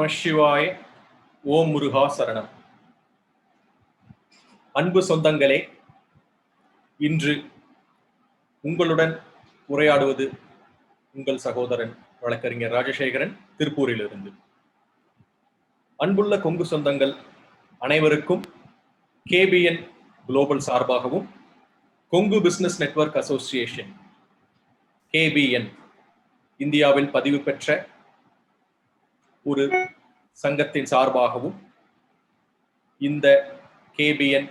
நம சிவாய. ஓம் முருகா சரணம். அன்பு சொந்தங்களே, இன்று உங்களுடன் உரையாடுவது உங்கள் சகோதரன் வழக்கறிஞர் ராஜசேகரன், திருப்பூரிலிருந்து. அன்புள்ள கொங்கு சொந்தங்கள் அனைவருக்கும் கேபிஎன் குளோபல் சார்பாகவும் Kongu business network association KPN இந்தியாவில் பதிவு பெற்ற ஒரு சங்கத்தின் சார்பாகவும் இந்த கேபிஎன்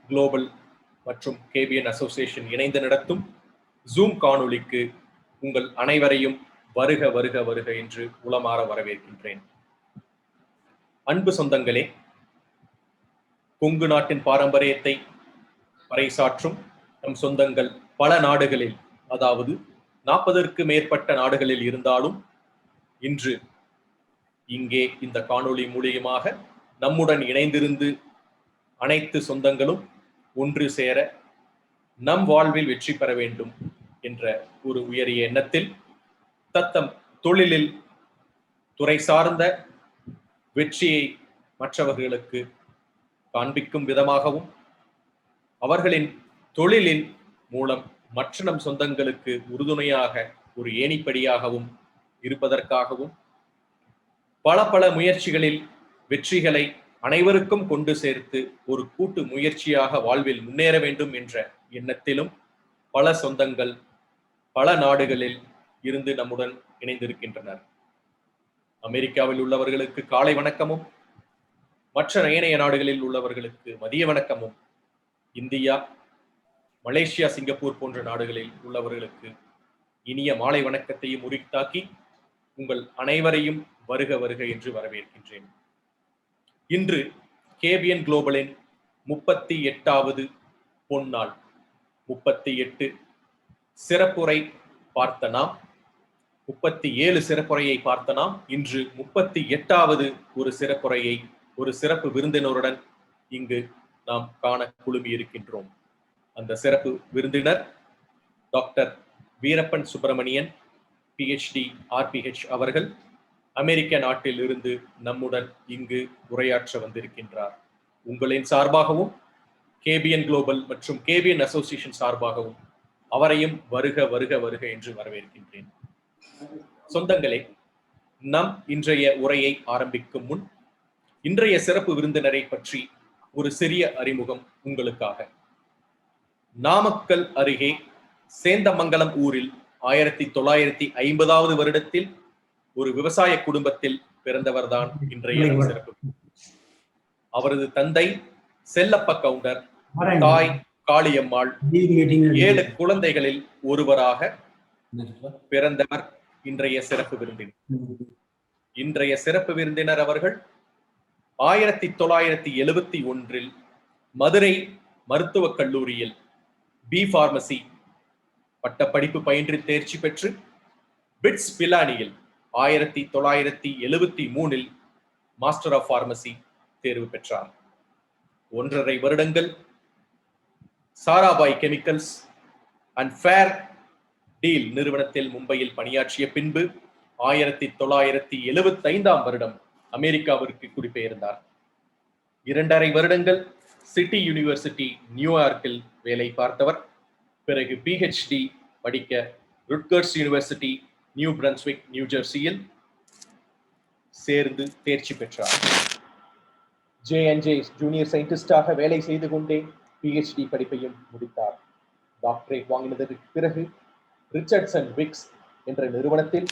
குளோபல் மற்றும் கேபிஎன் அசோசியேஷன் இணைந்து நடத்தும் ஜூம் காணொளிக்கு உங்கள் அனைவரையும் வருக வருக வருக என்று உளமாற வரவேற்கின்றேன். அன்பு சொந்தங்களே, கொங்கு நாட்டின் பாரம்பரியத்தை பறைசாற்றும் நம் சொந்தங்கள் பல நாடுகளில், அதாவது 40ற்கு மேற்பட்ட நாடுகளில் இருந்தாலும் இன்று இங்கே இந்த காணொளி மூலியமாக நம்முடன் இணைந்திருந்து அனைத்து சொந்தங்களும் ஒன்று சேர நம் வாழ்வில் வெற்றி பெற வேண்டும் என்ற ஒரு உயரிய எண்ணத்தில் தத்தம் தொழிலில் துறை சார்ந்த வெற்றியை மற்றவர்களுக்கு காண்பிக்கும் விதமாகவும் அவர்களின் தொழிலின் மூலம் மற்ற நம் சொந்தங்களுக்கு உறுதுணையாக ஒரு ஏணிப்படியாகவும் இருப்பதற்காகவும் பல முயற்சிகளில் வெற்றிகளை அனைவருக்கும் கொண்டு சேர்த்து ஒரு கூட்டு முயற்சியாக வாழ்வில் முன்னேற வேண்டும் என்ற எண்ணத்திலும் பல சொந்தங்கள் பல நாடுகளில் இருந்து நம்முடன் இணைந்திருக்கின்றனர். அமெரிக்காவில் உள்ளவர்களுக்கு காலை வணக்கமும், மற்ற ஏனைய நாடுகளில் உள்ளவர்களுக்கு மதிய வணக்கமும், இந்தியா, மலேசியா, சிங்கப்பூர் போன்ற நாடுகளில் உள்ளவர்களுக்கு இனிய மாலை வணக்கத்தையும் உரித்தாக்கி உங்கள் அனைவரையும் வருக வருக என்று வரவேற்கின்றேன். இன்று கேபிஎன் குளோபலின் 38வது பொன்னாள். 38 சிறப்புரை பார்த்த நாம், 37 சிறப்புரையை பார்த்த நாம் இன்று 38வது ஒரு சிறப்புரையை ஒரு சிறப்பு விருந்தினருடன் இங்கு நாம் காண குழுமி இருக்கின்றோம். அந்த சிறப்பு விருந்தினர் doctor Veerappan Subramanian, PhD RPH அவர்கள் அமெரிக்க நாட்டில் இருந்து நம்முடன் இங்கு உரையாற்ற வந்திருக்கின்றார். உங்களின் சார்பாகவும் கேபிஎன் குளோபல் மற்றும் கேபிஎன் அசோசியேஷன் சார்பாகவும் அவரையும் வருக வருக வருக என்று வரவேற்கின்றேன். சொந்தங்களே, நம் இன்றைய உரையை ஆரம்பிக்கும் முன் இன்றைய சிறப்பு விருந்தினரை பற்றி ஒரு சிறிய அறிமுகம் உங்களுக்காக. நாமக்கல் அருகே சேந்தமங்கலம் ஊரில் 1950வது வருடத்தில் ஒரு விவசாய குடும்பத்தில் பிறந்தவர்தான் இன்றைய சிறப்பு. அவரது தந்தை செல்லப்ப கவுண்டர், தாய் காளியம்மாள், 7 குழந்தைகளில் ஒருவராக பிறந்தவர் இன்றைய சிறப்பு விருந்தினர். இன்றைய சிறப்பு விருந்தினர் அவர்கள் 1971 மதுரை மருத்துவக் கல்லூரியில் B.Pharmacy பட்டப்படிப்பு பயின்று தேர்ச்சி பெற்று பிட்ஸ் பிலானியில் 1973 மாஸ்டர் ஆஃப் பார்மசி தேர்வு பெற்றார். 1.5 வருடங்கள் Sarabhai Chemicals and Fair Deal நிறுவனத்தில் மும்பையில் பணியாற்றிய பின்பு 1975 வருடம் அமெரிக்காவிற்கு குடிபெயர்ந்தார். 2.5 வருடங்கள் சிட்டி யூனிவர்சிட்டி நியூயார்க்கில் வேலை பார்த்தவர். பிறகு PhD படிக்க ருட்கர்ஸ் யூனிவர்சிட்டி நியூ பிரன்ஸ்விக், நியூ ஜெர்சியில் சேர்ந்து தேர்ச்சி பெற்றார். J&J ஜூனியர் சயின்டிஸ்டாக வேலை செய்து கொண்டே PhD படிப்பையும் முடித்தார். டாக்டரேட் வாங்கினதற்கு பிறகு ரிச்சர்ட்சன் விக்ஸ் என்ற நிறுவனத்தில்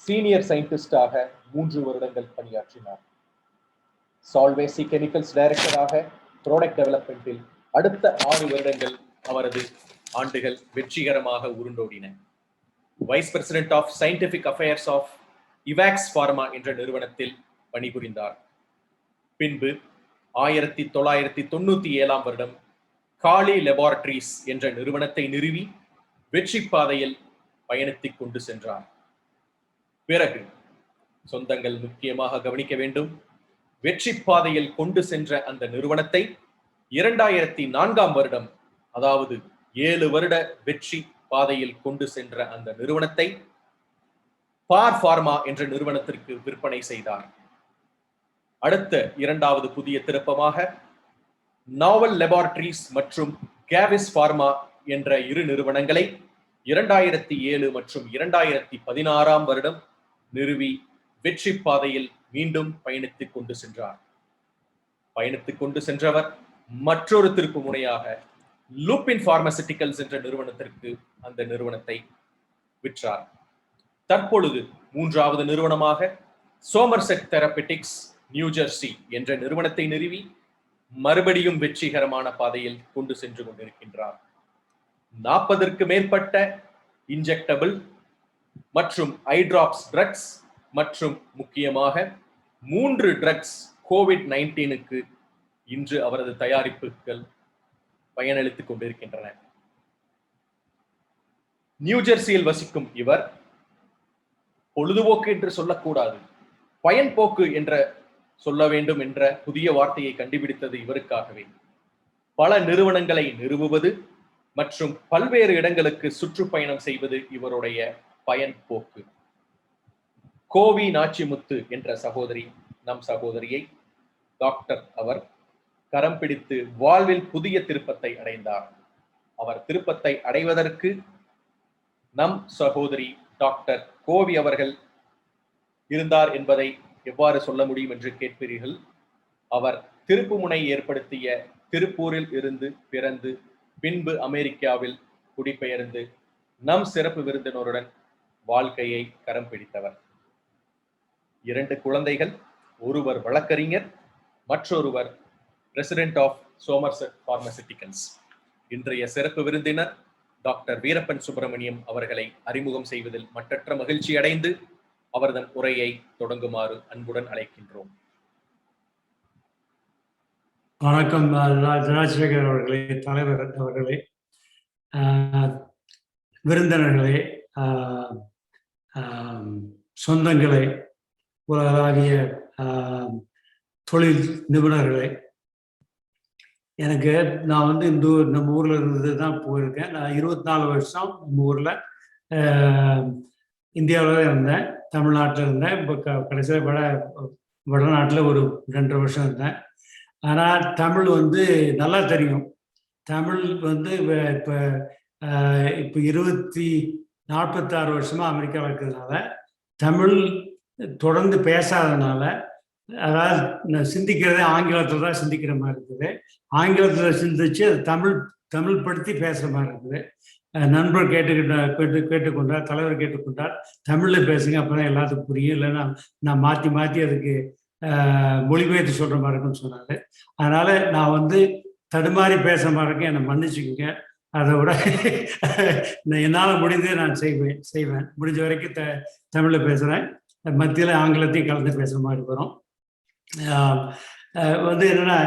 சீனியர் சயின்டிஸ்டாக 3 வருடங்கள் பணியாற்றினார். சால்வேசி கெமிக்கல்ஸ் டைரக்டராக ப்ராடக்ட் டெவலப்மெண்டில் அடுத்த 6 வருடங்கள் அவரது ஆண்டுகள் வெற்றிகரமாக உருண்டோடின. Vice president of scientific affairs of இவாக்ஸ் பார்மா என்ற நிறுவனத்தில் பணிபுரிந்தார். பின்பு 1997 வருடம் காலி லெபார்டரிஸ் என்ற நிறுவனத்தை நிறுவி வெற்றி பாதையில் பயணித்துக் கொண்டு சென்றார். பிறகு சொந்தங்கள் முக்கியமாக கவனிக்க வேண்டும், வெற்றி பாதையில் கொண்டு சென்ற அந்த நிறுவனத்தை 2004 வருடம், அதாவது 7 வருட வெற்றி பாதையில் கொண்டு சென்ற அந்த நிறுவனத்தை பார் பார்மா என்ற நிறுவனத்திற்கு விற்பனை செய்தார். அடுத்த இரண்டாவது புதிய திருப்பமாக நாவல் லெபார்டரிஸ் மற்றும் கேவிஸ் பார்மா என்ற இரு நிறுவனங்களை 2007 மற்றும் 2016 வருடம் நிறுவி வெற்றி பாதையில் மீண்டும் பயணித்துக் கொண்டு சென்றார். பயணித்துக் கொண்டு சென்றவர் மற்றொரு திருப்பு முனையாக லூபின் பார்மசூட்டிகல்ஸ் என்ற நிறுவனத்திற்கு அந்த நிறுவனத்தை விற்றார். தற்பொழுது மூன்றாவது நிறுவனமாக சோமர்செட் தெரபெட்டிக்ஸ் நியூ ஜெர்சி என்ற நிறுவனத்தை நிறுவி மறுபடியும் வெற்றிகரமான பாதையில் கொண்டு சென்று கொண்டிருக்கின்றார். 40ற்கு மேற்பட்ட இன்ஜெக்டபிள் மற்றும் ஐட்ராப்ஸ் ட்ரக்ஸ் மற்றும் முக்கியமாக 3 ட்ரக்ஸ் COVID-19க்கு இன்று அவரது தயாரிப்புகள் பயனளித்துக் கொண்டிருக்கின்றன. நியூ ஜெர்சியில் வசிக்கும் இவர் பொழுதுபோக்கு என்று சொல்லக்கூடாது, பயன்போக்கு என்ற சொல்ல வேண்டும் என்ற புதிய வார்த்தையை கண்டுபிடித்தது இவருக்காகவே. பல நிறுவனங்களை நிறுவுவது மற்றும் பல்வேறு இடங்களுக்கு சுற்றுப்பயணம் செய்வது இவருடைய பயன்போக்கு. கோவி நாச்சிமுத்து என்ற நம் சகோதரியை டாக்டர் அவர் கரம் பிடித்து வாழ்வில் புதிய திருப்பத்தை அடைந்தார். அவர் திருப்பத்தை அடைவதற்கு நம் சகோதரி டாக்டர் கோவி அவர்கள் இருந்தார் என்பதை எவ்வாறு சொல்ல முடியும் என்று கேட்பீர்கள். அவர் திருப்புமுனை ஏற்படுத்திய திருப்பூரில் இருந்து பிறந்து பின்பு அமெரிக்காவில் குடிபெயர்ந்து நம் சிறப்பு விருந்தினருடன் வாழ்க்கையை கரம் பிடித்தவர். 2 குழந்தைகள், ஒருவர் வழக்கறிஞர், மற்றொருவர் பிரசிடென்ட் ஆஃப் சோமர்செட் பார்மசூட்டிகல்ஸ். இன்றைய சிறப்பு விருந்தினர் டாக்டர் வீரப்பன் சுப்பிரமணியம் அவர்களை அறிமுகம் செய்வதில் மற்றற்ற மகிழ்ச்சி அடைந்து அவர்தன் உரையை தொடங்குமாறு அன்புடன் அழைக்கின்றோம். வணக்கம் ராஜசேகர் அவர்களே, தலைவர் அவர்களே, விருந்தினர்களே, சொந்தங்களே, உலகளாவிய தொழில் நிபுணர்களே. நான் நம்ம ஊர்ல இருந்து தான் போயிருக்கேன். நான் 24 வருஷம் நம்ம ஊர்ல இந்தியாவில் தான் இருந்தேன், தமிழ்நாட்டில் இருந்தேன். இப்போ கடைசியில் வடநாட்டில் ஒரு 2 வருஷம் இருந்தேன். ஆனால் தமிழ் நல்லா தெரியும். தமிழ் இப்போ 46 வருஷமா அமெரிக்காவில் இருக்கிறதுனால தமிழ் தொடர்ந்து பேசாதனால, அதாவது சிந்திக்கிறதே ஆங்கிலத்தில் தான் சிந்திக்கிற மாதிரி இருக்குது. ஆங்கிலத்தில் சிந்திச்சு அது தமிழ் படுத்தி பேசுகிற மாதிரி இருக்குது. நண்பர் கேட்டுக்கொண்டார், தலைவர் கேட்டுக்கொண்டார், தமிழில் பேசுங்க, அப்போ தான் எல்லாத்துக்கும் புரியும், இல்லைன்னா நான் மாற்றி அதுக்கு மொழிபெயர்த்து சொல்கிற மாதிரி இருக்குன்னு சொன்னார். அதனால் நான் தடுமாறி பேசுகிற மாதிரி இருக்கேன், என்னை மன்னிச்சுக்கோங்க. அதை விட என்னால் முடிந்தே நான் செய்வேன். முடிஞ்ச வரைக்கும் தமிழில் பேசுகிறேன். மத்தியில் ஆங்கிலத்தையும் கலந்து பேசுகிற மாதிரி வரும். என்னன்னா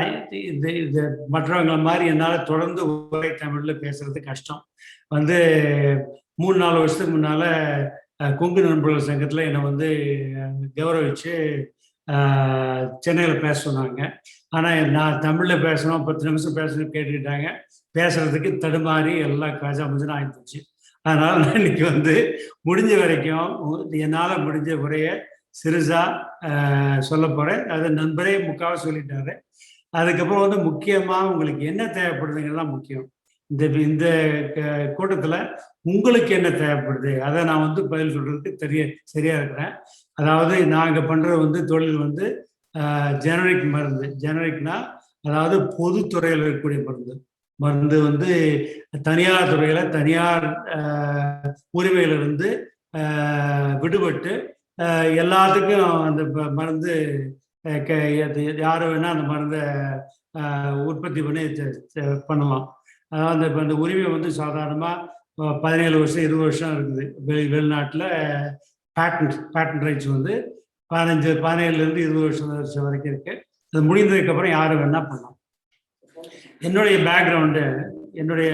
இது மற்றவங்களை மாதிரி என்னால் தொடர்ந்து ஒரே தமிழில் பேசுறது கஷ்டம். 3-4 வருஷத்துக்கு முன்னால கொங்கு நண்பர்கள் சங்கத்தில் என்னை கௌரவிச்சு சென்னையில் பேச சொன்னாங்க. ஆனால் நான் தமிழில் பேசணும், 10 நிமிஷம் பேசணும் கேட்டுக்கிட்டாங்க. பேசுறதுக்கு தடுமாறி எல்லாம் காஜாமஜுன்னு ஆயிடுச்சு. அதனால் நான் இன்னைக்கு முடிஞ்ச வரைக்கும் என்னால் முடிஞ்ச உரையை சிறுசா சொல்ல போகிறேன். அது நண்பரே முக்காவாக சொல்லிட்டாரு. அதுக்கப்புறம் முக்கியமாக உங்களுக்கு என்ன தேவைப்படுதுங்கிறது தான் முக்கியம். இந்த கூட்டத்தில் உங்களுக்கு என்ன தேவைப்படுது அதை நான் பதில் சொல்றதுக்கு சரியா இருக்கிறேன். அதாவது நாங்கள் பண்ணுறது தொழில் ஜெனரிக் மருந்து. ஜெனரிக்னா அதாவது பொதுத்துறையில் இருக்கக்கூடிய மருந்து தனியார் துறையில தனியார் உரிமையிலிருந்து விடுபட்டு எல்லாத்துக்கும் அந்த மருந்து யாரு வேணா அந்த மருந்தை உற்பத்தி பண்ணலாம். அதாவது இப்போ அந்த உரிமை சாதாரணமாக 17 வருஷம் 20 வருஷம் இருக்குது. வெளிநாட்டில் பேட்டன்ட் ரைட்ஸ் 17லேருந்து 20 வருஷம் வரைக்கும் இருக்கு. அது முடிந்ததுக்கப்புறம் யாரு வேணா பண்ணலாம். என்னுடைய பேக்ரவுண்டு, என்னுடைய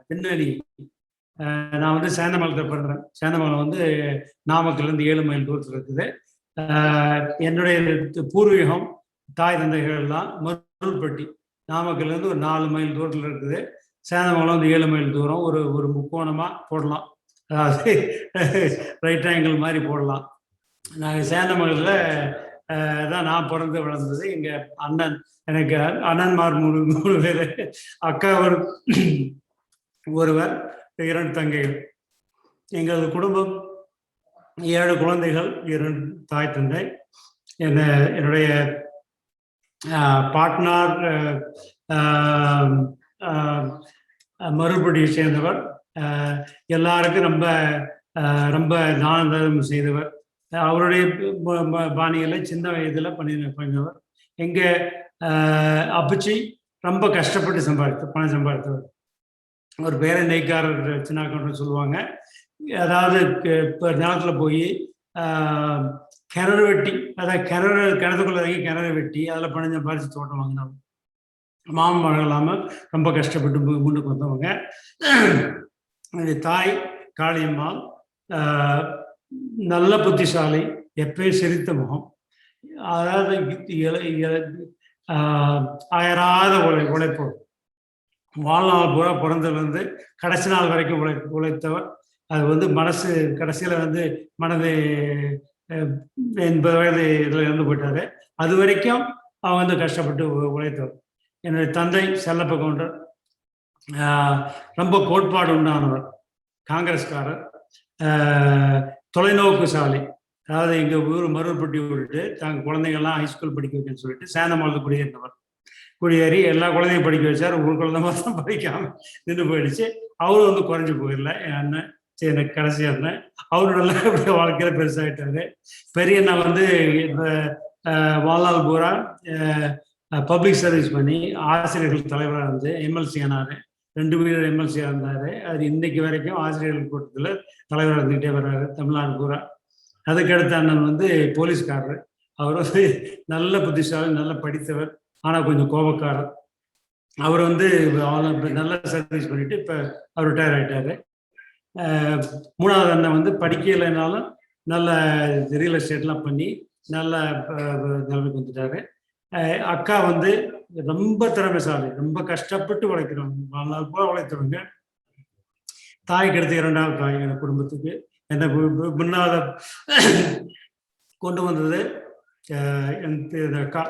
பின்னணி, நான் சேந்தமங்கலத்தில் பிறந்தேன். சேந்தமங்கலம் நாமக்கல்லேருந்து 7 மைல் தூரத்தில் இருக்குது. என்னுடைய பூர்வீகம் தாய் தந்தைகள்லாம் மருள்பட்டி நாமக்கல்லேருந்து ஒரு 4 மைல் தூரத்தில் இருக்குது. சேந்தமங்கலம் 7 மைல் தூரம். ஒரு முக்கோணமாக போடலாம், அதாவது ரைட் ஆங்கிள் மாதிரி போடலாம். நாங்கள் சேந்தமங்கலத்தில் தான் நான் பிறந்து வளர்ந்தது. எங்க அண்ணன், எனக்கு அண்ணன்மார் 3 பேர், அக்கா ஒருவர், 2 தங்கைகள். எங்களது குடும்பம் 7 குழந்தைகள், 2 தாய் தந்தை. என்னுடைய பாட்னார் மறுபடியை சேர்ந்தவர். எல்லாருக்கும் ரொம்ப ரொம்ப தானம் செய்தவர். அவருடைய பாணிகளை சின்ன வயதில் பண்ணினவர். எங்க அப்பச்சி ரொம்ப கஷ்டப்பட்டு பணம் சம்பாதித்தவர். ஒரு பேரை நெய்க்காரர் சின்னாக்கன்னு சொல்லுவாங்க. அதாவது இப்போ நிலத்தில் போய் கிணறு வெட்டி, அதாவது கிணத்துக்குள்ள இறங்கி கிணறு வெட்டி அதில் பணம் சம்பாதிச்சு தோட்டம் வாங்கினவங்க. மாமன் மழை இல்லாமல் ரொம்ப கஷ்டப்பட்டு முன்னுக்கு வந்தவங்க. என்னுடைய தாய் காளியம்மாள் நல்ல புத்திசாலி, எப்பயும் சிரித்த முகம். அதாவது அயராத உழைப்பு. வாழ்நாள் பூரா பிறந்ததுலேருந்து கடைசி நாள் வரைக்கும் உழைத்தவர். அது மனசு கடைசியில் மனது 80 வயது இதில் இறந்து போயிட்டாரு. அது வரைக்கும் அவங்க கஷ்டப்பட்டு உழைத்தவர். என்னுடைய தந்தை செல்லப்ப கவுண்டர் ரொம்ப கோட்பாடு உண்டானவர், காங்கிரஸ்காரர், தொலைநோக்குசாலி. அதாவது எங்கள் ஊர் மருவப்பட்டி விட்டுட்டு தாங்க குழந்தைங்கள்லாம் ஹைஸ்கூல் படிக்க வைக்கணும்னு சொல்லிட்டு சேந்தமாலத்து குடியேறினவர். குடியேறி எல்லா குழந்தையும் படிக்க வச்சார். ஒரு குழந்தை மாதம் படிக்காமல் நின்று போயிடுச்சு. அவரும் குறைஞ்சி போயிடல. என் அண்ணன் எனக்கு கடைசியாக இருந்தேன். அவரு நல்லா வாழ்க்கையில் பெருசாகிட்டாரு. பெரிய அண்ணன் இப்போ வாழ்நாள் பூரா பப்ளிக் சர்வீஸ் பண்ணி ஆசிரியர்கள் தலைவராக இருந்து எம்எல்சி ஆனார். 2 பேர் எம்எல்சியாக இருந்தார். அது இன்னைக்கு வரைக்கும் ஆசிரியர்கள் கூட்டத்தில் தலைவராக இருந்துகிட்டே வர்றாரு தமிழ்நாடு பூரா. அதுக்கடுத்த அண்ணன் போலீஸ்காரர். அவர் நல்ல புத்திசாலி, நல்ல படித்தவர், ஆனால் கொஞ்சம் கோபக்காரர். அவர் நல்ல சர்வீஸ் பண்ணிட்டு இப்போ அவர் ரிட்டையர் ஆகிட்டாரு. 3வது அண்ணன் படிக்கலைனாலும் நல்ல ரியல் எஸ்டேட்லாம் பண்ணி நல்ல நிலைமைக்கு வந்துட்டாரு. அக்கா ரொம்ப திறமைசாலி, ரொம்ப கஷ்டப்பட்டு உழைக்கிறவங்க, வாழ்நாள் போல உழைத்தவங்க. தாய்க்கு அடுத்து 2வது தாய் என் குடும்பத்துக்கு. என்ன முன்னாத கொண்டு வந்தது என் அக்கா.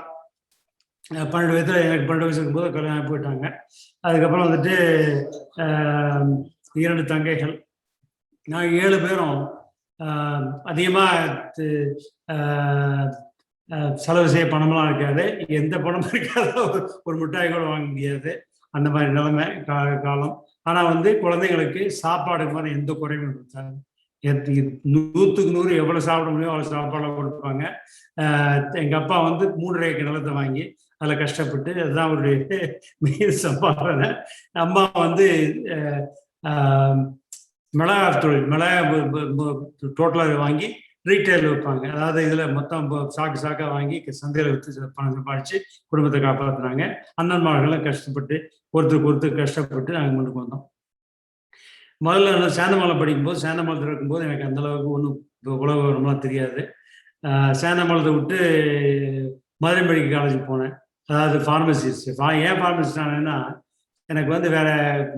12 வயசுல, எனக்கு 12 வயசு இருக்கும்போது கல்யாணம் போயிட்டாங்க. அதுக்கப்புறம் 2 தங்கைகள். நான் 7 பேரும் அதிகமாக செலவு செய்ய பணம்லாம் இருக்காது. எந்த பணமும் இருக்காது. ஒரு மிட்டாய் கூட வாங்க முடியாது. அந்த மாதிரி நிலைமை காலம். ஆனால் குழந்தைங்களுக்கு சாப்பாடு மாதிரி எந்த குறைவும் இருக்காது. 100க்கு 100 எவ்வளோ சாப்பிட முடியும் அவ்வளோ சாப்பாடாக கொடுப்பாங்க. எங்கள் அப்பா 3 ஏக்கர் நிலத்தை வாங்கி அதில் கஷ்டப்பட்டு, அதுதான் அவருடைய மெயின் சம்பாதனை. அம்மா மிளகாய் தொழில், டோட்டலாக வாங்கி ரீட்டைல் வைப்பாங்க. அதாவது இதில் மொத்தம் சாக்காக வாங்கி சந்தையில் விற்று பணம் சம்பாதிச்சு குடும்பத்தை காப்பாற்றினாங்க. அண்ணன்மார்கள்லாம் கஷ்டப்பட்டு ஒருத்தருக்கு கஷ்டப்பட்டு நாங்கள் முன்னுக்கு வந்தோம். முதல்ல சேந்தமங்கலம் படிக்கும்போது, சேந்தமங்கலத்தில் இருக்கும்போது எனக்கு அந்தளவுக்கு ஒன்றும் உலக விவரம்லாம் தெரியாது. சேந்தமங்கலத்தை விட்டு மதுரை மெடிக்கல் காலேஜுக்கு போனேன். அதாவது ஃபார்மசிஸ்ட். ஏன் ஃபார்மசிஸ்ட் ஆனேன்னா, எனக்கு வேற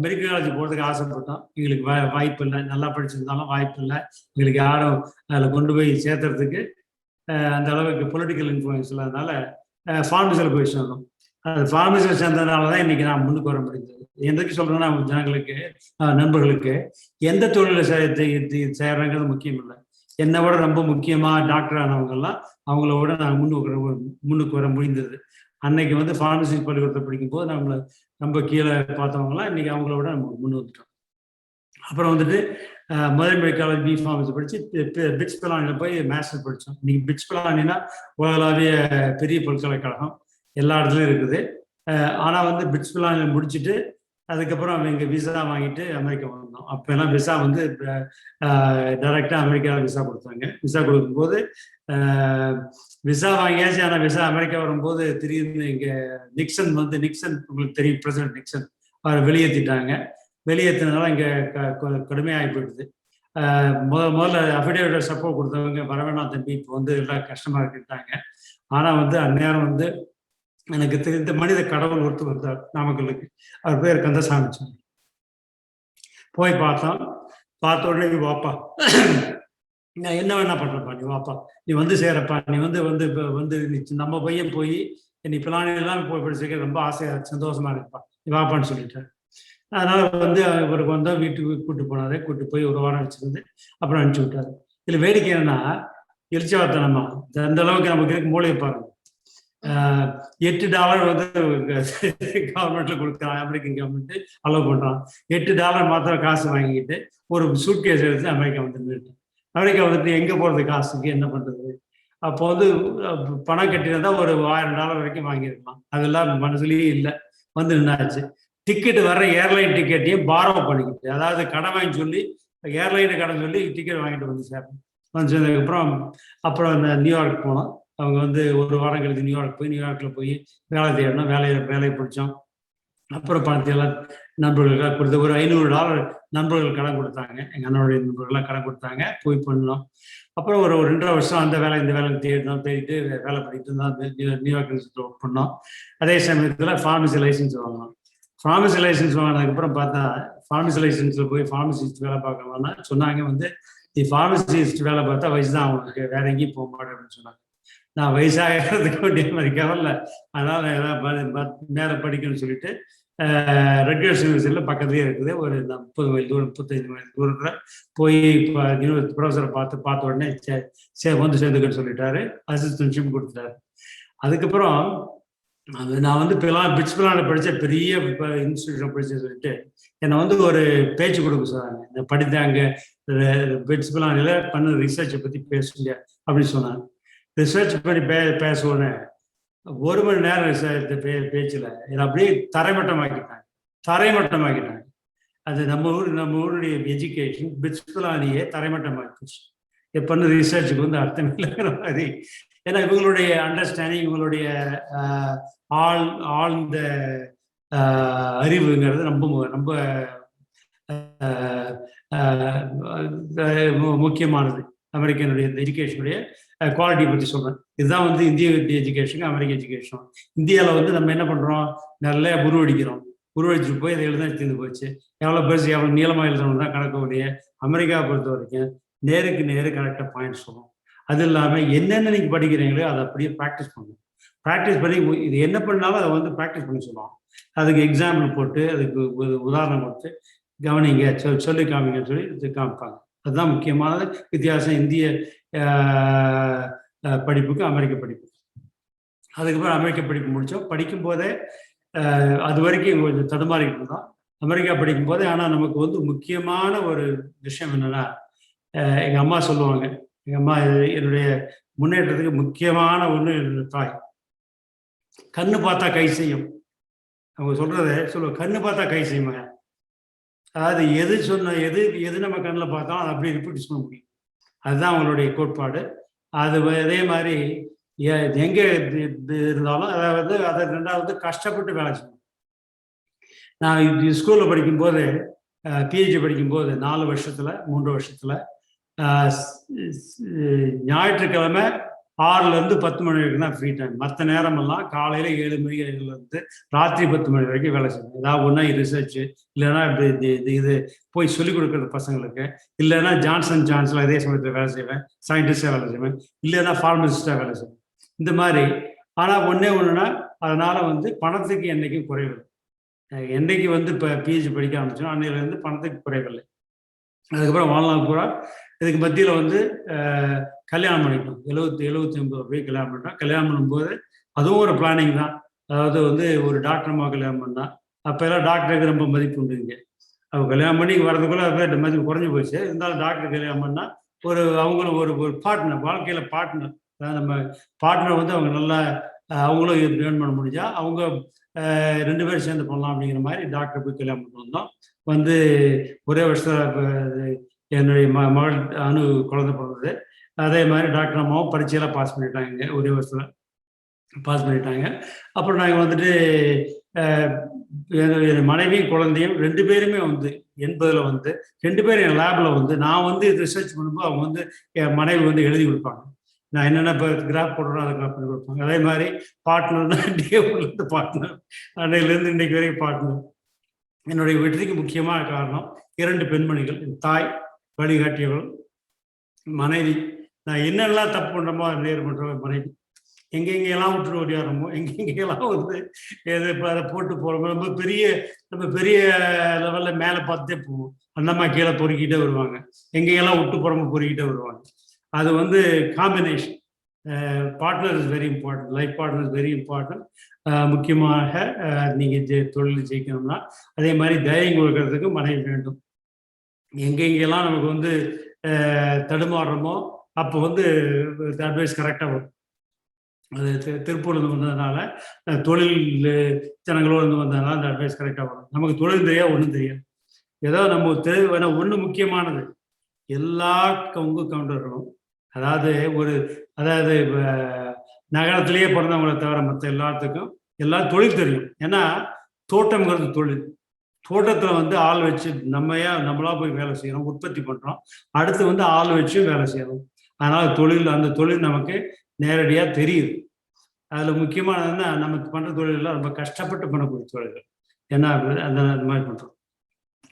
மெடிக்கல் காலேஜ் போகிறதுக்கு ஆசைப்பட்டோம். எங்களுக்கு வாய்ப்பு இல்லை. நல்லா படிச்சிருந்தாலும் வாய்ப்பு இல்லை. எங்களுக்கு யாரும் அதில் கொண்டு போய் சேர்த்துறதுக்கு அந்த அளவுக்கு பொலிட்டிக்கல் இன்ஃப்ளூயன்ஸ் இல்லாதனால ஃபார்மசியில் போய் சேர்ந்தோம். அது ஃபார்மசியில் சேர்ந்ததுனால தான் இன்னைக்கு நான் முன்னுக்கு வர முடிஞ்சது. எதுக்கு சொல்கிறேன்னா, ஜனங்களுக்கு, நண்பர்களுக்கு எந்த தொழிலை செய்கிறாங்கிறது முக்கியம் இல்லை. என்னை விட ரொம்ப முக்கியமாக டாக்டர் ஆனவங்கெல்லாம் அவங்கள விட நாங்கள் முன்னுக்கு வர முடிந்தது. அன்னைக்கு ஃபார்மசி பள்ளிக்கூடத்தை படிக்கும்போது நம்மளை ரொம்ப கீழே பார்த்தவங்களாம் இன்னைக்கு அவங்கள விட நம்ம முன் வந்துட்டோம். அப்புறம் Madurai medical college B pharmacy படித்து பிட்ஸ் பிலானியில் போய் மாஸ்டர் படித்தோம். இன்னைக்கு பிட்ஸ் பிலானின்னா உலகளாவிய பெரிய பல்கலைக்கழகம், எல்லா இடத்துலையும் இருக்குது. ஆனால் பிட்ஸ் பிலானில் முடிச்சுட்டு அதுக்கப்புறம் எங்கள் விசா வாங்கிட்டு அமெரிக்கா வந்தோம். அப்போல்லாம் விசா டைரெக்டாக அமெரிக்காவில் விசா கொடுத்தாங்க. விசா கொடுக்கும்போது விசா வாங்கியாச்சு. ஆனால் விசா அமெரிக்கா வரும்போது திடீர்னு இங்கே நிக்சன் உங்களுக்கு தெரியும், பிரசிடென்ட் நிக்சன், அவரை வெளியேற்றிட்டாங்க. வெளியேற்றினால இங்கே கடுமையாகி போயிடுது. முதல்ல அஃபிடேவிட் சப்போர்ட் கொடுத்தவங்க வரவேணாம் தம்பி, இப்போ எல்லாம் கஷ்டமாக இருக்குட்டாங்க. ஆனால் அந்நேரம் எனக்கு தெரிந்த மனித கடவுள் ஒருத்தர் வந்தார் நாமக்கலுக்கு. அவர் பேர் கந்தசாமி. போய் பார்த்தோம். பார்த்த உடனே வாப்பா நான் என்ன வேணா பண்றேன்ப்பா, நீ வாப்பா, நீ வந்து சேரப்பா, நீ வந்து வந்து இப்ப வந்து நம்ம பையன் போய் நீ பிளான் எல்லாம் போய் படிச்சிருக்க, ரொம்ப ஆசையா சந்தோஷமா இருக்குப்பா, நீ வாப்பான்னு சொல்லிட்டேன். அதனால வந்து இவருக்கு வந்தா வீட்டுக்கு கூட்டு போனாரு, கூட்டு போய் ஒரு வாரம் வச்சிருந்து அப்புறம் அனுப்பிச்சு விட்டாரு. இதுல வேடிக்கை என்னன்னா, எலிச்சவாத்தனமா அந்த அளவுக்கு நமக்கு இருக்கு மூளையை பாருங்க. $8 வந்து கவர்மெண்ட்ல கொடுக்குறான், அமெரிக்கன் கவர்மெண்ட் அலோவ் பண்றான். $8 மாத்திரம் காசு வாங்கிட்டு ஒரு சூட்கேஸ் எடுத்து அமெரிக்கா வந்து அமெரிக்கா வந்துட்டு எங்க போறது, காசுக்கு என்ன பண்றது? அப்போ வந்து பணம் கட்டினதா ஒரு $1000 வரைக்கும் வாங்கியிருக்கலாம். அதெல்லாம் மனசுலயே இல்லை, வந்து நின்னாச்சு. டிக்கெட் வர்ற ஏர்லைன் டிக்கெட்டையும் பாரோ பண்ணிக்கிட்டு, அதாவது கடன் வாங்கி சொல்லி ஏர்லைனு கடன் சொல்லி டிக்கெட் வாங்கிட்டு வந்து சேர்ப்போம். வந்து சேர்ந்ததுக்கப்புறம் அப்புறம் நியூயார்க் போனோம். அவங்க வந்து ஒரு வாரம் கழித்து நியூயார்க்ல போய் வேலை தேடணும். வேலையை பிடிச்சோம். அப்புறம் பணத்தையெல்லாம் நண்பர்களுக்காக கொடுத்து ஒரு $500 நண்பர்கள் கடன் கொடுத்தாங்க. எங்கள் அண்ணனுடைய நண்பர்கள்லாம் கடன் கொடுத்தாங்க, போய் பண்ணோம். அப்புறம் ஒரு 2.5 வருஷம் அந்த வேலை இந்த வேலை தேடிட்டு வேலை பண்ணிட்டு இருந்தோம். நியூயார்க் ஒர்க் பண்ணோம். அதே சமயத்தில் ஃபார்மசி லைசன்ஸ் வாங்கினோம். ஃபார்மசி லைசன்ஸ் வாங்கினதுக்கப்புறம் பார்த்தா, ஃபார்மசி லைசன்ஸில் போய் ஃபார்மசிஸ்ட் வேலை பார்க்கலாம்னா சொன்னாங்க, வந்து நீ ஃபார்மசிஸ்ட் வேலை பார்த்தா வயசு தான் அவங்களுக்கு, வேற எங்கேயும் போக மாட்டேன் அப்படின்னு சொன்னாங்க. நான் வயசாகிறதுக்கு வேண்டிய மாதிரி கவலை, அதனால ஏதாவது மேலே படிக்கணும்னு சொல்லிட்டு ரெட்கர்ஸ் யூனிவர்சிட்டியில் பக்கத்துலேயே இருக்குது, ஒரு 30 மைல் தூரம் 35 மைல் தூரத்தில் போய் ப்ரொஃபஸரை பார்த்த உடனே வந்து சேர்ந்துக்கன்னு சொல்லிட்டாரு, அசிஸ்டன்ஷிப் கொடுத்துட்டாரு. அதுக்கப்புறம் நான் வந்து பிட்ஸ் பிளான படித்த பெரிய இன்ஸ்டியூஷன் படிச்சு சொல்லிட்டு என்னை வந்து ஒரு பேச்சு கொடுக்க சொன்னாங்க. நான் படித்தாங்க பிட்ஸ் பிளானில் பண்ண ரிசர்ச்சை பற்றி பேசுங்க அப்படின்னு சொன்னாங்க. ரிசர்ச் பண்ணி பேசுவோன்னு 1 மணி நேரம் பேச்சில் என்னை அப்படியே தரைமட்டமாக்கிட்டாங்க. அது நம்ம ஊருடைய எஜுகேஷன் பிட்ஸ் பிளானியே தரைமட்டமாக்கிச்சு. பண்ண ரிசர்ச்சுக்கு வந்து அர்த்தம் இல்லைங்கிற மாதிரி. ஏன்னா இவங்களுடைய அண்டர்ஸ்டாண்டிங், இவங்களுடைய ஆழ்ந்த அறிவுங்கிறது ரொம்ப முக்கியமானது. அமெரிக்கனுடைய எஜுகேஷனுடைய குவாலிட்டியை பற்றி சொல்றேன். இதுதான் வந்து இந்திய எஜுகேஷனுக்கு அமெரிக்க எஜுகேஷன். இந்தியாவில் வந்து நம்ம என்ன பண்றோம், நல்லா உருவடிச்சுட்டு போய் அதை எழுத தீர்ந்து போச்சு. எவ்வளோ பெருசு எவ்வளோ நீளமாக எழுதணும் தான் கணக்குடைய. அமெரிக்காவை பொறுத்த வரைக்கும் நேருக்கு நேரு கரெக்டாக பாயிண்ட் சொல்லும். அது இல்லாமல் என்னென்ன நீங்கள் படிக்கிறீங்களோ அதை அப்படியே ப்ராக்டிஸ் பண்ணணும். ப்ராக்டிஸ் பண்ணி இது என்ன பண்ணாலும் அதை வந்து ப்ராக்டிஸ் பண்ணி சொல்லுவாங்க. அதுக்கு எக்ஸாம்பிள் போட்டு அதுக்கு ஒரு உதாரணம் கொடுத்து கவனிங்க சொல்லி காமிங்கன்னு சொல்லி காமிப்பாங்க. அதுதான் முக்கியமான வித்தியாசம் இந்திய படிப்புக்கு அமெரிக்க படிப்பு. அதுக்கப்புறம் அமெரிக்க படிப்பு முடித்தோம். படிக்கும் போதே அது வரைக்கும் கொஞ்சம் தடுமாறிக்கிட்டு இருந்தோம். அமெரிக்கா படிக்கும் போதே ஆனால் நமக்கு வந்து முக்கியமான ஒரு விஷயம் என்னன்னா, எங்கள் அம்மா சொல்லுவாங்க, எங்கள் அம்மா என்னுடைய முன்னேற்றத்துக்கு முக்கியமான ஒன்று என்னுடைய தாய். கண்ணு பார்த்தா கை செய்யும். அவங்க சொல்லுவாங்க, கண்ணு பார்த்தா கை செய்யுங்க. அதாவது எது நம்ம கண்ணில் பார்த்தோம் அதை அப்படியே ரிப்பீட் சொல்ல முடியும். அதுதான் அவங்களுடைய கோட்பாடு. அது அதே மாதிரி எங்கே இருந்தாலும் அதை ரெண்டாவது கஷ்டப்பட்டு வேலை செய்யணும். நான் ஸ்கூலில் படிக்கும்போது பிஹெச்டி படிக்கும்போது 3 வருஷத்துல ஞாயிற்றுக்கிழமை 6லேருந்து 10 மணி வரைக்கும் தான் ஃப்ரீ டைம். மற்ற நேரமெல்லாம் காலையில் 7 மணிலேருந்து ராத்திரி 10 மணி வரைக்கும் வேலை செய்யணும். ஏதாவது ஒன்றா ரிசர்ச்சு, இல்லைன்னா இது போய் சொல்லிக் கொடுக்குறது பசங்களுக்கு, இல்லைன்னா ஜான்சன்ல அதே சமயத்தில் வேலை செய்வேன், சயின்டிஸ்டாக வேலை செய்வேன், இல்லைன்னா ஃபார்மசிஸ்டாக வேலை செய்வேன், இந்த மாதிரி. ஆனால் ஒன்றுனா அதனால் வந்து பணத்துக்கு என்றைக்கும் குறைவில்லை. என்றைக்கு வந்து இப்போ பிஹெச்டி படிக்க ஆரம்பிச்சோம் அன்னையிலேருந்து பணத்துக்கு குறைவில்லை. அதுக்கப்புறம் வாழ்நாள் பூரா இதுக்கு மத்தியில் வந்து கல்யாணம் பண்ணிட்டோம். 79 போய் கல்யாணம் பண்ணிட்டோம். கல்யாணம் பண்ணும்போது அதுவும் ஒரு பிளானிங் தான். அதாவது வந்து ஒரு டாக்டர் கல்யாணம் பண்ணா, அப்போ எல்லாம் டாக்டருக்கு ரொம்ப மதிப்பு உண்டு. இங்கே அவங்க கல்யாணம் பண்ணி வரதுக்குள்ள மதிப்பு குறைஞ்சி போச்சு. இருந்தாலும் டாக்டர் கல்யாணம் பண்ணா அவங்களும் ஒரு பார்ட்னர், வாழ்க்கையில பார்ட்னர். நம்ம பார்ட்னர் வந்து அவங்க நல்லா அவங்களும் ஏர்ன் பண்ண முடிஞ்சா அவங்க 2 பேரும் சேர்ந்து பண்ணலாம் அப்படிங்கிற மாதிரி டாக்டர் போய் கல்யாணம் பண்ணி வந்தோம். வந்து ஒரே வருஷத்துல என்னுடைய மகள் அணு குழந்தை பிறந்தது. அதே மாதிரி டாக்டர் அம்மாவும் பரீட்சையெல்லாம் பாஸ் பண்ணிட்டாங்க, ஒரே வருஷத்துல பாஸ் பண்ணிட்டாங்க. அப்புறம் நாங்கள் வந்துட்டு என் மனைவியும் குழந்தையும் 2 பேருமே வந்து 80ல் வந்து 2 பேரும் என் லேபில் வந்து நான் வந்து ரிசர்ச் பண்ணும்போது அவங்க வந்து என் மனைவி வந்து எழுதி கொடுப்பாங்க. நான் என்னென்ன இப்போ கிராஃப் போடுறோம் அதை கிராஃப் பண்ணி கொடுப்பாங்க. அதே மாதிரி பார்ட்னர்னா டேபிள்லேருந்து பார்ட்னர், அன்னையிலேருந்து இன்னைக்கு வரைக்கும் பார்ட்னர். என்னுடைய வெற்றிக்கு முக்கியமான காரணம் 2 பெண்மணிகள், என் தாய் வழிகாட்டியவர்கள், மனைவி. நான் என்னெல்லாம் தப்பு பண்றோமோ அதை நேர் பண்ற மனைவி. எங்கெங்கெல்லாம் விட்டுட்டு ஓடியாரமோ, எங்கெங்கெல்லாம் வந்து எது இப்போ அதை போட்டு போகிறோமோ, நம்ம பெரிய லெவலில் மேலே பார்த்துட்டே போவோம். அந்தம்மா கீழே பொறுக்கிட்டே வருவாங்க. எங்கெங்கெல்லாம் விட்டு போகிறோமோ பொறுக்கிட்டே வருவாங்க. அது வந்து combination. Partner is very important. Life partner is very important. முக்கியமாக நீங்கள் தொழில் ஜெயிக்கணும்னா அதே மாதிரி தைரியம் கொடுக்கறதுக்கு மனைவி வேண்டும். எங்கெங்கெல்லாம் நமக்கு வந்து தடுமாறுறோமோ அப்போ வந்து அட்வைஸ் கரெக்டாக வரும். அது திருப்பூர்லேருந்து வந்ததுனால, தொழில் ஜனங்களோடு இருந்து வந்ததுனால அந்த அட்வைஸ் கரெக்டாக வரும். நமக்கு தொழில் தெரியாது, ஒன்றும் தெரியாது. ஏதோ நம்ம ஒன்று முக்கியமானது, எல்லா உங்க கவுண்டர்களும் அதாவது நகரத்திலேயே பிறந்தவங்களை தவிர மற்ற எல்லாத்துக்கும் எல்லாம் தொழில் தெரியும். ஏன்னா தோட்டம்ங்கிறது தொழில். தோட்டத்தில் வந்து ஆள் வச்சு நம்மளா போய் வேலை செய்யறோம், உற்பத்தி பண்றோம். அடுத்து வந்து ஆள் வச்சு வேலை செய்யறோம். அதனால அந்த தொழில் நமக்கு நேரடியாக தெரியுது. அதில் முக்கியமானதுன்னா நம்ம பண்ணுற தொழிலெல்லாம் ரொம்ப கஷ்டப்பட்டு பண்ணக்கூடிய தொழில்கள். ஏன்னா அந்த மாதிரி பண்ணுறோம்.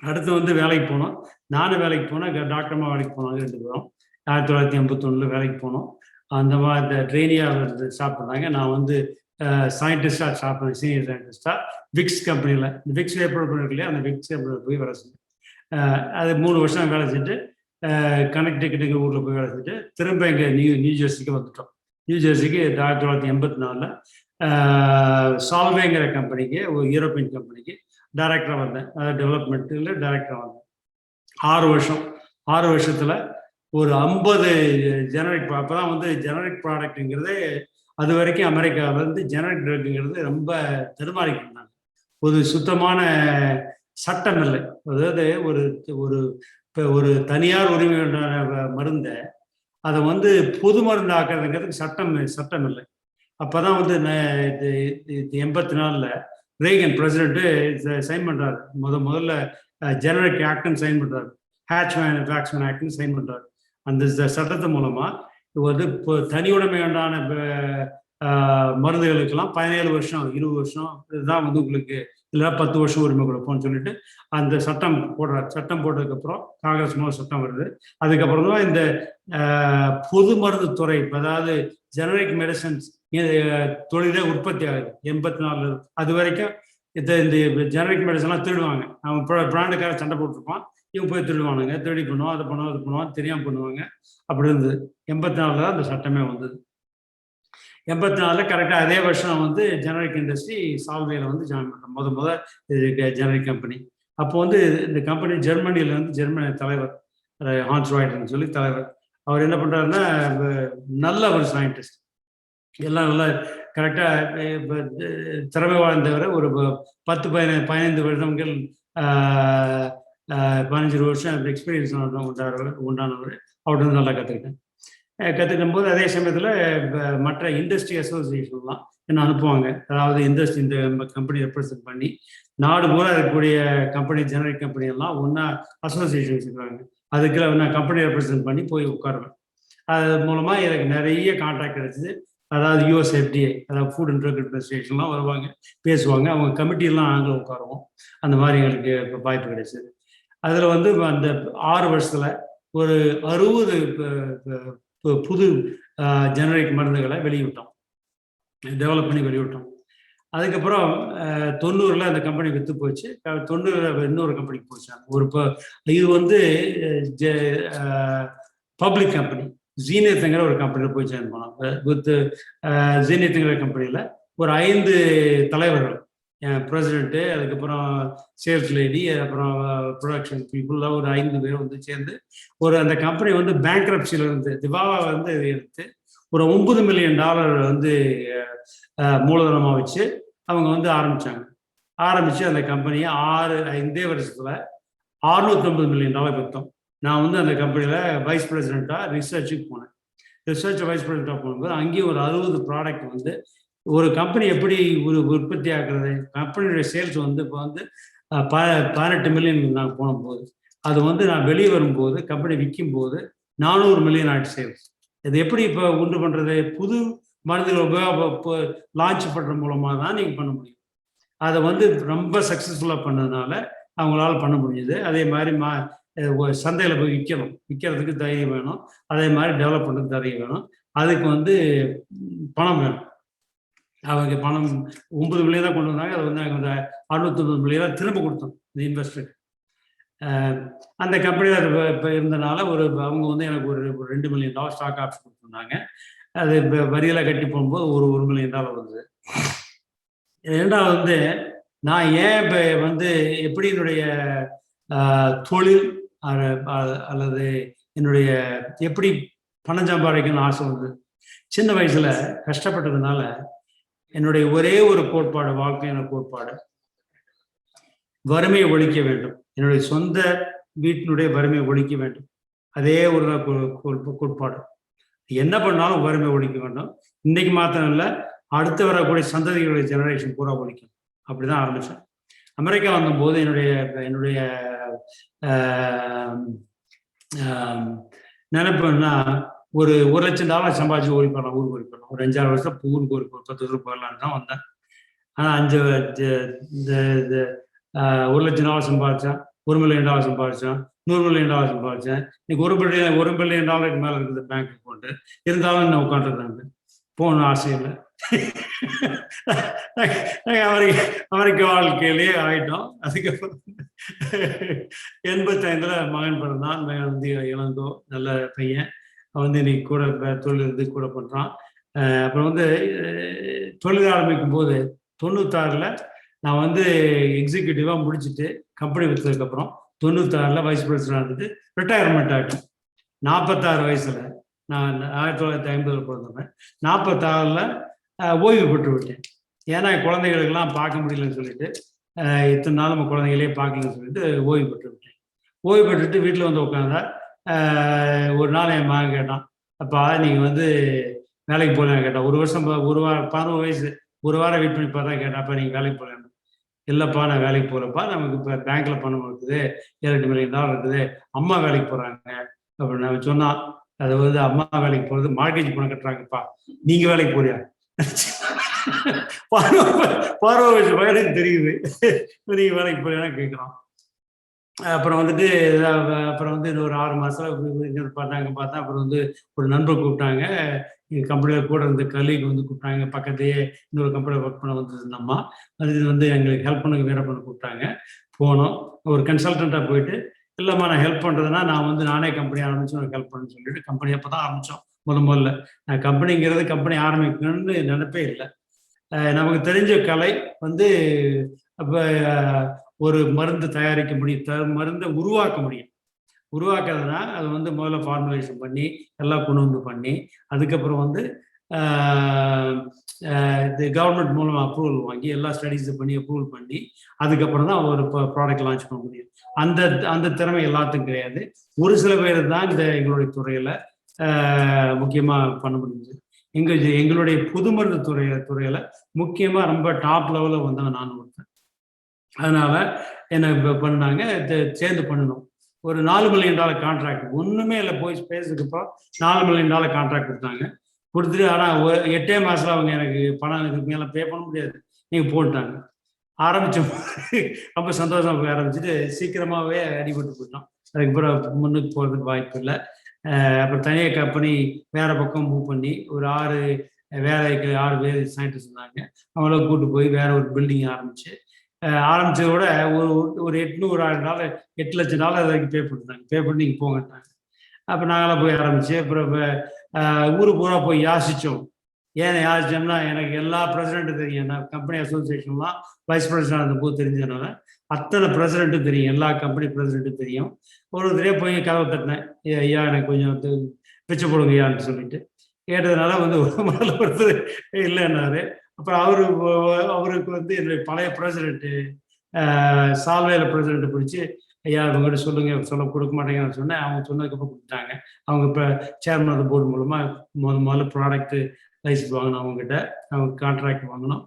அடுத்து வந்து வேலைக்கு போனோம். நானும் வேலைக்கு போனேன், டாக்டர்மா வேலைக்கு போனாங்க 2 பேரும். 1981 வேலைக்கு போனோம். அந்த மாதிரி இந்த ட்ரெயினியாக ஸ்டார்ட் பண்ணாங்க. நான் வந்து சயின்டிஸ்டாக ஸ்டார்ட் பண்ணேன், சீனியர் சயின்டிஸ்டாக விக்ஸ் கம்பெனியில். இந்த விக்ஸ் ஏப்ரல் இருக்கு இல்லையா, அந்த விக்ஸ் கம்பெனியில் போய் வேலை செஞ்சேன். அது 3 வருஷம் வேலை செஞ்சுட்டு கனெக்டிகட்டுங்கிற ஊரில் போய் வேலை செஞ்சுட்டு திரும்ப இங்கே நியூ ஜெர்சிக்கு வந்துட்டோம். நியூ ஜெர்சிக்கு 1984 சால்வேங்கிற கம்பெனிக்கு, ஒரு யூரோப்பியன் கம்பெனிக்கு டைரக்டராக வந்தேன். டெவலப்மெண்ட்டில் டைரக்டராக வந்தேன். 6 வருஷத்தில் ஒரு 50 ஜெனரிக். அப்போ தான் வந்து ஜெனரிக் ப்ராடக்ட்டுங்கிறது, அது வரைக்கும் அமெரிக்காவில் வந்து ஜெனரிக் ட்ரக்குங்கிறது ரொம்ப தடுமாறிக்கிட்டு இருந்தாங்க. ஒரு சுத்தமான சட்டம் இல்லை. அதாவது ஒரு தனியார் உரிமையான மருந்தை அதை வந்து பொது மருந்து ஆக்குறதுங்கிறதுக்கு சட்டம் இல்லை. அப்போதான் வந்து 84 ரேகன் பிரசிடென்ட்டு சைன் பண்றாரு. முதல்ல ஜெனரிக் ஆக்ட்னு சைன் பண்றாரு, ஹேட்ச்மேன் ஆக்ட்னு சைன் பண்றாரு. அந்த சட்டத்து மூலமா இது வந்து இப்போ தனி உடைமையான மருந்துகளுக்கெல்லாம் 17 வருஷம் 20 வருஷம் இதுதான் வந்து உங்களுக்கு, இல்லை 10 வருஷம் உரிமை கொடுப்போம்னு சொல்லிட்டு அந்த சட்டம் போடுறாரு. சட்டம் போட்டதுக்கப்புறம் காங்கிரஸ் மூலம் சட்டம் வருது. அதுக்கப்புறம் தான் இந்த பொது மருந்து துறை, அதாவது ஜெனரிக் மெடிசன்ஸ் தொழிலே உற்பத்தி ஆகுது 84. அது வரைக்கும் இந்த ஜெனரிக் மெடிசன்லாம் திருடுவாங்க. அவன் பிராண்டுக்காக சண்டை போட்டிருப்பான், இவங்க போய் திருடுவானுங்க. திருடி பண்ணுவோம், அதை பண்ணுவோம், அது பண்ணுவான், தெரியாமல் பண்ணுவாங்க. அப்படி இருந்தது. 84 தான் அந்த சட்டமே வந்தது. 84 கரெக்டாக அதே வருஷம் வந்து ஜெனரிக் இண்டஸ்ட்ரி சால்வேல வந்து ஜாயின் பண்ணேன். முதல் ஜெனரிக் கம்பெனி. அப்போ வந்து இந்த கம்பெனி ஜெர்மனியில் வந்து ஜெர்மனி தலைவர் ஹான்ஸ் ராய்டர்னு சொல்லி தலைவர். அவர் என்ன பண்ணுறாருன்னா, நல்ல ஒரு சயின்டிஸ்ட், எல்லாம் நல்லா கரெக்டாக திறமை வாழ்ந்தவரை ஒரு 10-15 வருடங்கள் 15 வருஷம் எக்ஸ்பீரியன்ஸ் உண்டானவர். அவர்கிட்ட நல்லா கற்றுக்கிட்டும் போது அதே சமயத்தில் மற்ற இண்டஸ்ட்ரி அசோசியேஷன்லாம் என்ன அனுப்புவாங்க. அதாவது இந்த கம்பெனி ரெப்ரசன்ட் பண்ணி நாடு பூரா இருக்கக்கூடிய கம்பெனி, ஜெனரிக் கம்பெனி எல்லாம் ஒன்றா அசோசியேஷன் வச்சுருக்காங்க. அதுக்கு நான் கம்பெனி ரெப்ரசன்ட் பண்ணி போய் உட்காருவேன். அது மூலமாக எனக்கு நிறைய கான்ட்ராக்ட் கிடைச்சிது. அதாவது USFDA, அதாவது ஃபுட் அண்ட் ட்ரக் அட்மினிஸ்ட்ரேஷன்லாம் வருவாங்க, பேசுவாங்க. அவங்க கமிட்டியெல்லாம் நாங்களும் உட்காருவோம். அந்த மாதிரி எங்களுக்கு வாய்ப்பு கிடைச்சிது. அதில் வந்து அந்த 6 வருஷத்தில் ஒரு 60 புது ஜெனரிக் மருந்துகளை வெளியிட்டோம், டெவலப் பண்ணி வெளியிட்டோம். அதுக்கப்புறம் 90 அந்த கம்பெனி விற்று போச்சு. 90 இன்னொரு கம்பெனிக்கு போச்சாங்க. இது வந்து பப்ளிக் கம்பெனி, ஜீனியத்துங்கிற ஒரு கம்பெனியில் போய் ஜாயின் பண்ணோம். வித் ஜீனியத்துங்கிற கம்பெனியில் ஒரு 5 தலைவர்கள், பிரசிடென்ட்டு, அதுக்கப்புறம் சேல்ஸ் லேடி, அப்புறம் ப்ரொடக்ஷன் பீப்புளெலாம் ஒரு 5 பேர் வந்து சேர்ந்து அந்த கம்பெனி வந்து பேங்க்ரப்சியில் இருந்து திவாவா வந்து எடுத்து ஒரு $9 மில்லியன் வந்து மூலதனமாக வச்சு அவங்க வந்து ஆரம்பித்து அந்த கம்பெனியை 5 வருஷத்தில் $650 மில்லியன் விற்றோம். நான் வந்து அந்த கம்பெனியில் வைஸ் பிரசிடெண்ட்டாக ரிசர்ச்சுக்கு போனேன். ரிசர்ச் வைஸ் பிரசிடெண்ட்டாக போகும்போது அங்கேயும் ஒரு 60 ப்ராடக்ட் வந்து ஒரு கம்பெனி எப்படி உற்பத்தி ஆக்குறது. கம்பெனியுடைய சேல்ஸ் வந்து இப்போ வந்து 18 மில்லியன் நான் போகும்போது, அது வந்து நான் வெளியே வரும்போது கம்பெனி விற்கும் போது 400 மில்லியன் ஆயிடுச்சு சேல்ஸ். இது எப்படி இப்போ உண்டு பண்ணுறது? புது மருந்துகள் லான்ச் பண்ணுற மூலமாக தான் நீங்கள் பண்ண முடியும். அதை வந்து ரொம்ப சக்ஸஸ்ஃபுல்லாக பண்ணதுனால அவங்களால பண்ண முடியுது. அதே மாதிரி சந்தையில் போய் விற்கிறதுக்கு தைரியம் வேணும். அதே மாதிரி டெவலப் பண்ணுறதுக்கு தைரியம் வேணும். அதுக்கு வந்து பணம் வேணும். அவங்க பணம் 9 மில்லியன் தான் கொண்டு வந்தாங்க. அதை வந்து நாங்கள் அந்த 690 மில்லியன் திரும்ப கொடுத்தோம் இந்த இன்வெஸ்டருக்கு. அந்த கம்பெனியில் இப்போ இருந்தனால அவங்க வந்து எனக்கு ஒரு $2 மில்லியன் ஸ்டாக் ஆப்ஷன் கொடுத்துருந்தாங்க. அது இப்போ வரியெல்லாம் கட்டி போகும்போது $1 மில்லியன் வந்தது. இரண்டாவது வந்து நான் ஏன் இப்போ வந்து எப்படி என்னுடைய தொழில் அல்லது என்னுடைய எப்படி பணம் சம்பாதிக்கணும்னு ஆசை வந்து சின்ன வயசுல கஷ்டப்பட்டதுனால என்னுடைய ஒரே ஒரு கோட்பாடு, வாழ்க்கையான கோட்பாடு, வறுமையை ஒழிக்க வேண்டும். என்னுடைய சொந்த வீட்டினுடைய வறுமையை ஒழிக்க வேண்டும். அதே ஒரு கோட்பாடு. என்ன பண்ணாலும் வறுமை ஒழிக்க வேண்டும். இன்னைக்கு மாத்திரம் இல்லை, அடுத்து வரக்கூடிய சந்ததிகளுடைய ஜெனரேஷன் பூரா ஒழிக்கும். அப்படிதான் ஆரம்பிச்சேன். அமெரிக்கா வந்தபோது என்னுடைய நினைப்புன்னா ஒரு $1 லட்சம் சம்பாதிச்சு ஊருக்கு போயிடலாம். ஒரு 5-6 வருஷம் ஊருக்கு ஒரு 10 வருஷம் போயிடலான்னு தான் வந்தேன். ஆனால் $1 லட்சம் சம்பாதிச்சேன், $1 மில்லியன் சம்பாதிச்சேன், $100 மில்லியன் சம்பாதிச்சேன். இன்னைக்கு $1 பில்லியன் மேலே இருக்குது பேங்க் அக்கௌண்ட்டு. இருந்தாலும் நான் உட்காந்துருக்காங்க போகணும் ஆசையில். அமெரிக்க வாழ்க்கையிலேயே ஆயிட்டோம். அதுக்கப்புறம் 85 மகன் பிறந்தான். மகன் வந்து இளங்கோ, நல்ல பையன். அவன் வந்து இன்னைக்கு கூட தொழில் இருந்து கூட பண்ணுறான். அப்புறம் வந்து தொழில் ஆரம்பிக்கும் போது 96 நான் வந்து எக்ஸிக்யூட்டிவாக முடிச்சுட்டு கம்பெனி விற்றதுக்கப்புறம் 96 வைஸ் பிரசிடென்ட் இருந்துட்டு ரிட்டையர்மெண்ட் ஆகிட்டேன். 46 வயசுல. நான் 1950 பிறந்தவன். 46 ஓய்வு பெற்று விட்டேன். ஏன்னா குழந்தைகளுக்கெல்லாம் பார்க்க முடியலன்னு சொல்லிட்டு, இத்தனை நாள் நம்ம குழந்தைகளே பார்க்கலன்னு சொல்லிட்டு ஓய்வு பெற்று விட்டேன். ஓய்வு பெற்றுட்டு வீட்டில் வந்து உட்காந்தா ஒரு நாள் என் மகன் கேட்டான், அப்பா நீங்கள் வந்து வேலைக்கு போகலான்னு கேட்டான். ஒரு வருஷம் 11 வயசு, ஒரு வாரம் வெயிட் பண்ணி பார்த்தா கேட்டாப்பா நீங்கள் வேலைக்கு போகலான்னு. இல்லைப்பா நான் வேலைக்கு போகிறப்பா, நமக்கு இப்போ பேங்க்ல பணம் இருக்குது, $7 மில்லியன் இருக்குது, அம்மா வேலைக்கு போகிறாங்க அப்படின்னு நான் சொன்னான். அது வந்து அம்மா வேலைக்கு போகிறது மார்கேஜ் பணம் கட்டுறாங்கப்பா, நீங்கள் வேலைக்கு போறியா? பார்வை வயசு பையனுக்கு தெரியுது நீங்க வேலைக்கு போறீங்கன்னா கேட்குறோம். அப்புறம் வந்துட்டு அப்புறம் வந்து இன்னொரு 6 மாசத்துல இன்னொரு பார்த்தா அப்புறம் வந்து ஒரு நண்பர் கூப்பிட்டாங்க. கம்பெனியில் கூட இருந்த கலீக் வந்து கூப்பிட்டாங்க. பக்கத்தையே இன்னொரு கம்பெனியில் ஒர்க் பண்ண வந்ததுன்னம்மா, அது வந்து எங்களுக்கு ஹெல்ப் பண்ண வேற பண்ண கூப்பிட்டாங்க. போனோம். ஒரு கன்சல்டண்ட்டாக போயிட்டு, இல்லைம்மா நான் ஹெல்ப் பண்ணுறதுன்னா நான் வந்து நானே கம்பெனி ஆரம்பிச்சு உனக்கு ஹெல்ப் பண்ணுன்னு சொல்லிட்டு கம்பெனி அப்போ தான் ஆரம்பித்தோம். முதல்ல நான் கம்பெனிங்கிறது கம்பெனி ஆரம்பிக்கணும்னு நினைப்பே இல்லை. நமக்கு தெரிஞ்ச கலை வந்து அப்போ ஒரு மருந்து தயாரிக்க முடியும், மருந்தை உருவாக்க முடியும். உருவாக்குறதுனா அது வந்து முதல்ல ஃபார்முலேஷன் பண்ணி எல்லாம் கொண்டு வந்து பண்ணி, அதுக்கப்புறம் வந்து இது கவர்மெண்ட் மூலமாக அப்ரூவல் வாங்கி எல்லா ஸ்டடீஸும் பண்ணி அப்ரூவல் பண்ணி அதுக்கப்புறம் தான் ஒரு ப்ராடக்ட் லான்ச் பண்ண முடியும். அந்த திறமை எல்லாத்துக்கும் கிடையாது. ஒரு சில பேர் தான் இந்த எங்களுடைய துறையில் முக்கியமாக பண்ண முடியுது. எங்களுடைய புது மருந்து துறையில முக்கியமா ரொம்ப டாப் லெவலில் வந்தவன் நான் ஒருத்தன். அதனால என்ன பண்ணாங்க, சேர்ந்து பண்ணணும். ஒரு $4 மில்லியன் கான்ட்ராக்ட், ஒண்ணுமே இல்லை, போய் பேசுறதுக்கு $4 மில்லியன் கான்ட்ராக்ட் கொடுத்தாங்க. கொடுத்துட்டு ஆனால் 8 மாசத்துல அவங்க எனக்கு பணம் இதுக்கு மேலே பே பண்ண முடியாது, நீங்க போட்டாங்க. ஆரம்பிச்சோம். ரொம்ப சந்தோஷமா போய் ஆரம்பிச்சுட்டு சீக்கிரமாவே அடிபட்டு போயிட்டோம். அதுக்கப்புறம் முன்னுக்கு போறதுக்கு வாய்ப்பு இல்லை. அப்புறம் தனியாக கம்பெனி வேற பக்கம் மூவ் பண்ணி ஒரு 6 பேர் சயின்டிஸ்ட் இருந்தாங்க. அவங்கள கூட்டு போய் வேற ஒரு பில்டிங் ஆரம்பிச்சதோட ஒரு $8 லட்சம் வரைக்கும் பே பண்ணிட்டாங்க. பே பண்ணி நீங்கள் போங்கட்டாங்க. அப்போ நாங்களாம் போய் ஆரம்பிச்சு அப்புறம் ஊரு பூரா போய் யாசிச்சோம். ஏன் யாசிச்சோம்னா எனக்கு எல்லா பிரசிடென்ட்டும் தெரியும். நான் கம்பெனி அசோசியேஷன்லாம் வைஸ் பிரசிடென்ட் அந்த போது தெரிஞ்சதுனால அத்தனை பிரசிடென்ட்டும் தெரியும், எல்லா கம்பெனி பிரசிடென்ட்டும் தெரியும். ஒருத்தரே போய் கதவை தட்டினேன், ஐயா எனக்கு கொஞ்சம் பிச்சை போடுங்க ஐயான்னு சொல்லிட்டு கேட்டதுனால வந்து முதல்ல ஒருத்தர் இல்லைன்னாரு. அப்புறம் அவருக்கு வந்து என்னுடைய பழைய பிரசிடென்ட்டு சால்வேல பிரசிடென்ட் பிடிச்சி, ஐயா இவங்ககிட்ட சொல்ல கொடுக்க மாட்டேங்கன்னு சொன்னேன். அவங்க சொன்னதுக்கப்புறம் கொடுத்தாங்க. அவங்க இப்போ சேர்மன் ஆஃப் போர்டு மூலமா முதல்ல ப்ராடக்ட் லைசன்ஸ் வாங்கினோம், அவங்ககிட்ட அவங்க கான்ட்ராக்ட் வாங்கினோம்.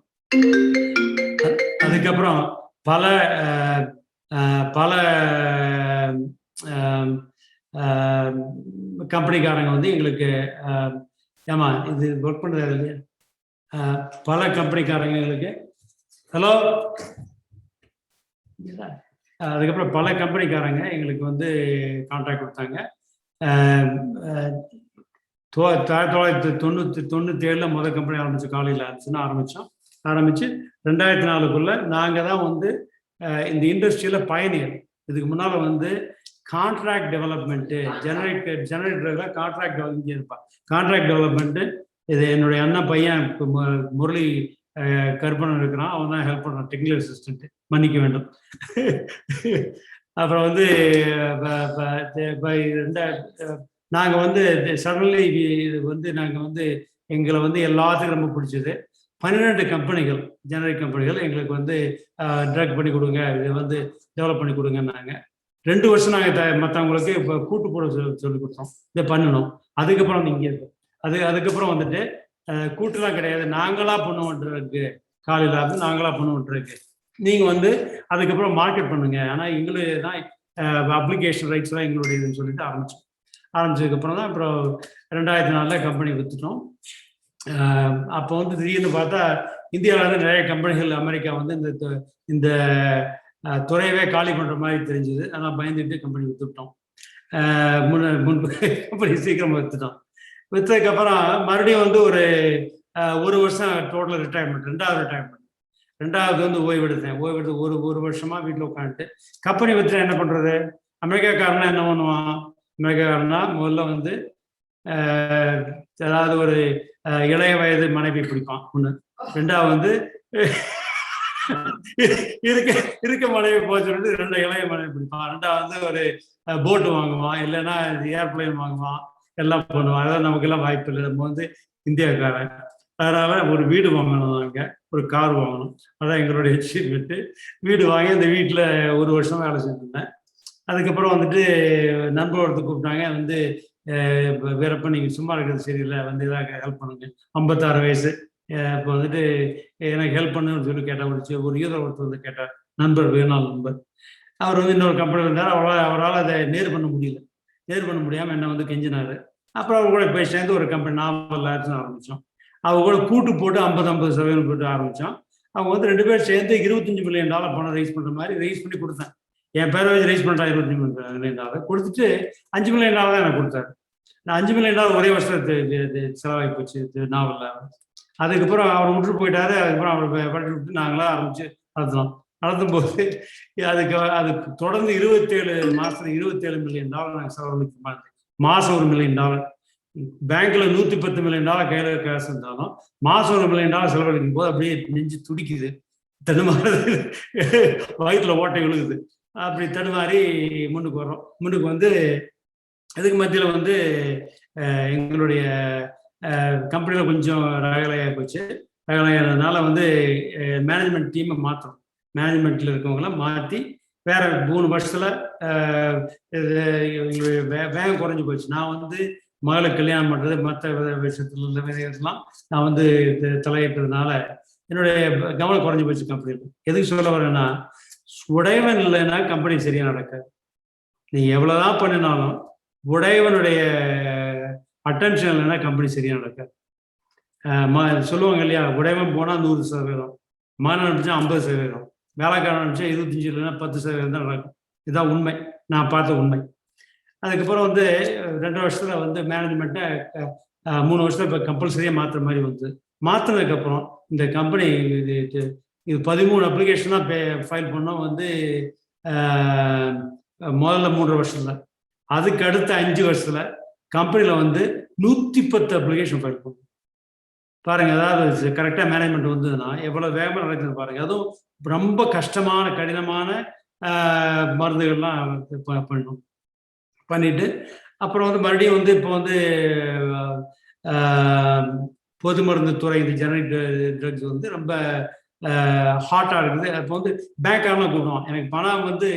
அதுக்கப்புறம் பல கம்பெனிக்காரங்க வந்து எங்களுக்கு ஏமா இது ஒர்க் பண்ணுறது இல்லையா, பல கம்பெனிக்காரங்க எங்களுக்கு ஹலோ அதுக்கப்புறம் பல கம்பெனிக்காரங்க எங்களுக்கு வந்து கான்ட்ராக்ட் கொடுத்தாங்க. 1997 முதல் கம்பெனி ஆரம்பிச்சு காலையில் ஆரம்பிச்சுன்னா ஆரம்பிச்சு 2004க்குள்ள நாங்கள் தான் வந்து இந்த இண்டஸ்ட்ரியில் பயணியர். இதுக்கு முன்னால் வந்து கான்ட்ராக்ட் டெவலப்மெண்ட்டு ஜெனரேட்டர்ல கான்ட்ராக்ட் இங்கே இருப்பான். கான்ட்ராக்ட் டெவலப்மெண்ட்டு இது என்னுடைய அண்ணன் பையன் முரளி கருப்பணன் இருக்கிறான், அவன் தான் ஹெல்ப் பண்ணுறான், டெக்னிக்கல் அசிஸ்டன்ட், மன்னிக்க வேண்டும். அப்புறம் வந்து நாங்கள் வந்து சடன்லி இது வந்து நாங்கள் வந்து எங்களை வந்து எல்லாத்துக்கும் ரொம்ப பிடிச்சது. 12 கம்பெனிகள், ஜெனரிக் கம்பெனிகள் எங்களுக்கு வந்து ட்ரக் பண்ணி கொடுங்க, இதை வந்து டெவலப் பண்ணி கொடுங்கன்னாங்க. 2 வருஷம் நாங்கள் மற்றவங்களுக்கு இப்போ கூட்டு போட சொல்லி கொடுத்தோம், இதை பண்ணணும். அதுக்கப்புறம் இங்கே இருக்கும் அதுக்கப்புறம் வந்துட்டு கூட்டுலாம் கிடையாது, நாங்களாக பண்ணுவோன்றிருக்கு. காலையில் இருந்து நாங்களாக பண்ணுவோன்றிருக்கு. நீங்கள் வந்து அதுக்கப்புறம் மார்க்கெட் பண்ணுங்க, ஆனால் எங்களுக்கு தான் அப்ளிகேஷன் ரைட்ஸ்லாம் எங்களுடைய இதுன்னு சொல்லிட்டு ஆரம்பிச்சதுக்கப்புறம் தான் அப்புறம் 2004 கம்பெனி விற்றுட்டோம். அப்போ வந்து திடீர்னு பார்த்தா இந்தியாவில் வந்து நிறைய கம்பெனிகள், அமெரிக்கா வந்து இந்த துறையவே காலி பண்ணுற மாதிரி தெரிஞ்சுது. ஆனால் பயந்துட்டு கம்பெனி விற்றுட்டோம். முன்பு கம்பெனி சீக்கிரமாக விற்றதுக்கப்புறம் மறுபடியும் வந்து ஒரு வருஷம் டோட்டல் ரிட்டையர்மெண்ட், ரெண்டாவது வந்து ஓய்வெடுத்து ஒரு வருஷமா வீட்டில் உட்காந்துட்டு கம்பெனி விற்றுட்டா என்ன பண்ணுறது? அமெரிக்காக்காரனா என்ன பண்ணுவான்? அமெரிக்காக்காரனா முதல்ல வந்து ஏதாவது ஒரு இளைய வயது மனைவி பிடிப்பான் ஒன்று, ரெண்டாவது வந்து இருக்க மனைவி போச்சு சொல்லிட்டு 2 இளைய மனைவி பிடிப்பான், ரெண்டாவது வந்து ஒரு போட்டு வாங்குவான், இல்லைன்னா ஏர்பிளைன் வாங்குவான், எல்லாம் பண்ணுவான். அதான் நமக்கு எல்லாம் வாய்ப்பு இல்லை, நம்ம வந்து இந்தியாக்காரன். அதனால ஒரு வீடு வாங்கணும், அங்கே ஒரு கார் வாங்கணும். அதான் எங்களுடைய அச்சீவ்மெண்ட்டு. வீடு வாங்கி அந்த வீட்டில் ஒரு வருஷம் வேலை செஞ்சுருந்தேன். அதுக்கப்புறம் வந்துட்டு நண்பர் ஒருத்தர் கூப்பிட்டாங்க, வந்து வேறப்ப நீங்கள் சும்மா இருக்கிறது சரியில்லை, வந்து இதாக ஹெல்ப் பண்ணுங்க. 56 வயசு. இப்போ வந்துட்டு எனக்கு ஹெல்ப் பண்ணுன்னு சொல்லி கேட்டால் ஒரு யூதர் ஒருத்தர் வந்து கேட்டார், நண்பர், வேணால் நண்பர். அவர் வந்து இன்னொரு கம்பெனி இருந்தார். அவரால் அதை நேர் பண்ண முடியாமல் என்ன வந்து கெஞ்சினார். அப்புறம் அவர் கூட போய் சேர்ந்து ஒரு கம்பெனி நாவல் ஆரம்பித்தோம். அவங்க கூட கூட்டு போட்டு 50% போட்டு ஆரம்பித்தோம். அவங்க வந்து 2 பேர் சேர்ந்து $25 மில்லியன் பணம் ரைஸ் பண்ணுற மாதிரி ரைஸ் பண்ணி கொடுத்தேன். என் பேரை வச்சு ரைஸ் பண்ணுறான் $25 மில்லியன் கொடுத்துட்டு $5 மில்லியன் தான் எனக்கு கொடுத்தாரு. நான் $5 மில்லியன் ஒரே வருஷத்துக்கு செலவாகி போச்சு நாவலில். அதுக்கப்புறம் அவர் விட்டு போயிட்டாரு. அதுக்கப்புறம் அவர் பட்டி விட்டு நாங்களாம் ஆரம்பிச்சு நடத்தும் போது அதுக்கு தொடர்ந்து 27 மாதத்துக்கு $27 மில்லியன் நாங்கள் செலவழிக்க மாதம் $1 மில்லியன். பேங்க்ல $110 மில்லியன் கையில் காசு இருந்தாலும் மாதம் $1 மில்லியன் செலவழிக்கும் போது அப்படியே நெஞ்சு துடிக்குது, தடுமாறுது, வயிற்றுல ஓட்டை விழுகுது. அப்படி தடுமாறி முன்னுக்கு வந்து இதுக்கு மத்தியில் வந்து எங்களுடைய கம்பெனியில் கொஞ்சம் ரகலையாக போச்சு. ரகலையானதுனால வந்து மேனேஜ்மெண்ட் டீமை மாற்றணும். மேனேஜ்மெண்ட்டில் இருக்கவங்களாம் மாற்றி வேற 3 வருஷத்துல வேகம் குறைஞ்சி போச்சு. நான் வந்து மகளை கல்யாணம் பண்ணுறது, மற்ற விஷயத்துலாம் நான் வந்து தலையிட்டதுனால என்னுடைய கவனம் குறைஞ்சி போச்சு கம்பெனியில். எதுக்கு சொல்ல வரேன்னா, உடையவன் இல்லைன்னா கம்பெனி சரியா நடக்காது. நீ எவ்வளவுதான் பண்ணினாலும் உடையவனுடைய அட்டென்ஷன் இல்லைன்னா கம்பெனி சரியா நடக்காது. சொல்லுவாங்க இல்லையா, உடையவன் போனா 100%, மாணவன் அனுப்பிச்சா 50%, வேலைக்காரன் அனுப்பிச்சா 25 இல்லைன்னா 10% தான் நடக்கும். இதுதான் உண்மை, நான் பார்த்த உண்மை. அதுக்கப்புறம் வந்து 2 வருஷத்துல வந்து மேனேஜ்மெண்ட்டை 3 வருஷத்துல இப்போ கம்பல்சரியாக மாற்றுற மாதிரி வந்து மாற்றினதுக்கப்புறம் இந்த கம்பெனி இது 13 அப்ளிகேஷன் தான் ஃபைல் பண்ணோம் வந்து முதல்ல 3 வருஷத்துல. அதுக்கு அடுத்த 5 வருஷத்துல கம்பெனியில் வந்து 110 அப்ளிகேஷன் ஃபைல் பண்ணோம். பாருங்க, அதாவது கரெக்டாக மேனேஜ்மெண்ட் வந்ததுன்னா எவ்வளோ வேகமாக நடக்குதுன்னு பாருங்க. அதுவும் ரொம்ப கஷ்டமான கடினமான மருந்துகள்லாம் பண்ணிட்டு அப்புறம் வந்து மறுபடியும் வந்து இப்போ வந்து பொது மருந்து துறை, இந்த ஜெனரிக் ட்ரக்ஸ் வந்து ரொம்ப ஹாட்டாக இருக்குது. அப்போ வந்து பேங்க்காரலாம் கூப்பிடுவான். எனக்கு பணம் வந்து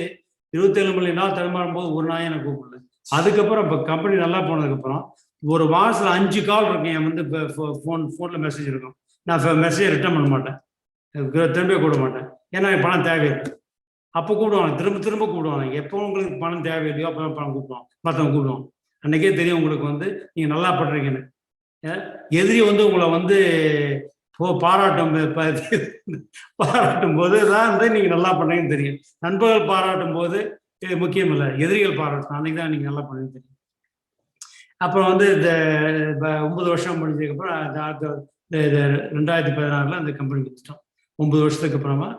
27 மில்லியன் தடுமாறும் போது ஒரு நாயும் எனக்கு கூப்பிடல. அதுக்கப்புறம் இப்போ கம்பெனி நல்லா போனதுக்கப்புறம் ஒரு மாதத்தில் 5 கால் இருக்கும். என் வந்து இப்போ ஃபோனில் மெசேஜ் இருக்கும். நான் மெசேஜ் ரிட்டர்ன் பண்ண மாட்டேன், திரும்ப கூப்பிட மாட்டேன். ஏன்னா எனக்கு பணம் தேவையில்லை. அப்போ கூப்பிடுவாங்க, திரும்ப கூப்பிடுவாங்க. எப்போ உங்களுக்கு பணம் தேவையில்லையோ அப்போ பணம் கூப்பிடுவான், மற்றவங்க கூப்பிடுவாங்க. அன்றைக்கே தெரியும் உங்களுக்கு வந்து நீங்கள் நல்லா பண்ணுறீங்கன்னு. எதிரி வந்து உங்களை வந்து பாராட்டும் போது தான் வந்து நீங்க நல்லா பண்ணீங்கன்னு தெரியும். நண்பர்கள் பாராட்டும் போது இது முக்கியம் இல்லை, எதிரிகள் பாராட்டணும், அன்னைக்கு தான் நீங்க நல்லா பண்ணீங்கன்னு தெரியும். அப்புறம் வந்து இந்த 9 வருஷம் முடிஞ்சதுக்கப்புறம் 2016 அந்த கம்பெனி வித்துட்டோம். 9 வருஷத்துக்கு அப்புறமா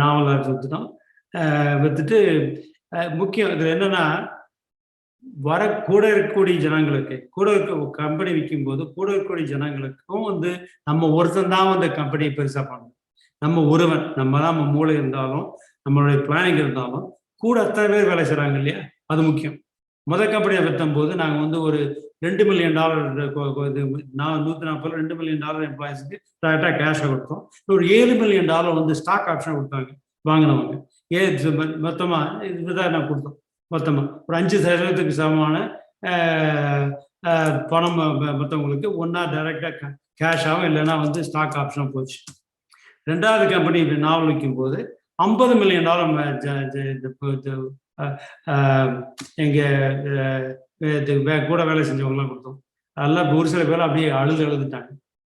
நாவல் வித்துட்டோம். வித்துட்டு முக்கியம் இது என்னன்னா, கூட இருக்கக்கூடிய ஜனங்களுக்கு, கூட இருக்க கம்பெனி விற்கும் போது கூட இருக்கக்கூடிய ஜனங்களுக்கும் வந்து நம்ம ஒருத்தன் தான் வந்து கம்பெனியை பெருசா பண்ணணும். நம்ம ஒருவன், நம்ம தான் நம்ம மூளை இருந்தாலும் நம்மளுடைய பிளானிங் இருந்தாலும் கூட அத்தனை பேர் வேலை செய்றாங்க இல்லையா, அது முக்கியம். முதல் கம்பெனியை விற்றும் போது நாங்கள் வந்து ஒரு $2 மில்லியன் 140 $2 மில்லியன் எம்ப்ளாயிஸ்க்கு டேரெக்டாக கேஷை கொடுத்தோம். ஒரு $7 மில்லியன் வந்து ஸ்டாக் ஆப்ஷன் கொடுத்தாங்க வாங்கினவங்க. மொத்தமாக இதுதான் நான் கொடுத்தோம். மொத்தமாக ஒரு 5% சமமான பணம் மற்றவங்களுக்கு ஒன்றா டைரெக்டாக கேஷாகவும் இல்லைன்னா வந்து ஸ்டாக் ஆப்ஷனும் போச்சு. ரெண்டாவது கம்பெனி நாவல் விற்கும் போது $50 மில்லியன் எங்கள் கூட வேலை செஞ்சவங்களாம் கொடுத்தோம். அதெல்லாம் ஒரு சில பேர் அப்படியே அழுதுட்டாங்க.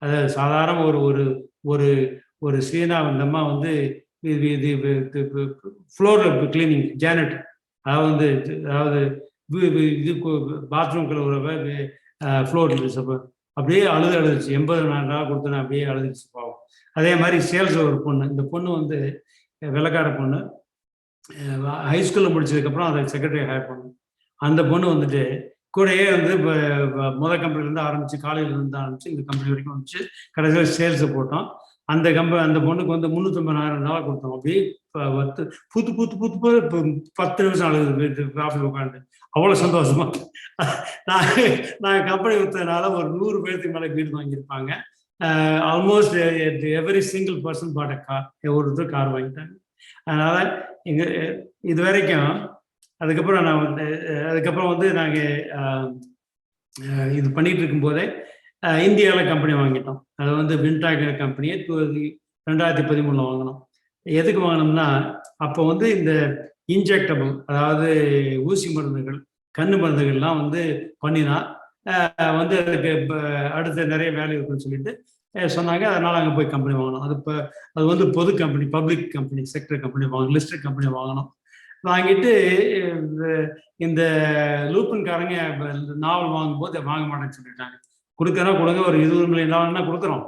அதாவது சாதாரண ஒரு ஒரு சீனா வந்தம்மா வந்து ஃப்ளோர் கிளீனிங் ஜானட், அதாவது இது பாத்ரூம் கழுவுறவ ஃப்ளோர் அப்படியே அழுதுச்சு. $80,000 கொடுத்தோன்னு அப்படியே அழுதுச்சு பாவம். அதே மாதிரி சேல்ஸ் ஒரு பொண்ணு, இந்த பொண்ணு வந்து வெள்ளக்கார பொண்ணு, ஹைஸ்கூலில் முடிச்சதுக்கப்புறம் அதை செக்ரட்டரி ஹையர் பண்ணணும். அந்த பொண்ணு வந்துட்டு கூடயே வந்து இப்போ முதல் கம்பெனிலேருந்து ஆரம்பிச்சு, காலையிலேருந்து ஆரம்பிச்சு இந்த கம்பெனி வரைக்கும் வந்துச்சு. கடைசியில் சேல்ஸை போட்டோம். அந்த பொண்ணுக்கு வந்து $350,000 கொடுத்தோம். அப்படியே புத்து 10 நிமிஷம் அழுகுது ஆஃபீஸ் உட்காந்து, அவ்வளோ சந்தோஷமா. நாங்கள் கம்பெனி விற்றதுனால ஒரு 100 பேருக்கு மேலே வீடு வாங்கியிருப்பாங்க. ஆல்மோஸ்ட் எவரி சிங்கிள் பர்சன் பாட்ட கார், ஒருத்தர் கார் வாங்கிட்டாங்க. அதனால இது வரைக்கும் அதுக்கப்புறம் வந்து நாங்கள் இது பண்ணிட்டு இருக்கும்போதே இந்தியாவில் கம்பெனி வாங்கிட்டோம். அது வந்து வின்டாக் கம்பெனியை 2013 வாங்கினோம். எதுக்கு வாங்கினோம்னா, அப்போ வந்து இந்த இன்ஜெக்டபிள், அதாவது ஊசி மருந்துகள், கண்ணு மருந்துகள்லாம் வந்து பண்ணினா வந்து அதுக்கு அடுத்த நிறைய வேல்யூ இருக்குன்னு சொல்லிட்டு சொன்னாங்க. அதனால அங்கே போய் கம்பெனி வாங்கினோம். அது வந்து பொது company, public company, sector company listed company வாங்கினோம். வாங்கிட்டு இந்த லூப்பன்காரங்க நாவல் வாங்கும்போது வாங்க மாட்டேன்னு சொல்லிட்டாங்க. கொடுக்குறோம் கொடுங்க, ஒரு $20 மில்லியன் கொடுக்குறோம்.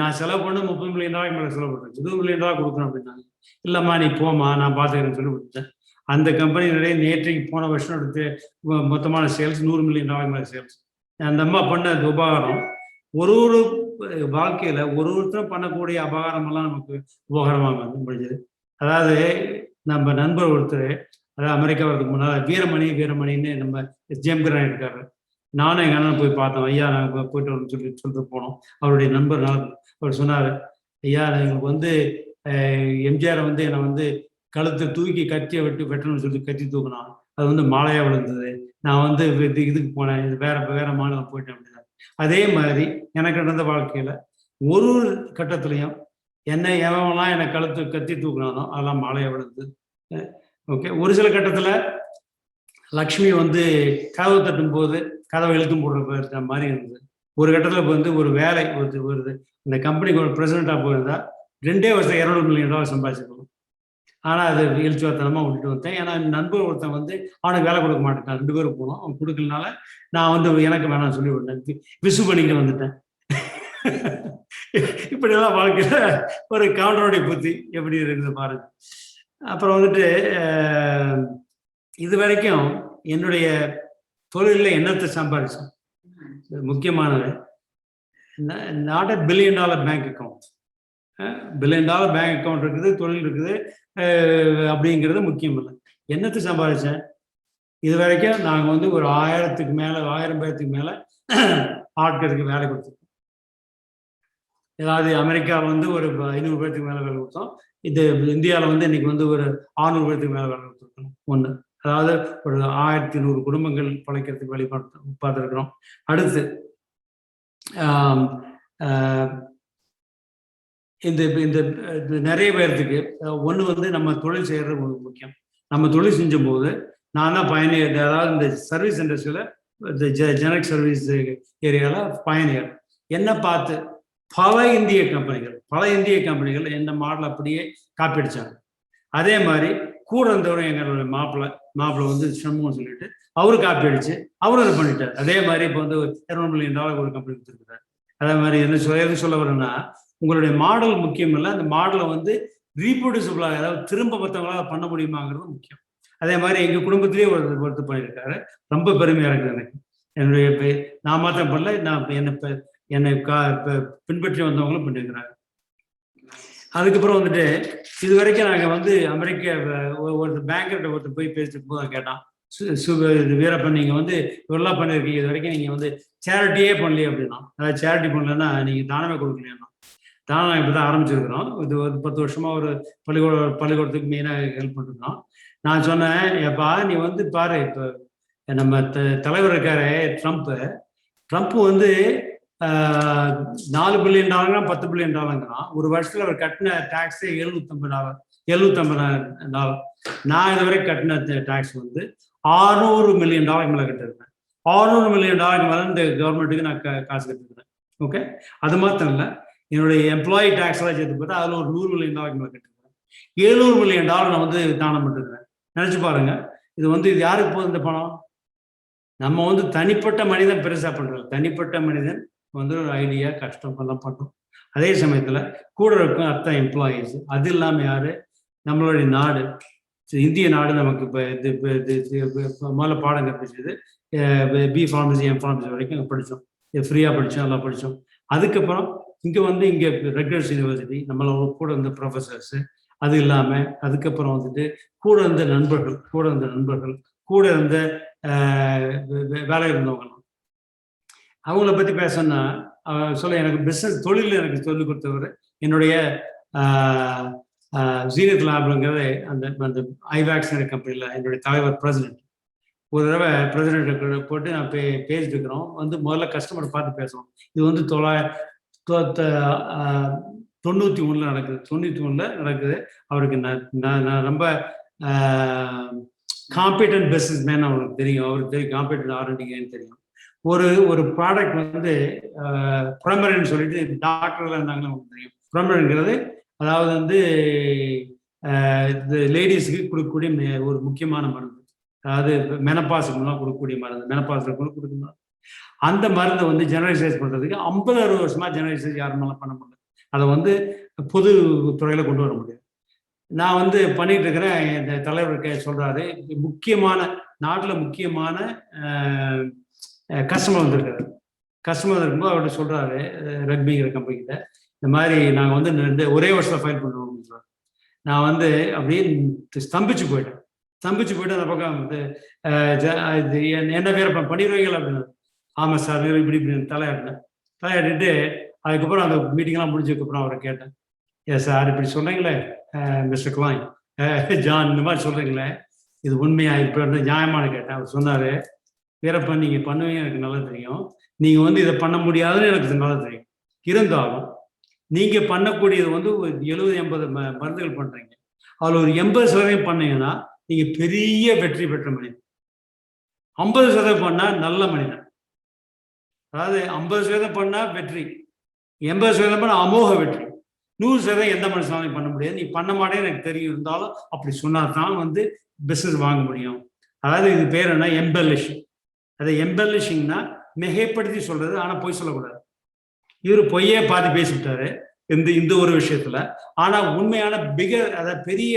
நான் செலவு பண்ண $30 மில்லியன் மேலே செலவு பண்ணுறேன், $20 மில்லியன் கொடுக்குறோம் அப்படின்னாங்க. இல்லைம்மா நீ போமா, நான் பார்த்துக்கிறேன்னு சொல்லி விட்டுட்டேன். அந்த கம்பெனி நிறைய நேற்றைக்கு போன வருஷம் எடுத்து மொத்தமான சேல்ஸ் $100 மில்லியன் மேலே சேல்ஸ். அந்த அம்மா பண்ண உபகாரம் ஒரு வாழ்க்கையில ஒருத்தரும் பண்ணக்கூடிய அபகாரமெல்லாம் நமக்கு உபகாரமாக வந்து முடிஞ்சது. அதாவது நம்ம நண்பர் ஒருத்தர், அதாவது அமெரிக்கா வரதுக்கு முன்னால் வீரமணின்னு நம்ம ஜேம்கரன் இருக்காரு. நானும் எங்கள் அண்ணன் போய் பார்த்தோம். ஐயா நாங்கள் போயிட்டு வரணும்னு சொல்லிட்டு போனோம். அவருடைய நண்பர் அவர் சொன்னார், ஐயா எங்களுக்கு வந்து எம்ஜிஆர் வந்து என்னை வந்து கழுத்தை தூக்கி கத்தியை வெட்டணும்னு சொல்லி கத்தி தூக்கினான். அது வந்து மாலையா விழுந்தது. நான் வந்து இதுக்கு போனேன், வேற மாநிலம் போயிட்டேன் அப்படின்னா. அதே மாதிரி எனக்கு நடந்த வாழ்க்கையில ஒரு கட்டத்துலையும் எவன்லாம் என்னை கழுத்து கத்தி தூக்குனானோ அதெல்லாம் மாலையா விழுந்தது. ஓகே, ஒரு சில கட்டத்துல லக்ஷ்மி வந்து கதவு தட்டும் போது கதவை இழுத்து போடுற மாதிரி இருந்தது. ஒரு கட்டத்துல வந்து ஒரு வேலை வருது, இந்த கம்பெனிக்கு ஒரு பிரசிடென்டா போயிருந்தா 2 வருஷம் $200 மில்லியன் சம்பாதிச்சிருக்கணும். ஆனா அது எழுச்சுவாத்தனமா விட்டுட்டு வந்தேன். ஏன்னா நண்பர் ஒருத்தன் வந்து அவனுக்கு வேலை கொடுக்க மாட்டேன், 2 பேரும் போனோம். அவன் கொடுக்கலனால நான் வந்து எனக்கு வேணாம் சொல்லி விட்டேன், விசு பண்ணிக்கிட்டு வந்துட்டேன். இப்படியெல்லாம் வாழ்க்கையில ஒரு கவுண்டருடைய புத்தி எப்படி இருக்குது பாருங்க. அப்புறம் வந்துட்டு இது வரைக்கும் என்னுடைய தொழில என்னத்தை சம்பாதிச்சோம், முக்கியமானது not $1 billion bank account. $1 billion bank account இருக்குது, தொழில் இருக்குது அப்படிங்கிறது முக்கியம் இல்லை. என்னத்தை சம்பாதிச்சேன், இது வரைக்கும் நாங்கள் வந்து ஒரு 1000 பேருக்கு மேலே ஆட்களுக்கு வேலை கொடுத்துருக்கோம். ஏதாவது அமெரிக்காவில் வந்து ஒரு 500 பேருக்கு மேலே வேலை கொடுத்தோம். இது இந்தியாவில் வந்து இன்னைக்கு வந்து ஒரு 600 பேருக்கு மேலே வேலை கொடுத்துருக்கோம். ஒன்று, அதாவது ஒரு 1100 குடும்பங்கள் பழைக்கிறதுக்கு வழி பார்த்துருக்குறோம். அடுத்து இந்த நிறைய பேர்த்துக்கு ஒன்று வந்து நம்ம தொழில் செய்கிறது முக்கியம். நம்ம தொழில் செஞ்சும் போது நான் தான் பயணியர், அதாவது இந்த சர்வீஸ் இண்டஸ்ட்ரியில் இந்த ஜெனரிக் சர்வீஸ் ஏரியாவில் பயணியர். என்ன பார்த்து பல இந்திய கம்பெனிகள் இந்த மாடல் அப்படியே காப்பி அடிச்சாங்க. அதே மாதிரி கூட இருந்தவரும் எங்களுடைய மாப்பிள்ளை வந்து சண்முகம் சொல்லிட்டு அவரு காப்பி அடிச்சு அவரும் இது பண்ணிட்டார். அதே மாதிரி இப்போ வந்து $200 மில்லியன் ஒரு கம்பெனி கொடுத்துருக்காரு. அதே மாதிரி எது சொல்ல வரேன்னா, உங்களுடைய மாடல் முக்கியம் இல்லை, அந்த மாடலை வந்து ரீப்ரொடியூசபிளாக, அதாவது திரும்ப மற்றவங்களால பண்ண முடியுமாங்கிறது முக்கியம். அதே மாதிரி எங்க குடும்பத்திலேயே ஒருத்தர் பண்ணியிருக்காரு. ரொம்ப பெருமையா இருக்குது எனக்கு. என்னுடைய நான் மாத்திரம் பண்ணல, நான் என்னை பின்பற்றி வந்தவங்களும் பண்ணியிருக்கிறாங்க. அதுக்கப்புறம் வந்துட்டு இது வரைக்கும் நாங்கள் வந்து அமெரிக்க ஒருத்தர் பேங்கர்கிட்ட ஒருத்தர் போய் பேசிட்டு போது கேட்டான், வீரப்பன் நீங்கள் வந்து இவரெல்லாம் பண்ணியிருக்கீங்க, இது வரைக்கும் நீங்கள் வந்து சேரிட்டியே பண்ணலையே அப்படின்னா. அதாவது சேரிட்டி பண்ணலன்னா நீங்கள் தானமே கொடுக்கலையா? தானம் இப்போ தான் ஆரம்பிச்சிருக்கிறோம். இது ஒரு 10 வருஷமா ஒரு பள்ளிக்கூடத்துக்கு மெயினாக ஹெல்ப் பண்ணிருந்தோம். நான் சொன்னேன், ஏப்பா நீ வந்து பாரு, இப்போ நம்ம தலைவர் இருக்காரு ட்ரம்ப் வந்து $4 பில்லியன் 10 பில்லியன் ஒரு வருஷத்துல அவர் கட்டின டாக்ஸே $750. நான் இதுவரை கட்டின டாக்ஸ் வந்து $600 மில்லியன் மேல கட்டிருக்கேன். $600 மில்லியன் மேல இந்த கவர்மெண்ட்டுக்கு நான் காசு கட்டிருக்கேன். ஓகே, அது மாத்திரம் இல்லை, என்னுடைய எம்ப்ளாயி டாக்ஸ் எல்லாம் சேர்த்து பார்த்தா அதுல ஒரு $100 மில்லியன் மேல கட்டிருக்கேன். $700 மில்லியன் நான் வந்து தானம் பண்ணிருக்கேன். நினைச்சு பாருங்க, இது வந்து இது யாருக்கு போகுது இந்த பணம்? நம்ம வந்து தனிப்பட்ட மனிதன் பெருசா பண்றோம். தனிப்பட்ட மனிதன் வந்து ஒரு ஐடியா கஷ்டம் எல்லாம் பண்றோம். அதே சமயத்துல கூட இருக்கும் அத்தனை எம்ப்ளாயீஸ். அது இல்லாம யாரு? நம்மளுடைய நாடு, இந்திய நாடு நமக்கு இப்போ முதல்ல பாடம் கற்பிச்சது. பி ஃபார்மசி எம் ஃபார்மசி வரைக்கும் படித்தோம். ஃப்ரீயா படித்தோம், நல்லா படித்தோம். அதுக்கப்புறம் இங்கே ரெகுலர்ஸ் யூனிவர்சிட்டி, நம்மளோட கூட இருந்த ப்ரொஃபஸர்ஸ். அது இல்லாம அதுக்கப்புறம் வந்துட்டு கூட இருந்த நண்பர்கள், கூட இருந்த வேலை இருந்தவங்க. அவங்கள பத்தி பேசணும்னா சொல்ல, எனக்கு பிசினஸ் தொழில் எனக்கு சொல்லிக் கொடுத்தவர் என்னுடைய ஜீனத் லேப்ங்கிறது அந்த ஐவேக்ஸ் கம்பெனியில் என்னுடைய தலைவர் பிரசிடென்ட். ஒரு தடவை பிரசிடென்ட் போட்டு நான் பேசிட்டு இருக்கிறோம். வந்து முதல்ல கஸ்டமரை பார்த்து பேசுவோம். இது வந்து 91 நடக்குது. அவருக்கு நான் ரொம்ப காம்பீட்டன்ட் பிஸ்னஸ் மேன் அவருக்கு தெரியும். காம்பீட்டன்ட் R&Dன்னு தெரியும். ஒரு ப்ராடக்ட் வந்து ப்ரமரின்னு சொல்லிட்டு டாக்டர்லாம் இருந்தாங்கன்னு அவங்களுக்கு தெரியும். ப்ரமரின்ங்கிறது அதாவது வந்து லேடிஸுக்கு கொடுக்கக்கூடிய ஒரு முக்கியமான மருந்து. அதாவது மெனப்பாஸுக்குலாம் கொடுக்கக்கூடிய மருந்து. மெனப்பாஸுக்கு கொடுக்கணும். அந்த மருந்தை வந்து ஜெனரலைசைஸ் பண்றதுக்கு 50-60 வருஷமா ஜெனரலைசைஸ் யாருனாலும் பண்ண முடியாது. அதை வந்து பொது துறையில கொண்டு வர முடியாது. நான் வந்து பண்ணிட்டு இருக்கிறேன். இந்த தலைவர் சொல்றாரு, நாட்டுல முக்கியமான கஸ்டமர் வந்திருக்காரு. கஸ்டமர் இருக்கும்போது அவர்கிட்ட சொல்றாரு, ரெட்மிங்கிற கம்பெனிகிட்ட, இந்த மாதிரி நாங்க வந்து ஒரே வருஷத்துல ஃபைல் பண்ணுவோம் அப்படின்னு சொல்றாரு. நான் வந்து அப்படியே ஸ்தம்பிச்சு போயிட்டேன். அந்த பக்கம் வந்து என்ன வேற பண்ணிடுவீங்களா அப்படின்னு. ஆமா சார், இப்படி தலையாட்டிட்டு அதுக்கப்புறம் அந்த மீட்டிங்லாம் முடிஞ்சதுக்கப்புறம் அவரை கேட்டேன், சார் இப்படி சொல்றீங்களே மிஸ்டர் கிளாய், ஜான், இந்த மாதிரி சொல்றீங்களே, இது உண்மையா இப்ப நியாயமானு கேட்டேன். அவர் சொன்னாரு, வீரப்பன் நீங்க பண்ணுவீங்க எனக்கு நல்லா தெரியும், நீங்க வந்து இதை பண்ண முடியாதுன்னு எனக்கு நல்லா தெரியும். இருந்தாலும் நீங்க பண்ணக்கூடியது வந்து 70-80 மருந்துகள் பண்றீங்க. அதுல ஒரு 80% பண்ணீங்கன்னா நீங்க பெரிய வெற்றி பெற்ற மனிதன். 50% பண்ணா நல்ல மனிதன். அதாவது 50% பண்ணா வெற்றி, 80% பண்ணா அமோக வெற்றி, 100% எந்த மனுஷனாலும் பண்ண முடியாது. நீ பண்ண மாட்டே எனக்கு தெரியும், இருந்தாலும் அப்படி சொன்னா தான் வந்து பிசினஸ் வாங்க முடியும். அதாவது இது பேர் என்ன? எம்பெலிஷிங். அதை எம்பெலிஷிங்னா மிகைப்படுத்தி சொல்றது, ஆனா பொய் சொல்லக்கூடாது. இவரு பொய்யே பாதி பேசிவிட்டாரு இந்த ஒரு விஷயத்துல. ஆனா உண்மையான அதாவது பெரிய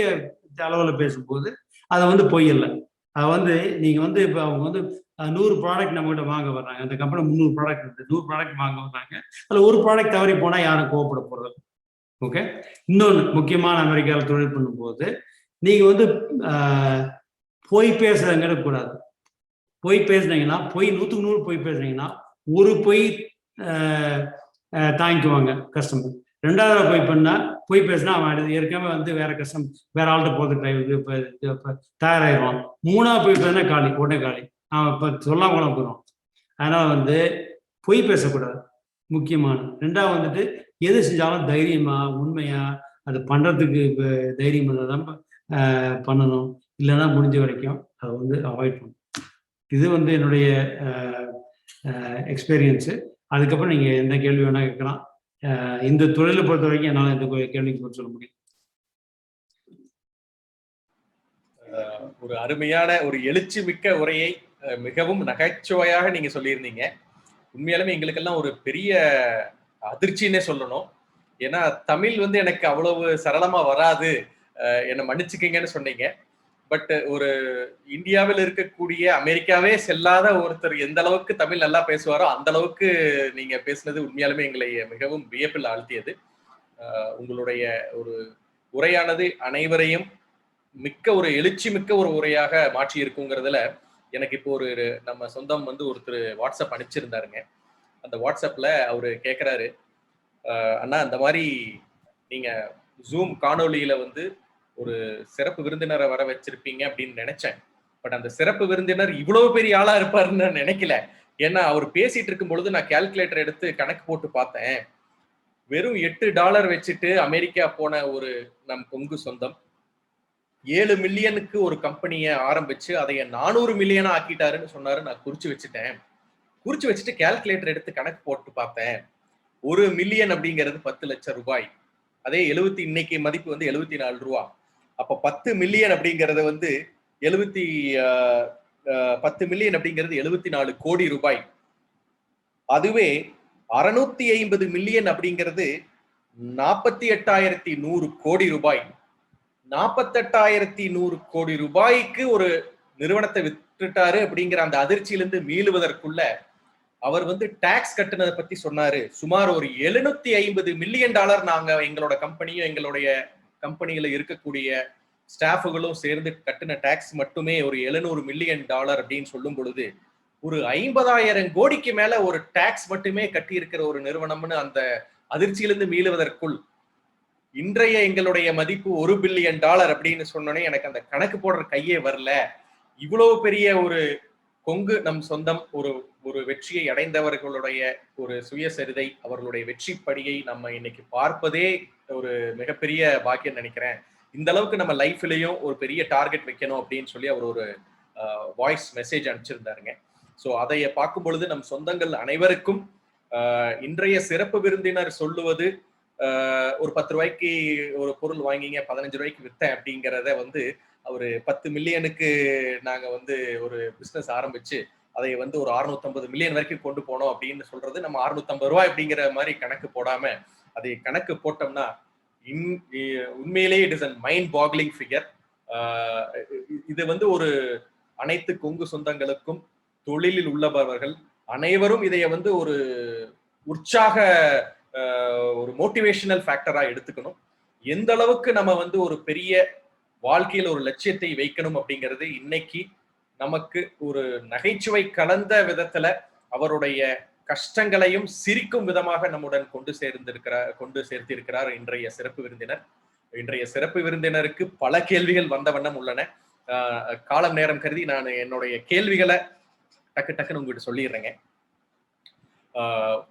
அளவுல பேசும்போது அதை வந்து பொய் இல்லை. அதை வந்து நீங்க வந்து இப்ப அவங்க வந்து 100 ப்ராடக்ட் நம்ம கிட்ட வாங்க வர்றாங்க. அந்த கம்பெனி 300 ப்ராடக்ட் இருக்கு, 100 ப்ராடக்ட் வாங்க வர்றாங்க. அதுல ஒரு ப்ராடக்ட் தவறி போனா யாரும் கோவப்பட போறது. ஓகே, இன்னொன்று முக்கியமான அமெரிக்காவில் தொழில் பண்ணும்போது நீங்க வந்து பொய் பேசுறதுங்கிற கூடாது. பொய் பேசுனீங்கன்னா, 100க்கு 100 பொய் பேசுனீங்கன்னா ஒரு பொய் தாங்கிக்குவாங்க கஸ்டமர். 2வது பொய் பேசினா அவன் ஏற்கனவே வந்து வேற ஆள்கிட்ட போகிறது தயாராகிடுவான். 3வது பொய் பேசினா உடனே காலி, அவன் இப்போ சொல்லாம கூட போயிடுவான். அதனால வந்து பொய் பேசக்கூடாது, முக்கியமான. 2வது வந்துட்டு எது செஞ்சாலும் தைரியமா உண்மையா அது பண்றதுக்கு தைரியம் இருந்தால் தான் பண்ணணும். இல்லைன்னா முடிஞ்ச வரைக்கும் அதை வந்து அவாய்ட் பண்ணணும். இது வந்து என்னுடைய எக்ஸ்பீரியன்ஸு. அதுக்கப்புறம் நீங்க எந்த கேள்வி வேணா கேட்கலாம். இந்த தொழிலை பொறுத்த வரைக்கும் என்னால் இந்த கேள்விக்கு பதில் சொல்ல முடியும். ஒரு அருமையான ஒரு எழுச்சி மிக்க உரையை மிகவும் நகைச்சுவையாக நீங்க சொல்லியிருந்தீங்க. உண்மையாலுமே எங்களுக்கெல்லாம் ஒரு பெரிய அதிர்ச்சின்னே சொல்லணும். ஏன்னா தமிழ் வந்து எனக்கு அவ்வளவு சரளமா வராது, என்னை மன்னிச்சுக்கீங்கன்னு சொன்னீங்க. பட் ஒரு இந்தியாவில் இருக்கக்கூடிய அமெரிக்காவே செல்லாத ஒருத்தர் எந்த அளவுக்கு தமிழ் நல்லா பேசுவாரோ அந்த அளவுக்கு நீங்க பேசுனது உண்மையாலுமே எங்களை மிகவும் வியப்பில் ஆழ்த்தியது. உங்களுடைய ஒரு உரையானது அனைவரையும் மிக்க ஒரு எழுச்சி மிக்க ஒரு உரையாக மாற்றி இருக்குங்கிறதுல எனக்கு இப்போ ஒரு நம்ம சொந்தம் வந்து ஒருத்தர் வாட்ஸ்அப் அனுப்பிச்சிருந்தாருங்க. அந்த வாட்ஸ்அப்ல அவரு கேட்கிறாரு, அண்ணா இந்த மாதிரி நீங்க ஜூம் காணொலியில வந்து ஒரு சிறப்பு விருந்தினரை வர வச்சிருப்பீங்க அப்படின்னு நினைச்சேன். பட் அந்த சிறப்பு விருந்தினர் இவ்வளவு பெரிய ஆளா இருப்பாருன்னு நினைக்கல. ஏன்னா அவர் பேசிட்டு இருக்கும் பொழுது நான் கால்குலேட்டர் எடுத்து கணக்கு போட்டு பார்த்தேன். வெறும் $8 வச்சுட்டு அமெரிக்கா போன ஒரு நம் கொங்கு சொந்தம் 7 மில்லியனுக்கு ஒரு கம்பெனியை ஆரம்பிச்சு அதைய 400 மில்லியனா ஆக்கிட்டாருன்னு சொன்னாரு. நான் குறிச்சு வச்சுட்டேன். குறிச்சு வச்சுட்டு கால்குலேட்டர் எடுத்து கணக்கு போட்டு பார்த்தேன். 1 மில்லியன் அப்படிங்கிறது 10 லட்சம் ரூபாய். அதே இன்னைக்கு மதிப்பு வந்து 74 ரூபா. அப்ப 10 மில்லியன் அப்படிங்கிறது வந்து 10 மில்லியன் அப்படிங்கிறது 74 கோடி ரூபாய். அதுவே 650 மில்லியன் அப்படிங்கிறது 48,100 கோடி ரூபாய். 48,100 கோடி ரூபாய்க்கு ஒரு நிறுவனத்தை விட்டுட்டாரு அப்படிங்கிற அந்த அதிர்ச்சியிலிருந்து மீளுவதற்குள்ள அவர் வந்து டாக்ஸ் கட்டுனதை பத்தி சொன்னாரு. சுமார் ஒரு $750 மில்லியன் நாங்க எங்களோட கம்பெனியும் எங்களுடைய கம்பெனியில இருக்கக்கூடிய ஸ்டாஃபுகளும் சேர்ந்து கட்டின டாக்ஸ் மட்டுமே ஒரு $700 மில்லியன் அப்படின்னு சொல்லும் பொழுது ஒரு 50,000 கோடிக்கு மேல ஒரு டாக்ஸ் மட்டுமே கட்டி இருக்கிற ஒரு நிறுவனம்னு அந்த அதிர்ச்சியிலிருந்து மீளுவதற்குள் இன்றைய எங்களுடைய மதிப்பு $1 பில்லியன் அப்படின்னு சொன்னோன்னே எனக்கு அந்த கணக்கு போடுற கையே வரல. இவ்வளவு பெரிய ஒரு கொங்கு நம் சொந்தம் ஒரு ஒரு வெற்றியை அடைந்தவர்களுடைய ஒரு சுயசரிதை, அவர்களுடைய வெற்றி படியை நம்ம இன்னைக்கு பார்ப்பதே ஒரு மிகப்பெரிய பாக்கியம் நினைக்கிறேன். இந்த அளவுக்கு நம்ம லைஃப்லயும் ஒரு பெரிய டார்கெட் வைக்கணும் அப்படின்னு சொல்லி அவர் ஒரு வாய்ஸ் மெசேஜ் அனுப்பிச்சிருந்தாருங்க. ஸோ அதை பார்க்கும் பொழுது நம் சொந்தங்கள் அனைவருக்கும் இன்றைய சிறப்பு விருந்தினர் சொல்லுவது ஒரு 10 ரூபாய்க்கு ஒரு பொருள் வாங்கிங்க 15 ரூபாய்க்கு வித்தேன் அப்படிங்கிறத வந்து ஒரு 10 மில்லியனுக்கு நாங்க வந்து ஒரு பிசினஸ் ஆரம்பிச்சு அதை வந்து ஒரு 650 மில்லியன் வரைக்கும் கொண்டு போனோம் அப்படின்னு சொல்றது நம்ம 650 ரூபாய் அப்படிங்கிற மாதிரி கணக்கு போடாம அதை கணக்கு போட்டோம்னா உண்மையிலேயே it is a mind boggling figure. இது வந்து ஒரு அனைத்து கொங்கு சொந்தங்களுக்கும் தொழிலில் உள்ளவர்கள் அனைவரும் இதைய வந்து ஒரு உற்சாக ஒரு மோட்டிவேஷனல் ஃபேக்டரா எடுத்துக்கணும். எந்த அளவுக்கு நம்ம வந்து ஒரு பெரிய வாழ்க்கையில் ஒரு லட்சியத்தை வைக்கணும் அப்படிங்கிறது இன்னைக்கு நமக்கு ஒரு நகைச்சுவை கலந்த விதத்துல அவருடைய கஷ்டங்களையும் சிரிக்கும் விதமாக நம்முடன் கொண்டு சேர்த்திருக்கிறார் இன்றைய சிறப்பு விருந்தினர். இன்றைய சிறப்பு விருந்தினருக்கு பல கேள்விகள் வந்த வண்ணம் உள்ளன. காலம் நேரம் கருதி நான் என்னுடைய கேள்விகளை டக்குன்னு உங்ககிட்ட சொல்லிடுறேங்க.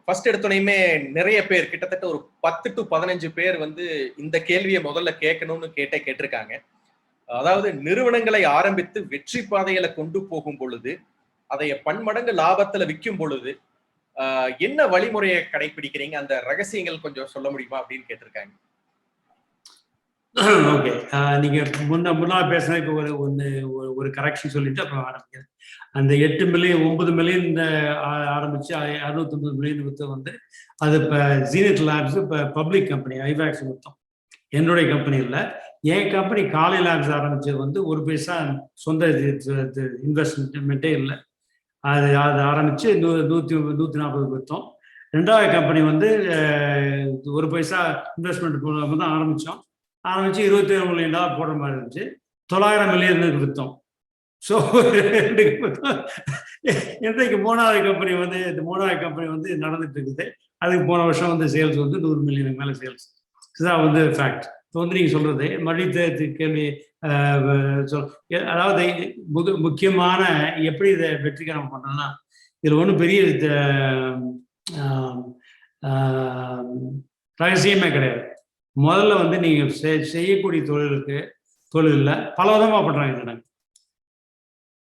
ஃபர்ஸ்ட் எடுத்தோனையுமே நிறைய பேர் கிட்டத்தட்ட ஒரு 10 to 15 பேர் வந்து இந்த கேள்வியை முதல்ல கேட்கணும்னு கேட்டிருக்காங்க. அதாவது நிறுவனங்களை ஆரம்பித்து வெற்றி பாதையில கொண்டு போகும் பொழுது அதைய பன்மடங்கு லாபத்துல விற்கும் பொழுது என்ன வழிமுறையை கடைபிடிக்கிறீங்க, அந்த ரகசியங்கள் கொஞ்சம் சொல்ல முடியுமா அப்படின்னு கேட்டிருக்காங்க. ஓகே, நீங்க முன்னாள் பேசுனதுக்கு ஒரு கரெக்ஷன் சொல்லிட்டு அப்புறம் ஆரம்பிக்கிறேன். அந்த 8 மில்லியன் 9 மில்லியன் ஆரம்பிச்சு 650 மில்லியன் வித்து வந்து அது இப்போ ஜீனத் லேப்ஸ் இப்போ பப்ளிக் கம்பெனி ஐவேக்ஸ் மொத்தம் என்னுடைய கம்பெனி இல்லை. என் கம்பெனி காலை லேப்ஸ் ஆரம்பிச்சது வந்து ஒரு பைசா சொந்த இன்வெஸ்ட்மெண்ட்டே இல்லை. அது ஆரம்பிச்சு 140 விற்றோம். ரெண்டாவது கம்பெனி வந்து ஒரு பைசா இன்வெஸ்ட்மெண்ட் போடாமல் தான் ஆரம்பிச்சு $27 மில்லியன் போடுற மாதிரி இருந்துச்சு. 900 மில்லியனுக்கு விற்றோம். ஸோ இன்றைக்கு மூணாவது கம்பெனி வந்து நடந்துட்டு இருக்குது. அதுக்கு போன வருஷம் வந்து சேல்ஸ் வந்து 100 மில்லியனுக்கு மேலே சேல்ஸ். இதுதான் வந்து ஃபேக்ட். இப்போ வந்து நீங்கள் சொல்றது மடித்த கேள்வி, அதாவது முக்கியமான எப்படி இதை வெற்றிகரம் பண்ணோம்னா இதில் ஒன்றும் பெரிய ரகசியமே கிடையாது. முதல்ல வந்து நீங்கள் செய்யக்கூடிய தொழிலில் பல விதமாக பண்ணுறாங்க.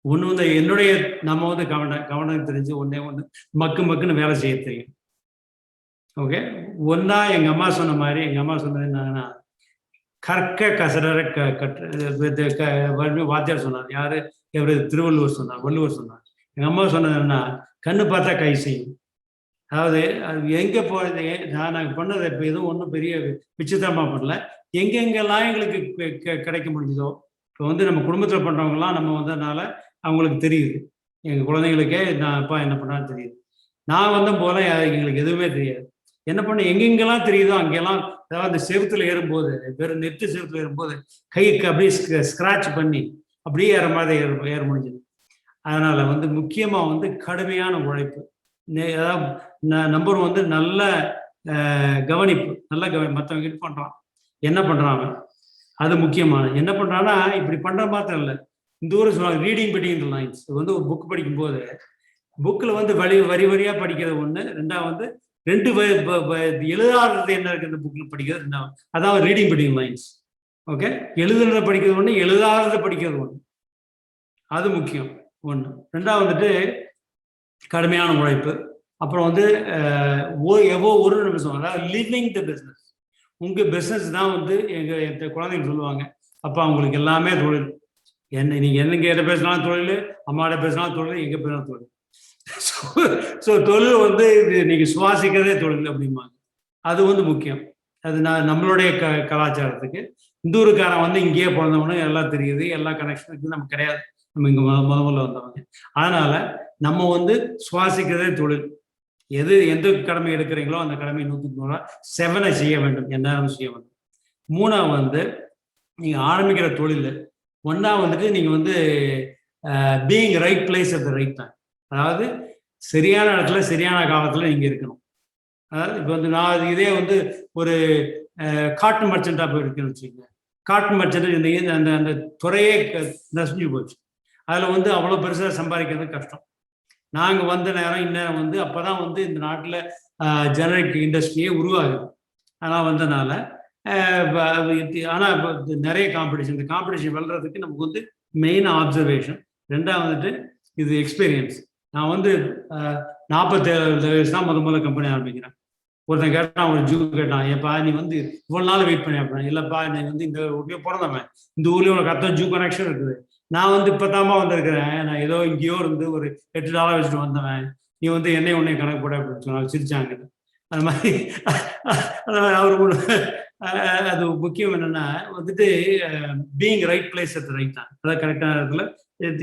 ஒன்று வந்து என்னுடைய நம்ம வந்து கவனம் தெரிஞ்சு ஒன்று மக்குன்னு வேலை செய்ய தெரியும். ஓகே. ஒன்னா எங்க அம்மா சொன்ன மாதிரி, எங்க அம்மா சொன்னது என்னன்னா, கற்க கசடர வாத்தியார் சொன்னார். யாரு? எவரு? திருவள்ளுவர் சொன்னார், வள்ளுவர் சொன்னார். எங்க அம்மா சொன்னது என்னன்னா, கண்ணு பார்த்தா கை செய்யும். அதாவது அது எங்க போறது, நாங்க பண்ணது இப்ப எதுவும் ஒன்றும் பெரிய விசித்திரமா பண்ணல. எங்கெங்கெல்லாம் எங்களுக்கு கிடைக்க முடிஞ்சதோ, இப்போ வந்து நம்ம குடும்பத்துல பண்றவங்கலாம் நம்ம வந்ததுனால அவங்களுக்கு தெரியுது. எங்க குழந்தைங்களுக்கே நான் அப்பா என்ன பண்ணான்னு தெரியுது. நான் வந்த போல எங்களுக்கு எதுவுமே தெரியாது. என்ன பண்ண எங்கெங்கெல்லாம் தெரியுதோ அங்கெல்லாம், அதாவது அந்த செவுத்துல ஏறும்போது, வெறும் நெட்டு செவுத்துல ஏறும்போது கைக்கு அப்படியே ஸ்கிராட்ச் பண்ணி அப்படியே ஏற மாதிரி ஏற முடிஞ்சது. அதனால வந்து முக்கியமா வந்து கடுமையான உழைப்பு. அதாவது நம்பர் வந்து நல்ல கவனிப்பு, நல்ல மற்றவங்க இது பண்றான், என்ன பண்றான் அவன், அது முக்கியமான. என்ன பண்றான்னா இப்படி பண்ற மாத்திரம் இல்லை, இந்த ஊர் சொல்லுவாங்க ரீடிங் பிட்வீன் தி லைன்ஸ். வந்து ஒரு புக் படிக்கும் போது புக்கில் வந்து வரி வரியா படிக்கிறது ஒண்ணு, ரெண்டாவது வந்து ரெண்டு எழுதாதது என்ன இருக்கு இந்த புக்கில் படிக்கிறது ரெண்டாவது, அதாவது ரீடிங் பிட்வீன் லைன்ஸ். ஓகே. எழுதுறத படிக்கிறது ஒண்ணு, எழுதாததை படிக்கிறது ஒண்ணு, அது முக்கியம் ஒண்ணு. ரெண்டாவது வந்துட்டு கடுமையான உழைப்பு. அப்புறம் வந்து ஒரு நிமிஷம், அதாவது லிவிங் த பிஸ்னஸ். உங்க பிஸ்னஸ் தான் வந்து எங்க குழந்தைங்க சொல்லுவாங்க, அப்பா அவங்களுக்கு எல்லாமே தொழில். நீங்க என்னங்க எதை பேசினாலும் தொழில், அம்மாட்ட பேசினாலும் தொழில், எங்க பேசினாலும் தொழில். ஸோ தொழில் வந்து நீங்க சுவாசிக்கிறதே தொழில் அப்படிம்பாங்க. அது வந்து முக்கியம். அது நம்மளுடைய கலாச்சாரத்துக்கு. இந்த ஊருக்காரன் வந்து இங்கேயே பிறந்தவனு எல்லாம் தெரியுது, எல்லா கனெக்ஷனுக்கும் நமக்கு கிடையாது. நம்ம இங்க முதல்ல வந்தவங்க. அதனால நம்ம வந்து சுவாசிக்கிறதே தொழில். எந்த கடமை எடுக்கிறீங்களோ அந்த கடமை 100% செய்ய வேண்டும், என்ன செய்ய வேண்டும். மூணாவது வந்து நீங்க ஆரம்பிக்கிற தொழில், ஒன்னா வந்துட்டு நீங்க வந்து being right place at the right time. அதாவது சரியான இடத்துல சரியான காலத்துல நீங்க இருக்கணும். அதாவது இப்போ வந்து நான் இதே வந்து ஒரு காட்டன் மர்ச்செண்டா போயிருக்கேன்னு வச்சுக்கோங்க. காட்டன் மர்ச்செண்ட் அந்த அந்த துறையே நசிஞ்சு போச்சு. அதுல வந்து அவ்வளவு பெருசா சம்பாதிக்கிறது கஷ்டம். நாங்க வந்த நேரம் இந்நேரம் வந்து அப்பதான் வந்து இந்த நாட்டுல ஜெனரிக் இண்டஸ்ட்ரியே உருவாகுது. ஆனால் வந்தனால ஆனா நிறைய காம்படிஷன். இந்த காம்படிஷன் வெல்றதுக்கு நமக்கு வந்து மெயின் ஆப்சர்வேஷன், ரெண்டாவது வந்துட்டு இது எக்ஸ்பீரியன்ஸ். நான் வந்து 47 வயசு தான் முதல்ல கம்பெனி ஆரம்பிக்கிறேன். ஒருத்தன் கேட்டான், ஒரு ஜூ கேட்டான், ஏப்பா நீ வந்து இவ்வளவு நாள் வெயிட் பண்ணி அப்படின்னா, இல்லப்பா நீ வந்து இந்த ஊர்லயே பிறந்தவன், இந்த ஊர்லயே உனக்கு அத்தனை ஜூ கனெக்ஷன் இருக்குது. நான் வந்து இப்பதாமா வந்திருக்கிறேன், நான் ஏதோ இங்கேயோ இருந்து ஒரு $8 வச்சுட்டு வந்தவன், நீ வந்து என்னை உன்னை கணக்கு போட அப்படின்னு சொன்னாங்க. சிரிச்சாங்க. அது மாதிரி அவரு அது முக்கியம் என்னன்னா வந்துட்டு being right place at right time, அதாவது கரெக்டான இடத்துல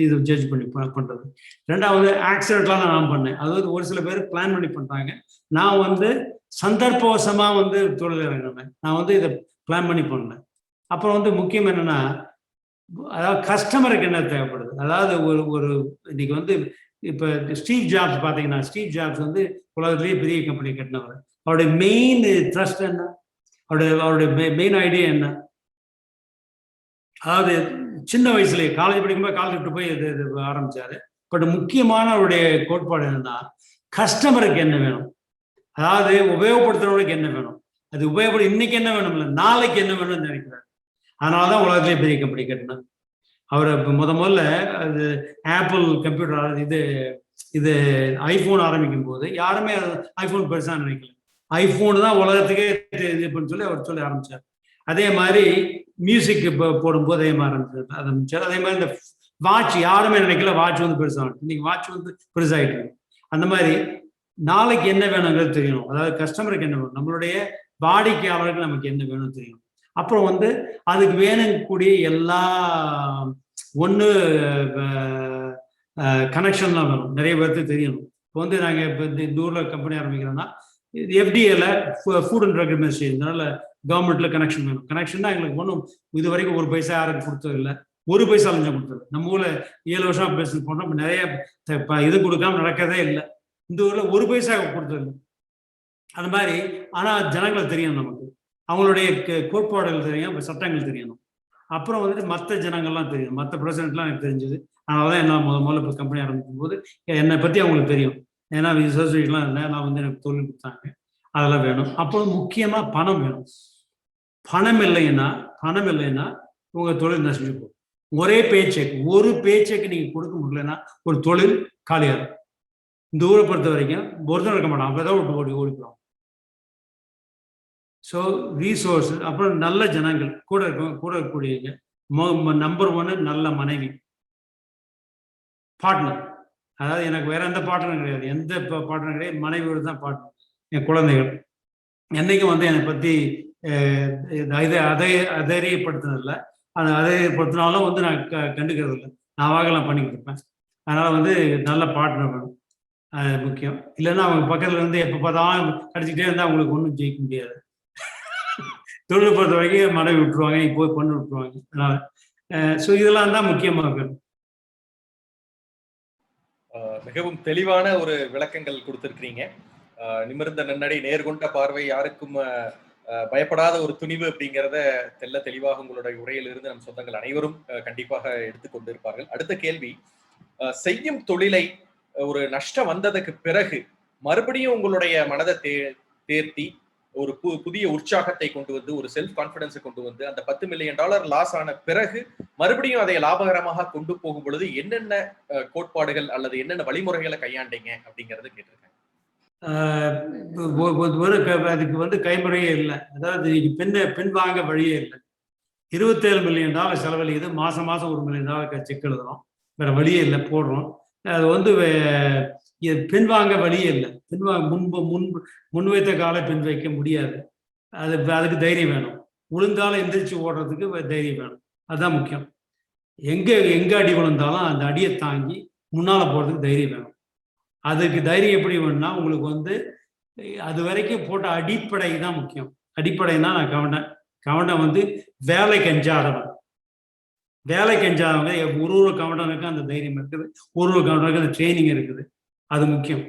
இது ஜட்ஜ் பண்ணி பண்றது. ரெண்டாவது ஆக்சிடென்ட்லாம் நான் பண்ணேன். அதாவது ஒரு சில பேர் பிளான் பண்ணி பண்றாங்க, நான் வந்து சந்தர்ப்பவசமா வந்து தொழில் இறங்கினேன். நான் வந்து இதை பிளான் பண்ணி பண்ணேன். அப்புறம் வந்து முக்கியம் என்னன்னா, அதாவது கஸ்டமருக்கு என்ன தேவைப்படுது. அதாவது ஒரு இன்னைக்கு வந்து இப்ப ஸ்டீவ் ஜாப்ஸ் பாத்தீங்கன்னா, ஸ்டீவ் ஜாப்ஸ் வந்து உலகத்திலேயே பெரிய கம்பெனி கட்டினவர். அவருடைய மெயின் ட்ரஸ்ட் என்ன, அவருடைய மெயின் ஐடியா என்ன? அதாவது சின்ன வயசுலயே காலேஜ் படிக்கும்போது காலேஜ் விட்டு போய் இது ஆரம்பிச்சாரு. பட் முக்கியமான அவருடைய கோட்பாடு என்னன்னா, கஸ்டமருக்கு என்ன வேணும், அதாவது உபயோகப்படுத்துறவங்களுக்கு என்ன வேணும், அது இன்னைக்கு என்ன வேணும் இல்லை, நாளைக்கு என்ன வேணும்னு நினைக்கிறார். அதனாலதான் உலகத்திலேயே பெரிய கம்பெனி கட்டினார். அவர் முதல்ல அது ஆப்பிள் கம்ப்யூட்டர் இது ஐபோன் ஆரம்பிக்கும் போது யாருமே ஐபோன் பெருசா நினைக்கல. ஐபோன் தான் உலகத்துக்கே இதுன்னு சொல்லி அவர் சொல்லி ஆரம்பிச்சார். அதே மாதிரி மியூசிக் போடும்போது அதே மாதிரி ஆரம்பிச்சார். அதே மாதிரி இந்த வாட்ச் யாருமே நினைக்கல வாட்ச் வந்து பெருசாக, இன்னைக்கு வாட்ச் வந்து பெருசாகிட்டு இருக்கு. அந்த மாதிரி நாளைக்கு என்ன வேணுங்கிறது தெரியணும். அதாவது கஸ்டமருக்கு என்ன வேணும், நம்மளுடைய வாடிக்கையாளருக்கு நமக்கு என்ன வேணும் தெரியணும். அப்புறம் வந்து அதுக்கு வேணுங்கக்கூடிய எல்லா ஒன்று கனெக்ஷன்லாம் வேணும், நிறைய பேருக்கு தெரியணும். இப்போ வந்து நாங்கள் இப்போ இந்த ஊரில் கம்பெனி ஆரம்பிக்கிறோம்னா எஃப்டிஏல ஃபுட் அண்ட் ட்ரக் அட்மினிஸ்ட்ரேஷனால கவர்மெண்ட்ல கனெக்ஷன் வேணும். கனெக்ஷன் தான் எங்களுக்கு ஒன்றும் இது வரைக்கும் ஒரு பைசா யாருக்கு கொடுத்தது இல்லை, ஒரு பைசா லஞ்சம் கொடுத்தது. நம்ம ஊர்ல 7 வருஷம் பேசி போனோம், நிறைய இது கொடுக்காம நடக்கதே இல்லை. இந்த ஊர்ல ஒரு பைசா கொடுத்தது இல்லை. அந்த மாதிரி ஆனா ஜனங்கள் தெரியும், நமக்கு அவங்களுடைய கோட்பாடுகள் தெரியும், சட்டங்கள் தெரியணும். அப்புறம் வந்துட்டு மற்ற ஜனங்கள்லாம் தெரியும், மற்ற பிரசிடென்ட்லாம் எனக்கு தெரிஞ்சது. அதனாலதான் என்ன முதல்ல இப்போ கம்பெனி ஆரம்பிக்கும் போது என்னை பத்தி அவங்களுக்கு தெரியும். ஏன்னா சொசைட்டிலாம் இல்லை, நான் வந்து எனக்கு தொழில் கொடுத்தாங்க, அதெல்லாம் வேணும். அப்புறம் முக்கியமா பணம் வேணும். பணம் இல்லைன்னா உங்க தொழில் நசிஞ்சு போகும். ஒரே ஒரு பேச்சைக்கு நீங்க கொடுக்க முடியலன்னா ஒரு தொழில் காலியாகும். இந்த ஊரை பொறுத்த வரைக்கும் ஒருத்தர் இருக்க மாட்டான், அப்பதான் விட்டு ஓடிக்கலாம். ஸோ ரீசோர்ஸ், அப்புறம் நல்ல ஜனங்கள் கூட இருக்கக்கூடியவங்க. நம்பர் 1 நல்ல மனைவி, பார்ட்னர். அதாவது எனக்கு வேற எந்த பார்ட்னரும் கிடையாது, எந்த பார்ட்னரும் கிடையாது, மனைவியோடு தான் பார்ட்னர். என் குழந்தைகள் என்னைக்கும் வந்து என்னை பற்றி அதைரியப்படுத்தினதில்லை. அதைரியப்படுத்தினாலும் வந்து நான் கண்டுக்கிறது இல்லை. நான் வாகலாம் பண்ணிக்கிட்டு இருப்பேன். அதனால் வந்து நல்ல பார்ட்னர் வேணும், அது முக்கியம். இல்லைன்னா அவங்க பக்கத்தில் இருந்து எப்போ பார்த்தாலும் கடிச்சிக்கிட்டே இருந்தால் அவங்களுக்கு ஒன்றும் ஜெயிக்க முடியாது. தொழில் பொறுத்த வரைக்கும் மனைவி விட்டுருவாங்க, இப்போ பொண்ணு விட்டுருவாங்க. அதனால் ஸோ இதெல்லாம் தான் முக்கியமாக இருக்கு. மிகவும் தெளிவான ஒரு விளக்கங்கள் கொடுத்திருக்கிறீங்க. நிமிர்ந்த நன்னடை, நேர்கொண்ட பார்வை, யாருக்கும் பயப்படாத ஒரு துணிவு அப்படிங்கிறத தெளிவாக உங்களுடைய உரையிலிருந்து நம் சொந்தங்கள் அனைவரும் கண்டிப்பாக எடுத்துக்கொண்டு இருப்பார்கள். அடுத்த கேள்வி, செய்யும் தொழிலை ஒரு நஷ்டம் வந்ததுக்கு பிறகு மறுபடியும் உங்களுடைய மனதை தேர்த்தி ஒரு புதிய உற்சாகத்தை கொண்டு வந்து, ஒரு செல்ஃப் கான்பிடன்ஸை கொண்டு வந்து, அந்த $10 மில்லியன் லாஸ் ஆன பிறகு மறுபடியும் அதை லாபகரமாக கொண்டு போகும் பொழுது என்னென்ன கோட்பாடுகள் அல்லது என்னென்ன வழிமுறைகளை கையாண்டீங்க அப்படிங்கறது கேட்டிருக்கேன். அதுக்கு வந்து கைமுறையே இல்லை. அதாவது பின்வாங்க வழியே இல்லை. $27 மில்லியன் செலவழிக்குது, மாசம் $1 மில்லியன் செக் எழுதுறோம், வேற வழியே இல்லை, போடுறோம். அது வந்து பின்வாங்க வழியே இல்லை. முன்வைத்த காலை பின் வைக்க முடியாது. அதுக்கு தைரியம் வேணும். விழுந்தாலும் எந்திரிச்சு ஓடுறதுக்கு தைரியம் வேணும். அதுதான் முக்கியம். எங்க அடி விழுந்தாலும் அந்த அடியை தாங்கி முன்னால போறதுக்கு தைரியம் வேணும். அதுக்கு தைரியம் எப்படி வேணும்னா, உங்களுக்கு வந்து அது வரைக்கும் போட்ட அடிப்படை தான் முக்கியம். அடிப்படைன்னா நான் கவனம் வந்து வேலைக்கு அஞ்சாதவன். ஒரு கவனனுக்கு அந்த தைரியம் இருக்குது, ஒரு கவனனுக்கு அந்த ட்ரைனிங் இருக்குது. அது முக்கியம்.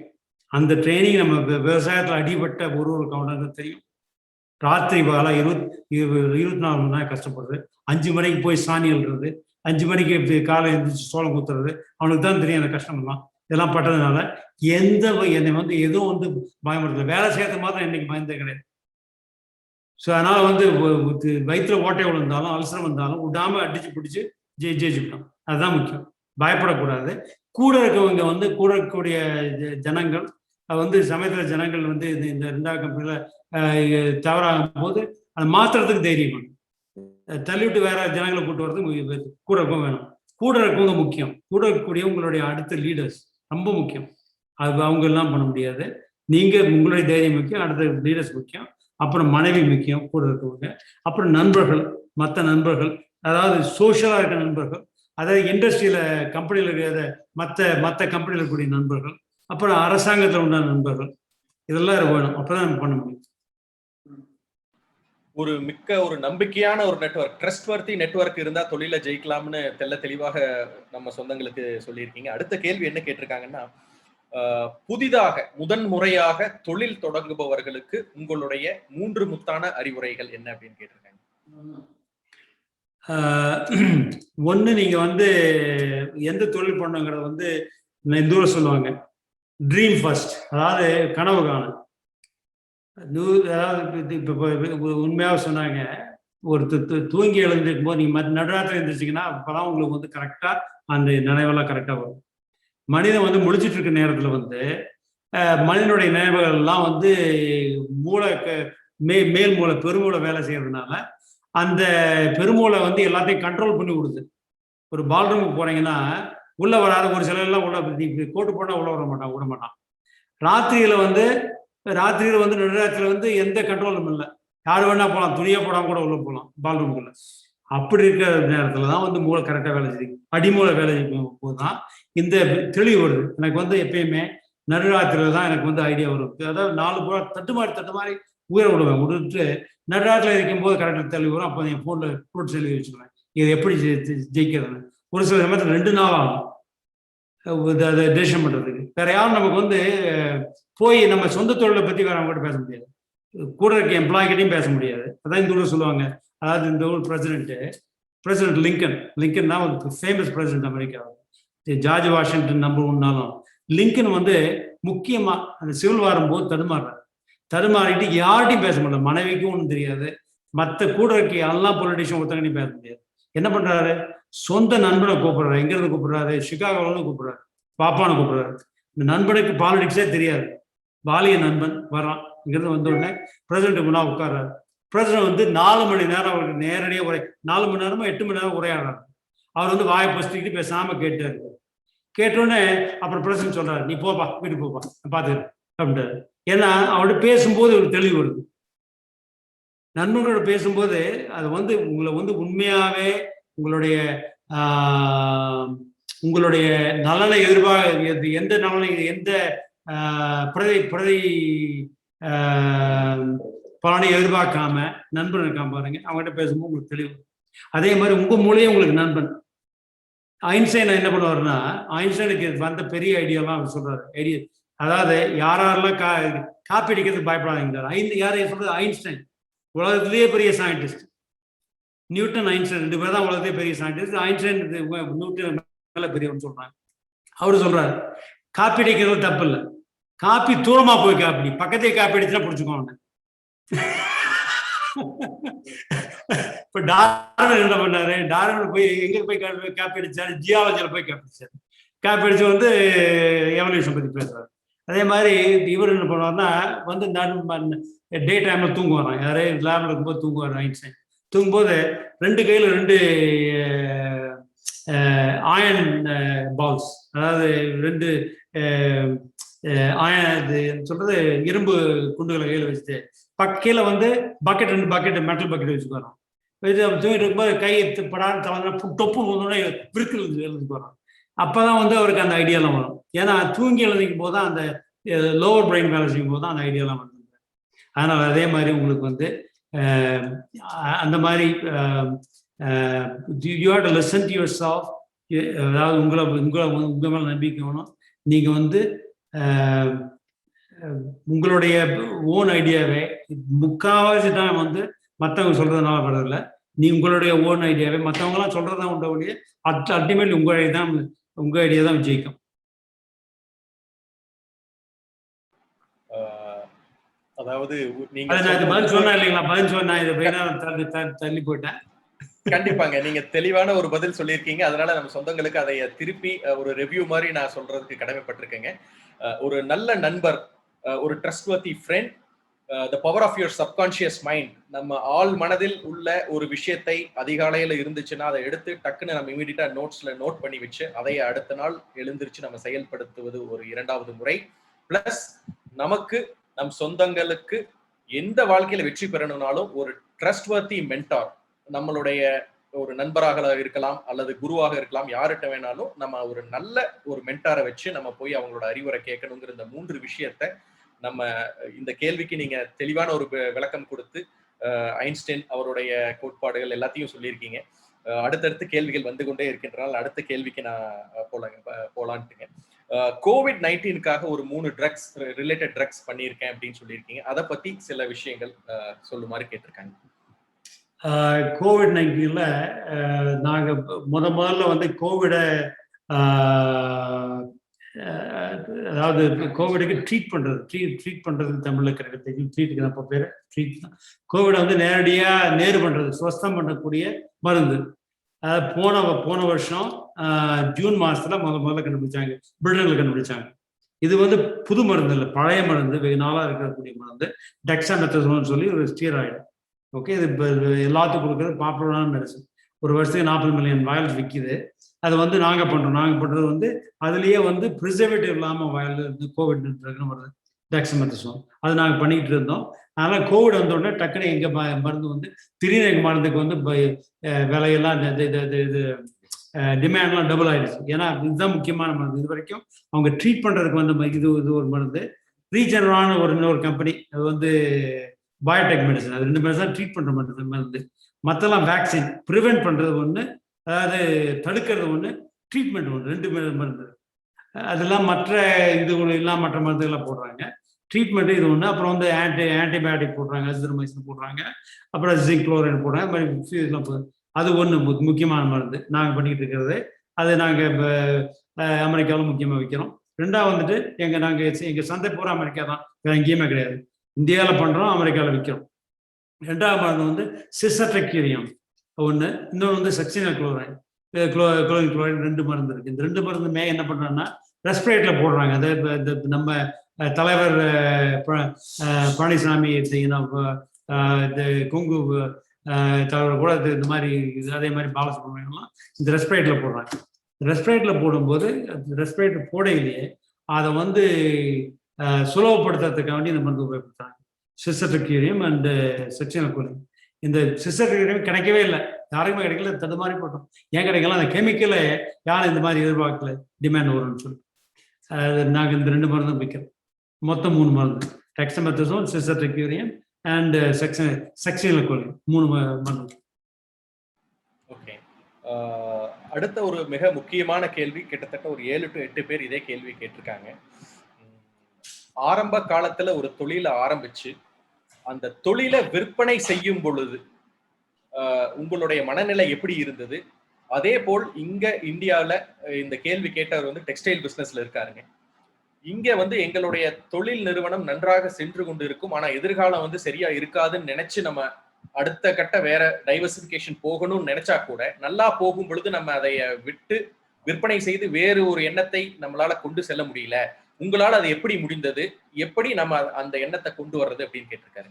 அந்த ட்ரைனிங் நம்ம விவசாயத்தில் அடிபட்ட ஒரு கவனனுக்கு தெரியும். ராத்திரி பகலா 24 மணி நேரம் கஷ்டப்படுறது, 5 மணிக்கு போய் சாணி எழுதுறது, 5 மணிக்கு காலை எழுந்திரிச்சு சோளம் ஊத்துறது, அவனுக்கு தான் தெரியும் அந்த கஷ்டம்லாம். இதெல்லாம் பட்டதுனால என்னை வந்து எதுவும் வந்து பயன்படுத்தல. வேலை செய்யறது மாத்திரம் என்னைக்கு பயந்தே கிடையாது. ஸோ அதனால வந்து வயிற்றுல ஓட்டை விழுந்தாலும் அவசரம் வந்தாலும் விடாம அடிச்சு பிடிச்சி ஜெயிச்சுட்டோம். அதுதான் முக்கியம். பயப்படக்கூடாது. கூட இருக்கக்கூடிய ஜனங்கள் வந்து சமயத்துல ஜனங்கள் வந்து இந்த 2வது கம்பெனியில தவறாகும் போது அதை மாத்துறதுக்கு தைரியம் வேணும். தள்ளிவிட்டு வேற ஜனங்களை கூட்டு வரதுக்கு கூட இருக்கவும் வேணும். கூட இருக்கவங்க முக்கியம். கூட இருக்கக்கூடிய உங்களுடைய அடுத்த லீடர்ஸ் ரொம்ப முக்கியம். அது அவங்க எல்லாம் பண்ண முடியாது. நீங்க உங்களுடைய தைரியம் முக்கியம், அடுத்த லீடர்ஸ் முக்கியம், அப்புறம் மனைவி முக்கியம், கூட இருக்கவங்க, அப்புறம் நண்பர்கள், மற்ற நண்பர்கள், அதாவது சோஷியலா இருக்க நண்பர்கள், அதாவது இண்டஸ்ட்ரியில கம்பெனியில் இருக்கிற மற்ற கம்பெனியில் இருக்கக்கூடிய நண்பர்கள், அப்புறம் அரசாங்கத்தில் உண்டான நண்பர்கள், இதெல்லாம் வேணும். அப்பதான் நம்ம பண்ண முடியும். ஒரு நம்பிக்கையான ஒரு நெட்வொர்க், ட்ரஸ்ட்வர்த்தி நெட்வொர்க் இருந்தா தொழில ஜெயிக்கலாம்னு தெளிவாக நம்ம சொந்தங்களுக்கு சொல்லியிருக்கீங்க. அடுத்த கேள்வி என்ன கேட்டிருக்காங்கன்னா, புதிதாக முதன்முறையாக தொழில் தொடங்குபவர்களுக்கு உங்களுடைய 3 முத்தான அறிவுரைகள் என்ன அப்படின்னு கேட்டிருக்காங்க. 1, நீங்க வந்து எந்த தொழில் பண்ணுங்கிறத வந்து தூரம் சொல்லுவாங்க, ட்ரீம் ஃபர்ஸ்ட், அதாவது கனவு காண. அதாவது இப்போ உண்மையாக சொன்னாங்க, ஒரு தூங்கி எழுந்திருக்கும் போது நீங்க நடுராத்திரி எழுந்திரிச்சிங்கன்னா அப்பதான் உங்களுக்கு வந்து கரெக்டா அந்த நினைவெல்லாம் கரெக்டா வரும். மனிதன் வந்து முழிச்சிட்டு இருக்க நேரத்துல வந்து மனிதனுடைய நினைவுகள் எல்லாம் வந்து மேல் மூளை பெருமூளை வேலை செய்யறதுனால அந்த பெருமூளை வந்து எல்லாத்தையும் கண்ட்ரோல் பண்ணி கொடுது. ஒரு பால்ரூமுக்கு போறீங்கன்னா உள்ள வராத ஒரு சில எல்லாம் உள்ள கோட்டு போனா உள்ள விட மாட்டான். ராத்திரியில வந்து நடுராத்திரியில வந்து எந்த கண்ட்ரோலும் இல்லை. யாரு வேணா போகலாம், துணியா போடாம கூட உள்ள போகலாம் பால்ரூமுக்குள்ள. அப்படி இருக்கிற நேரத்துல தான் வந்து மூளை கரெக்டா வேலை செய்யும். அடிமூளை வேலை செய்யும் போதுதான் இந்த தெளிவு வருது. எனக்கு வந்து எப்பயுமே நடுராத்திரில தான் எனக்கு வந்து ஐடியா வரும். அதாவது 4 புறா தட்டு மாதிரி உயிரை விட்டுட்டு நடுராத்திரில இருக்கும் போது கரெக்டாக தெளிவு வரும். அப்போ என் போன்ல ஃப்ரூட்ஸ் எழுதி வச்சுக்குவேன், இது எப்படி ஜெயிக்கிறதுன்னு. ஒரு சில சமயத்தில் 2 நாள் ஆகும் அதை டெசிஷன் பண்றதுக்கு. வேற யாரும் நமக்கு வந்து போய் நம்ம சொந்த தொழிலை பத்தி வேற அவங்க கிட்ட பேச முடியாது, கூட இருக்க எம்ப்ளாய்கிட்டையும் பேச முடியாது. அதான் இந்த ஊர் சொல்லுவாங்க. அதாவது இந்த ஊர் பிரசிடென்ட் லிங்கன் தான் ஒரு famous president America. George Washington number 1 Lincoln வந்து முக்கியமா அந்த சிவில் வாரம் போது தடுமாறிட்டு யார்ட்டையும் பேச முடியல. மனைவிக்கும் ஒன்றும் தெரியாது, மற்ற கூட இருக்க எல்லாம் பொலிட்டிஷியன் ஒருத்தங்களையும் பேச முடியாது. என்ன பண்றாரு, சொந்த நண்பனை கூப்பிடுறாரு. எங்க இருந்து கூப்பிடுறாரு, சிகாகோன்னு கூப்பிடுறாரு, பாப்பான்னு கூப்பிடுறாரு. இந்த நண்பனுக்கு பாலிடிக்ஸே தெரியாது. பாலிய நண்பன் வர்றான், இங்கிருந்து வந்த உடனே பிரசிடென்ட் முன்னா உட்கார்றாரு. பிரசிடன்ட் வந்து 4 மணி நேரம் அவருக்கு நேரடியாக 4 மணி நேரமோ 8 மணி நேரம் உரையாடுறாரு. அவர் வந்து வாயை பசிச்சுக்கிட்டு பேசாம கேட்டாரு. கேட்டோடனே அப்புறம் பிரசிடன்ட் சொல்றாரு, நீ போப்பா, வீட்டுக்கு போப்பா, பாத்துக்கிறேன் அப்படின்றாரு. ஏன்னா அவர்கிட்ட பேசும்போது ஒரு தெளிவு வருது. நண்பர்களோட பேசும்போது அது வந்து உங்களை வந்து உண்மையாவே உங்களுடைய உங்களுடைய நலனை எந்த நலனை எந்த பிரதி பலனை எதிர்பார்க்காம நண்பன் இருக்காம பாருங்க, அவங்ககிட்ட பேசும்போது உங்களுக்கு தெளிவு. அதே மாதிரி உங்க மூலையே உங்களுக்கு நண்பன். ஐன்ஸ்டைன் என்ன பண்ணுவாருன்னா, ஐன்ஸ்டைனுக்கு வந்த பெரிய ஐடியாலாம் அவர் சொல்றாரு. ஐடியா அதாவது யாரெல்லாம் காப்பி அடிக்கிறதுக்கு பயப்படாதீங்க. யாரையும் சொல்றது ஐன்ஸ்டைன் உலகத்திலேயே பெரிய சயின்டிஸ்ட். நியூட்டன் ஐன்ஸ்டைன் 2 பேர் தான் உலகத்திலே பெரிய சயின்டிஸ்ட். ஐன்ஸ்டைன் நியூட்டன் மேல பெரியவன்னு சொல்றாங்க. அவரு சொல்றாரு, காப்பி அடிக்கிறது தப்பு இல்லை, காப்பி தூரமா போய் காப்பி, பக்கத்தையே காப்பி அடிச்சுனா பிடிச்சுக்கோங்க. இப்ப டார்வின் என்ன பண்ணாரு, டார்வின் போய் எங்க போய் காப்பி அடிச்சாரு, ஜியாலஜியில போய் காப்பி அடிச்சாரு. காப்பி அடிச்சு வந்து எவல்யூஷன் பத்தி பேசுறாரு. அதே மாதிரி இவர் என்ன பண்ணுவார்னா வந்து டே டைம்ல தூங்குவாராம். யாரே லேப்ல இருக்கும்போது தூங்குவார் ஐன்ஸ்டைன். தூங்கும்போது 2 கையில 2 அயன் பால்ஸ், அதாவது 2 சொல்றது இரும்பு குண்டுகளை கையில வச்சுட்டு கீழே வந்து பக்கெட் 2 பக்கெட் மெட்டல் பக்கெட் வச்சுக்குறோம். தூங்கிட்டு இருக்கும்போது கை படாத தவறு டொப்பு வந்தோடனே விருக்கில் எழுதிட்டு வரோம். அப்பதான் வந்து அவருக்கு அந்த ஐடியாலாம் வரும். ஏன்னா தூங்கி எழுதிக்கும் போது தான் அந்த லோவர் பிரெயின் வேலை செய்யும் போது தான் அந்த ஐடியாலாம் வருது. அதனால அதே மாதிரி உங்களுக்கு வந்து அந்த மாதிரி you have to listen to yourself. அதாவது உங்க மேல நம்பிக்கை வேணும். நீங்க வந்து உங்களுடைய ஓன் ஐடியாவே முக்காவாசி தான் வந்து மற்றவங்க சொல்றதுனால படுறதில்ல. நீ உங்களுடைய ஓன் ஐடியாவே மற்றவங்களாம் சொல்றதுதான் உண்ட ஒழிய அல்டிமேட்லி உங்க ஐடியா தான் விஜயிக்கும். அதாவது நீங்க பதில் சொன்னா இல்லைங்களா, பதில் சொன்னா இதை தள்ளி போயிட்டேன். கண்டிப்பாங்க, நீங்க தெளிவான ஒரு பதில் சொல்லியிருக்கீங்க. அதனால நம்ம சொந்தங்களுக்கு அதை திருப்பி ஒரு ரிவ்யூ மாதிரி நான் சொல்றதுக்கு கடமைப்பட்டிருக்கேங்க. ஒரு நல்ல நண்பர், ஒரு trustworthy friend, the power of your subconscious mind. நம்ம ஆள் மனதில் உள்ள ஒரு விஷயத்தை அதிகாலையில இருந்துச்சுன்னா அதை எடுத்து டக்குன்னு நம்ம இமீடியட்டா நோட்ஸ்ல நோட் பண்ணி வச்சு அதை அடுத்த நாள் எழுந்திருச்சு நம்ம செயல்படுத்துவது ஒரு 2வது முறை. பிளஸ் நமக்கு நம் சொந்தங்களுக்கு எந்த வாழ்க்கையில வெற்றி பெறணும்னாலும் ஒரு ட்ரஸ்ட்வர்த்தி மென்டார், நம்மளுடைய ஒரு நண்பராக இருக்கலாம் அல்லது குருவாக இருக்கலாம், யார்கிட்ட வேணாலும் நம்ம ஒரு நல்ல ஒரு மென்டாரை வச்சு நம்ம போய் அவங்களோட அறிவுரை கேட்கணுங்கிற இந்த 3 விஷயத்த நம்ம இந்த கேள்விக்கு நீங்க தெளிவான ஒரு விளக்கம் கொடுத்து ஐன்ஸ்டைன் அவருடைய கோட்பாடுகள் எல்லாத்தையும் சொல்லியிருக்கீங்க. அடுத்தடுத்து கேள்விகள் வந்து கொண்டே இருக்கின்றனால அடுத்த கேள்விக்கு நான் போலான்ட்டுங்க. COVID-19க்காக ஒரு 3 ட்ரக்ஸ் ரிலேட்டட் ட்ரக்ஸ் பண்ணியிருக்கேன் அப்படின்னு சொல்லியிருக்கீங்க. அதை பத்தி சில விஷயங்கள் சொல்லுமாறு கேட்டிருக்காங்க. COVID-19ல நாங்கள் முதல்ல வந்து கோவிடை அதாவது கோவிடுக்கு ட்ரீட் பண்றதுக்கு தமிழ்ல ட்ரீட்டுக்கு அப்போ பேர் ட்ரீட் தான். கோவிடை வந்து நேரு பண்றது, சுவஸ்தம் பண்ணக்கூடிய மருந்து. போன வருஷம் ஜூன் மாசத்துல முதல்ல கண்டுபிடிச்சாங்க, பிரிட்டன்ல கண்டுபிடிச்சாங்க. இது வந்து புது மருந்து இல்லை, பழைய மருந்து, வெகு நாளா இருக்கக்கூடிய மருந்து. டெக்ஸாமெத்தசோன் சொல்லி ஒரு ஸ்டீராய்டு. ஓகே, இது எல்லாத்துக்கும் கொடுக்குறது பாப்புலரான மெடிசன். ஒரு வருஷத்துக்கு 40 மில்லியன் வயல்ஸ் விற்கிது. அது வந்து நாங்கள் பண்றது வந்து அதுலேயே வந்து ப்ரிசர்வேட்டிவ் இல்லாமல் வயல் கோவிட் வருது, டெக்ஸாமெத்தசோன். அது நாங்கள் பண்ணிக்கிட்டு இருந்தோம். அதனால் கோவிட் வந்தோடனே டக்குனு எங்கள் மருந்து வந்து திடீர்னு எங்கள் மருந்துக்கு வந்து விலையெல்லாம் இது டிமாண்ட்லாம் டபுள் ஆயிடுச்சு. ஏன்னா இதுதான் முக்கியமான மருந்து. இது வரைக்கும் அவங்க ட்ரீட் பண்ணுறதுக்கு வந்து இது ஒரு மருந்து. ரீஜனரான இன்னொரு கம்பெனி, அது வந்து பயோடெக் மெடிசன். அது 2 மெடிசன் ட்ரீட் பண்ணுற மருந்து. மற்றெல்லாம் வேக்சின், ப்ரிவென்ட் பண்ணுறது ஒன்று, அதாவது தடுக்கிறது ஒன்று, ட்ரீட்மெண்ட் ஒன்று, 2 மருந்து. அதெல்லாம் மற்ற இதுகள் எல்லாம் மற்ற மருந்துகள்லாம் போடுறாங்க. ட்ரீட்மெண்ட்டு இது ஒன்று. அப்புறம் வந்து ஆன்டிபயோட்டிக் போடுறாங்க, அசித்ரோமைசின் போடுறாங்க, அப்புறம் ஜிங்க் குளோரைடு போடுறாங்க. அது மாதிரி இதெல்லாம் போகுது. அது ஒன்று முக்கியமான மருந்து நாங்கள் பண்ணிக்கிட்டு இருக்கிறது. அது நாங்கள் இப்போ அமெரிக்காவில் முக்கியமாக விற்கிறோம். 2வது வந்துட்டு எங்கள் சந்தை பூரா அமெரிக்கா தான், வேறு எங்கேயுமே கிடையாது. இந்தியாவில் பண்ணுறோம், அமெரிக்காவில் விற்கிறோம். 2வது மருந்து வந்து சிசட்ரெக்யூரியம் ஒன்று, இன்னொன்று வந்து சக்சினா குளோரைடு, குளோரின் குளோரைடு. 2 மருந்து இருக்குது. இந்த 2 மருந்துமே என்ன பண்ணுறோன்னா ரெஸ்பிரேட்டரில் போடுறாங்க. அது நம்ம தலைவர் பழனிசாமி இந்த கொங்கு தலைவர் கூட இந்த மாதிரி அதே மாதிரி பாலசுப்ரமணியம்லாம் இந்த ரெஸ்பிரேட்டரில் போடுறாங்க. ரெஸ்பிரேட்டரில் போடும்போது ரெஸ்பிரேட்டர் போடையிலேயே அதை வந்து சுலபப்படுத்துறதுக்காக வேண்டி இந்த மருந்து உபயோகப்படுத்துறாங்க. சிஸ்டர்கியூரியம் அண்ட் செக்ஷனல் கூலிங். இந்த சிஸ்டர்கியூரியம் கிடைக்கவே இல்லை, யாருக்குமே கிடைக்கல, தடுமாறி போட்டோம். ஏன் கிடைக்கலாம், அந்த கெமிக்கலை யாரும் இந்த மாதிரி எதிர்பார்க்கல டிமாண்ட் வரும்னு சொல்லி நாங்கள் இந்த 2 மருந்தும் விற்கிறோம். மொத்தம் 3 மருந்து, டெக்ஸமெத்தசோன், சிஸ்டர்கியூரியம் அண்ட் செக்ஷனல் கூலிங், 3 மருந்து. ஓகே. அடுத்த ஒரு மிக முக்கியமான கேள்வி, கிட்டத்தட்ட ஒரு 7 to 8 பேர் இதே கேள்வி கேட்டிருக்காங்க. ஆரம்ப காலத்துல ஒரு தொழிலை ஆரம்பிச்சு அந்த தொழிலை விற்பனை செய்யும் பொழுது உங்களுடைய மனநிலை எப்படி இருந்தது? அதே போல் இங்க இந்தியாவில் இந்த கேள்வி கேட்டவர் வந்து டெக்ஸ்டைல் பிசினஸ்ல இருக்காருங்க. இங்க வந்து எங்களுடைய தொழில் நிறுவனம் நன்றாக சென்று கொண்டு இருக்கும், ஆனா எதிர்காலம் வந்து சரியா இருக்காதுன்னு நினைச்சு நம்ம அடுத்த கட்ட வேற டைவர்சிபிகேஷன் போகணும்னு நினைச்சா கூட நல்லா போகும் பொழுது நம்ம அதை விட்டு விற்பனை செய்து வேறு ஒரு எண்ணத்தை நம்மளால கொண்டு செல்ல முடியல. உங்களால அது எப்படி முடிந்தது? எப்படி நம்ம அந்த எண்ணத்தை கொண்டு வர்றது அப்படின்னு கேட்டிருக்காரு.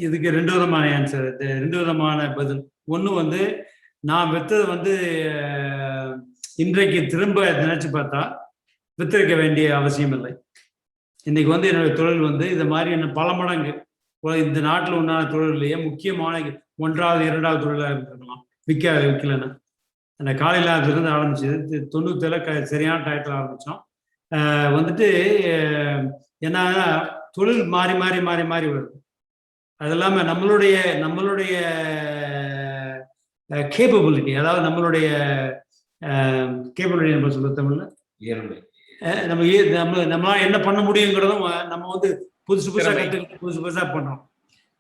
இதுக்கு 2 விதமான ஆன்சர், 2 விதமான பதில். ஒன்று வந்து நான் வித்தது வந்து இன்றைக்கு திரும்ப நினைச்சு பார்த்தா வித்திருக்க வேண்டிய அவசியம் இல்லை. இன்னைக்கு வந்து என்னுடைய தொழில் வந்து இது மாதிரி என்ன பல மடங்கு இந்த நாட்டில் உண்டான தொழிலையே முக்கியமான 1வது 2வது தொழிலாக இருந்திருக்கலாம் விற்கலைன்னா. அந்த காலையிலிருந்து ஆரம்பிச்சது 97 சரியான டயத்தில் ஆரம்பித்தோம். வந்துட்டு என்னன்னா தொழில் மாறி மாறி மாறி மாறி வருது. அது இல்லாமல் நம்மளுடைய கேப்பபிலிட்டி, அதாவது நம்மளுடைய கேப்பபிலிட்டி நம்ம சொல்ல தமிழ்ல நம்மளால என்ன பண்ண முடியுங்கிறதும் நம்ம வந்து புதுசு புதுசா பண்றோம்.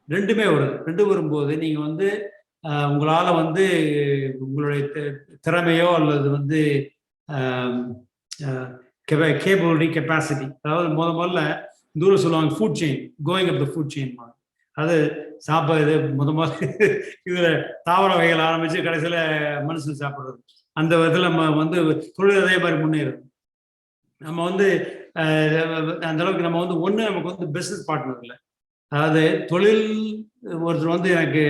2மே வருது. 2 வரும்போது நீங்க வந்து உங்களால வந்து உங்களுடைய திறமையோ அல்லது வந்து கேப்பபிலிட்டி கெப்பாசிட்டி, அதாவது முதல்ல தூரம் சொல்லுவாங்க food chain, going up the food chain. அது சாப்பிட்றது முதல்ல இதுல தாவர வகைகள் ஆரம்பிச்சு கடைசியில மனுஷன் சாப்பிட்றது, அந்த விதத்துல நம்ம வந்து தொழில் அதே மாதிரி முன்னேறும். நம்ம வந்து அந்த அளவுக்கு நம்ம வந்து நமக்கு வந்து பிஸ்னஸ் பார்ட்னர் இல்லை. அதாவது தொழில் ஒருத்தர் வந்து எனக்கு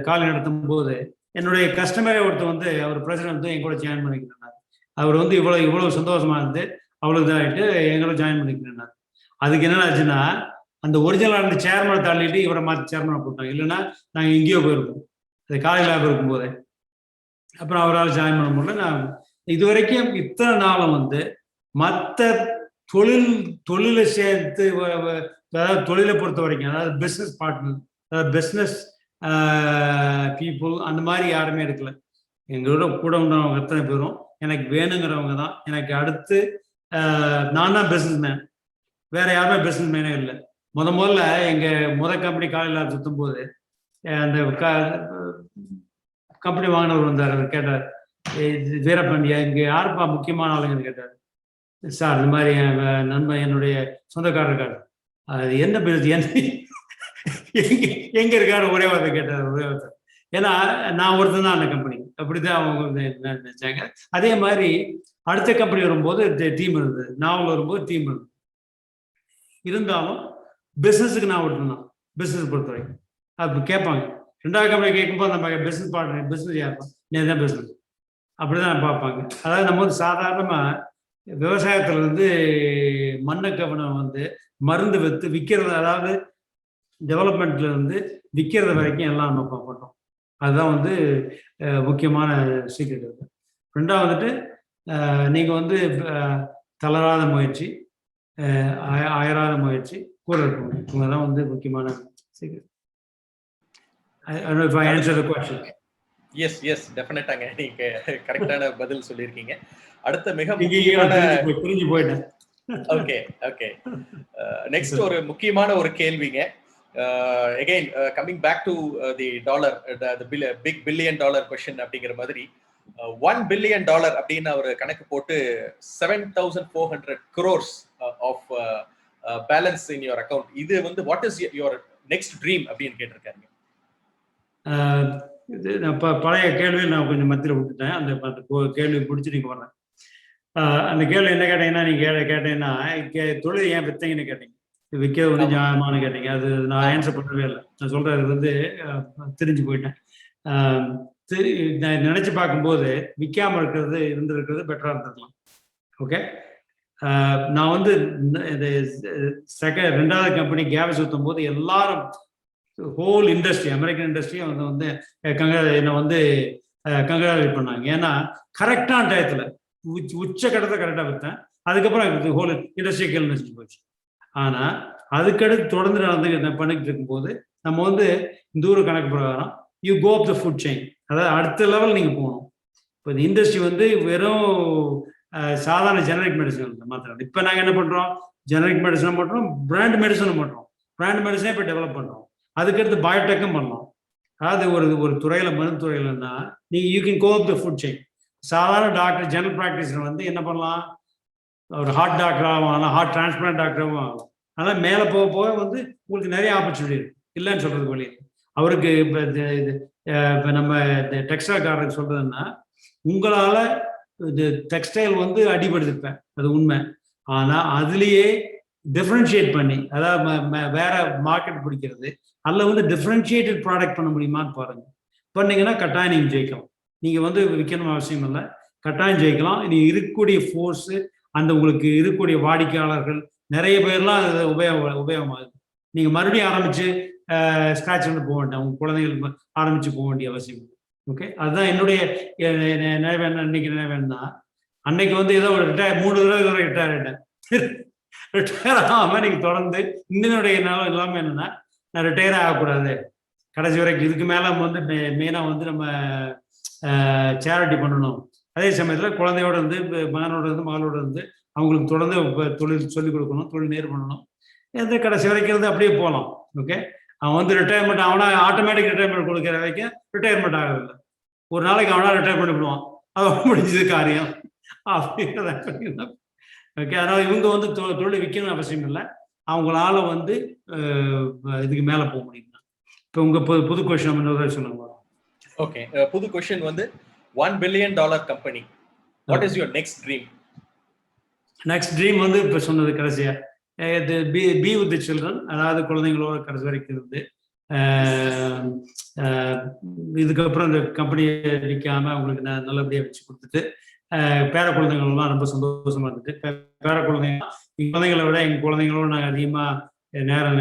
காலை நடத்தும் போது என்னுடைய கஸ்டமரே ஒருத்தர் வந்து அவர் பிரசிடென்ட் வந்து என் கூட ஜாயின் பண்ணிக்கிறார். அவர் வந்து இவ்வளவு சந்தோஷமா இருந்து அவ்வளவு இதாகிட்டு எங்களோட ஜாயின் பண்ணிக்கிறார். அதுக்கு என்ன ஆச்சுன்னா, அந்த ஒரிஜினலாக இருந்த சேர்மனை தள்ளிட்டு இவரை மாற்றி சேர்மனை போட்டாங்க. இல்லைன்னா நாங்கள் எங்கேயோ போயிருக்கோம் அது காலையில் இருக்கும்போதே. அப்புறம் அவரால் ஜாயின் பண்ண முடியல. நான் இது வரைக்கும் இத்தனை நாளும் வந்து மற்ற தொழிலை சேர்த்து, அதாவது தொழிலை பொறுத்த வரைக்கும், அதாவது பிஸ்னஸ் பார்ட்னர், அதாவது பிஸ்னஸ் பீப்புள் அந்த மாதிரி யாருமே எடுக்கல. எங்களோட கூட உண்டவங்க எத்தனை பேரும் எனக்கு வேணுங்கிறவங்க தான். எனக்கு அடுத்து நான் தான் பிஸ்னஸ் மேன், வேற யாருமே பிஸ்னஸ் மேனே இல்லை. முதல்ல எங்க கம்பெனி காலையில் சுத்தும் போது அந்த கம்பெனி வாங்கினவர் வந்தார். அவர் கேட்டார், வீரபாண்டியா இங்க யாருப்பா முக்கியமான ஆளுங்கன்னு கேட்டார். சார் இந்த மாதிரி நண்பன் என்னுடைய சொந்தக்காரர் இருக்காரு. அது என்ன பிசினஸ், எங்க இருக்காரு ஒரே வார்த்தை கேட்டார். ஒரே வார்த்தை. ஏன்னா நான் ஒருத்தன் தான் அந்த கம்பெனி, அப்படிதான் அவங்க நினைச்சாங்க. அதே மாதிரி அடுத்த கம்பெனி வரும்போது டீம் இருந்தது, நாவல் வரும்போது டீம் இருந்தது. இருந்தாலும் பிசினஸுக்கு நான் ஒருத்தன் தான். பிசினஸ் பொறுத்த வரைக்கும் அது கேட்பாங்க. 2வது கம்பெனி கேட்கும்போது நம்ம பிசினஸ் பார்ட்னர், பிசினஸ் யாருப்பா, நீ தான் பிசினஸ், அப்படிதான் பார்ப்பாங்க. அதாவது நம்ம வந்து சாதாரணமா விவசாயத்துல இருந்து மண்ணை கவனம் வந்து மருந்து வித்து விற்கிறது, அதாவது டெவலப்மெண்ட்ல இருந்து விற்கிறது வரைக்கும் எல்லாம் நம்ம பண்றோம். அதுதான் வந்து முக்கியமான சீக்ரெட் இருக்கு. 2வது வந்துட்டு நீங்க வந்து தளராத முயற்சி, அயராத முயற்சி, கூட இருக்கணும். இவங்கதான் வந்து முக்கியமான secret. I don't know if I answered the question. Yes டெஃபினட்டாங்க, நீங்க கரெக்டான பதில் சொல்லியிருக்கீங்க. அடுத்த மிக முக்கியமான புரிஞ்சு போயிட்டேன். ஓகே நெக்ஸ்ட் ஒரு முக்கியமான ஒரு கேள்விங்க. again coming back to the dollar, the big $1 billion question அப்படிங்கிற மாதிரி $1 billion அப்படின்னு அவர் கணக்கு போட்டு 7,400 crores of balance in your account. இது வந்து what is your next dream அப்படின்னு கேட்டிருக்காங்க. பழைய கேள்வியை நான் கொஞ்சம் மத்தியில் விட்டுட்டேன். அந்த கேள்வி பிடிச்சி நீங்க வர்றேன். அந்த கேள்வி என்ன கேட்டீங்கன்னா, நீங்க கேட்டீங்கன்னா தொழில் ஏன் வித்தீங்கன்னு கேட்டீங்க. விற்கிறது வந்து நியாயமானு கேட்டீங்க. அது நான் ஆன்சர் பண்ணவே இல்லை. நான் சொல்றது வந்து தெரிஞ்சு போயிட்டேன். நான் நினைச்சு பார்க்கும்போது விற்காம இருந்திருக்கிறது பெட்டரா இருந்திருக்கலாம். ஓகே, நான் வந்து இந்த ரெண்டாவது கம்பெனி கேஸ் ஊற்றும் போது எல்லாரும் ஹோல் இண்டஸ்ட்ரி, அமெரிக்கன் இண்டஸ்ட்ரியும் வந்து என்னை வந்து கங்க்ராச்சுலேட் பண்ணாங்க. ஏன்னா கரெக்டான டயத்தில் உச்ச கட்டத்தை கரெக்டாக விற்றேன். அதுக்கப்புறம் ஹோல் இண்டஸ்ட்ரி கேள்வி போச்சு. ஆனால் அதுக்கடுத்து தொடர்ந்து நான் பண்ணிக்கிட்டு இருக்கும்போது நம்ம வந்து இந்த ஊர் கணக்கு பிரகாரம் you go up the food chain, அதாவது அடுத்த லெவல் நீங்கள் போகணும். இப்போ இந்த இண்டஸ்ட்ரி வந்து வெறும் சாதாரண ஜெனரிக் மெடிசன் மாத்திரம். இப்போ நாங்கள் என்ன பண்ணுறோம், ஜெனரிக் மெடிசனை பண்ணுறோம், பிராண்ட் மெடிசனும் பண்ணுறோம். பிராண்ட் மெடிசனே இப்போ டெவலப் பண்ணுறோம். அதுக்கடுத்து பயோடெக்கும் பண்ணலாம். அதாவது ஒரு துறையில், மருந்து துறையிலன்னா நீங்கள் you can go up the food chain. சாதாரண டாக்டர் ஜெனரல் ப்ராக்டிஸில் வந்து என்ன பண்ணலாம், ஒரு ஹார்ட் டாக்டராகவும் ஆகலாம், ஹார்ட் டிரான்ஸ்பிளான்ட் டாக்டராகவும் ஆகலாம். அதனால் மேலே போக போக வந்து உங்களுக்கு நிறைய ஆப்பர்ச்சுனிட்டி இருக்கு, இல்லைன்னு சொல்றது வழி. அவருக்கு இப்போ நம்ம டெக்ஸ்டைல்காரருக்கு சொல்றதுன்னா, உங்களால் இது டெக்ஸ்டைல் வந்து அடிபடுத்துப்பேன், அது உண்மை. ஆனால் அதுலேயே டிஃப்ரென்ஷியேட் பண்ணி, அதாவது வேற மார்க்கெட் பிடிக்கிறது, அதில் வந்து டிஃப்ரென்ஷியேட்டட் ப்ராடக்ட் பண்ண முடியுமான்னு பாருங்க. பண்ணீங்கன்னா கட்டாயம் நீங்கள் ஜெயிக்கலாம். நீங்கள் வந்து விற்கணும் அவசியம் இல்லை, கட்டாயம் ஜெயிக்கலாம். நீ இருக்கக்கூடிய ஃபோர்ஸு, அந்த உங்களுக்கு இருக்கக்கூடிய வாடிக்கையாளர்கள் நிறைய பேர்லாம் அது உபயோகமாகுது. நீங்கள் மறுபடியும் ஆரம்பிச்சு ஸ்க்ராட்ச் வந்து போக வேண்டாம், உங்கள் குழந்தைகளுக்கு ஆரம்பிச்சு போக வேண்டிய அவசியம். ஓகே, அதுதான் என்னுடைய நினைவு. இன்னைக்கு நினைவுன்னா, அன்னைக்கு வந்து ஏதோ ஒரு 3 தடவை ரிட்டையர் ஆகிட்டேன். ரிட்டையர் ஆகாம நீங்க தொடர்ந்து இன்னுடைய நிலம் எல்லாமே என்னன்னா, நான் ரிட்டையர் ஆகக்கூடாது கடைசி வரைக்கும். இதுக்கு மேல வந்து மெயினா வந்து நம்ம சேரிட்டி பண்ணணும். அதே சமயத்துல குழந்தையோட இருந்து, மகனோட இருந்து, மகளோட இருந்து அவங்களுக்கு தொடர்ந்து தொழில் சொல்லிக் கொடுக்கணும், தொழில் நேர் பண்ணணும். எந்த கடைசி வரைக்கும் இருந்து அப்படியே போகலாம். ஓகே, அவன் வந்து ரிட்டையர்மெண்ட், அவனா ஆட்டோமேட்டிக் ரிட்டையர்மெண்ட் கொடுக்குற வரைக்கும் ரிட்டையர்மெண்ட் ஆகவில்லை. ஒரு நாளைக்கு அவனா ரிட்டையர் பண்ணிவிடுவான், அவன் முடிஞ்சது காரியம் அப்படிங்கிறத. ஓகே, அதனால இவங்க வந்து தொழில் விற்கணும்னு அவசியம் இல்லை, அவங்களால வந்து இதுக்கு மேல போக முடியும். இப்போ உங்க புது கொஸ்டின் சொல்லுங்க. ஓகே, புது கொஸ்டின் வந்து $1 billion company, what is your next dream? Next dream வந்து இப்போ சொன்னது கடைசியா, பி வித் தி சில்ட்ரன், அதாவது குழந்தைங்களோட கடைசி வரைக்கும் இருந்து, இதுக்கப்புறம் இந்த கம்பெனியை விற்காம அவங்களுக்கு நல்லபடியாக வச்சு கொடுத்துட்டு, பேர குழந்தைங்கள்லாம் ரொம்ப சந்தோஷமா இருந்துட்டு, பேர குழந்தைங்களை விட எங்கள் குழந்தைங்களோட நாங்கள் அதிகமாக நேரம்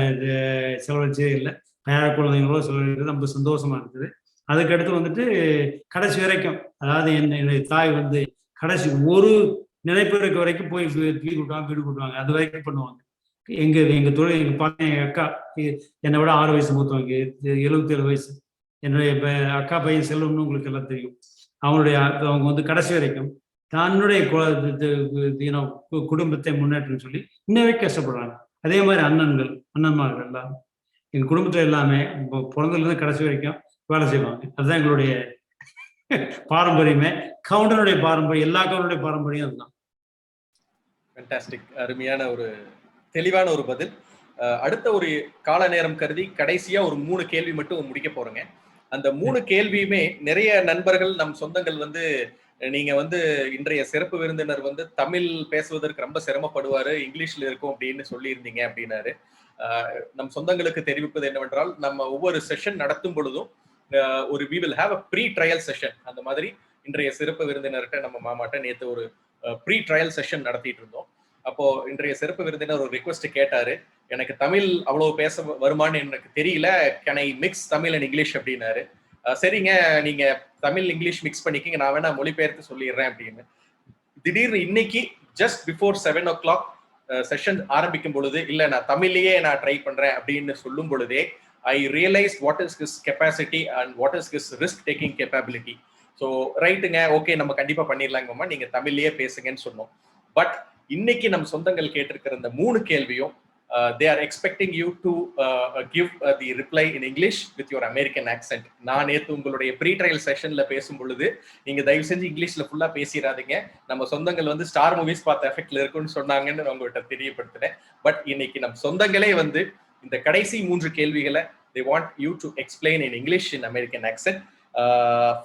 செலவழிச்சே இல்லை. பேர குழந்தைங்களோட செலவழிக்கிறது ரொம்ப சந்தோஷமா இருக்குது. அதுக்கடுத்து வந்துட்டு கடைசி வரைக்கும், அதாவது என்னுடைய தாய் வந்து கடைசி ஒரு நினைப்பு இருக்க வரைக்கும் போய் வீடு கூட்டுவாங்க, அது வரைக்கும் பண்ணுவாங்க. எங்க தொழில், எங்க பாருங்க, எங்க அக்கா என்னை விட 6 வயசு மூத்தவங்க, 77 வயசு. என்னுடைய அக்கா பையன் செல்வம்னு உங்களுக்கு எல்லாம் தெரியும். அவங்க வந்து கடைசி வரைக்கும் தன்னுடைய குடும்பத்தை முன்னேற்றம் சொல்லி இன்ன வரைக்கும் கஷ்டப்படுறாங்க. அதே மாதிரி அண்ணன்மார்கள் எல்லாரும் எங்க குடும்பத்துல எல்லாமே பிறந்ததுலேருந்து கடைசி வரைக்கும் வேலை செய்வாங்க. அதுதான் எங்களுடைய பாரம்பரியமே. கவுண்டனுடைய பாரம்பரியம், எல்லா கவுண்டனுடைய பாரம்பரியம் அதுதான். ஃபேண்டாஸ்டிக், அருமையான ஒரு தெளிவான ஒரு பதில். அடுத்த ஒரு கால நேரம் கருதி கடைசியா ஒரு 3 கேள்வி மட்டும் முடிக்க போறேங்க. அந்த 3 கேள்வியுமே நிறைய நண்பர்கள், நம் சொந்தங்கள் வந்து, நீங்க வந்து இன்றைய சிறப்பு விருந்தினர் வந்து தமிழ் பேசுவதற்கு ரொம்ப சிரமப்படுவாரு, இங்கிலீஷ்ல இருக்கும் அப்படின்னு சொல்லியிருந்தீங்க அப்படின்னாரு. நம் சொந்தங்களுக்கு தெரிவிப்பது என்னவென்றால், நம்ம ஒவ்வொரு செஷன் நடத்தும் பொழுதும் ஒரு we will have a pre trial session. அந்த மாதிரி இன்றைய சிறப்பு விருந்தினர்கிட்ட, நம்ம மாமாட்ட நேற்று ஒரு ப்ரீ ட்ரையல் செஷன் நடத்திட்டு இருந்தோம். அப்போ இன்றைய சிறப்பு விருந்தினர் ஒரு ரிக்வெஸ்ட் கேட்டாரு, எனக்கு தமிழ் அவ்வளவு பேச வருமானு எனக்கு தெரியல, can I mix Tamil and English அப்படின்னாரு. சரிங்க, நீங்க தமிழ் இங்கிலீஷ் மிக்ஸ் பண்ணிக்கிங்க, நான் வேணா மொழிபெயர்த்து சொல்லிடுறேன் அப்படின்னு. திடீர்னு இன்னைக்கு ஜஸ்ட் பிஃபோர் 7 o'clock செஷன் ஆரம்பிக்கும் பொழுது, இல்ல நான் தமிழ்லயே நான் ட்ரை பண்றேன் அப்படின்னு சொல்லும் பொழுதே ஐ realise what is his capacity and what is his risk taking capability. So ரைட்டுங்க, ஓகே, நம்ம கண்டிப்பா பண்ணிடலாங்கம்மா, நீங்க தமிழ்லயே பேசுங்கன்னு சொன்னோம். பட் இன்னைக்கு நம்ம சொந்தங்கள் கேட்டிருக்கிற இந்த 3 கேள்வியும் they are expecting you to give the reply in English with your American accent. நான் நேற்று உங்களுடைய ப்ரீ ட்ரையல் செஷன்ல பேசும் பொழுது நீங்க தயவு செஞ்சு இங்கிலீஷ்ல ஃபுல்லா பேசிடாதீங்க, நம்ம சொந்தங்கள் வந்து ஸ்டார் மூவிஸ் பார்த்த எஃபெக்ட்ல இருக்குன்னு சொன்னாங்கன்னு நான் உங்கள்கிட்ட தெரியப்படுத்தினேன். பட் இன்னைக்கு நம்ம சொந்தங்களே வந்து இந்த கடைசி 3 கேள்விகளை they want you to explain in English in American accent.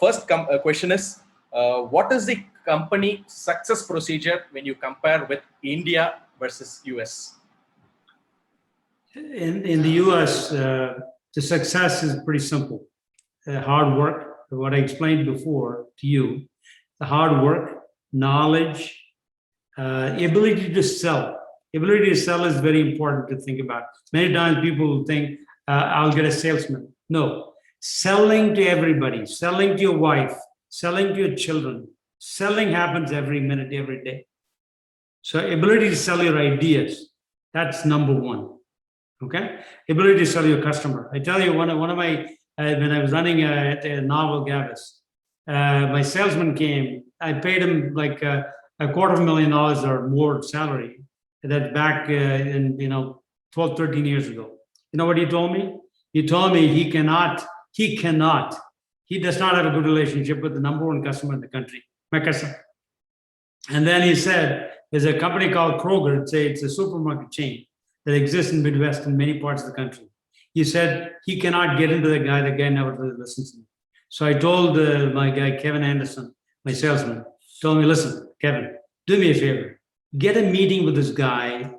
First question is, what is the company success procedure when you compare with India versus US? in the US, the success is pretty simple. Hard work, what I explained before to you, the hard work, knowledge, ability to sell. Ability to sell is very important to think about. Many times people think, I'll get a salesman. No, selling to everybody, selling to your wife, selling to your children. Selling happens every minute, every day. So ability to sell your ideas, that's number one. Okay, ability to sell your customer. I tell you, one of my when I was running a Novel Gavis, my salesman came. I paid him like $250,000 or more salary. That back in 12, 13 years ago. You know what he told me? He told me he does not have a good relationship with the number one customer in the country, McKesson. And then he said, there's a company called Kroger. It's a supermarket chain that exists in Midwest and many parts of the country. He said he cannot get into the guy never listens to me. So I told my guy, Kevin Anderson, my salesman, told me, listen, Kevin, do me a favor. Get a meeting with this guy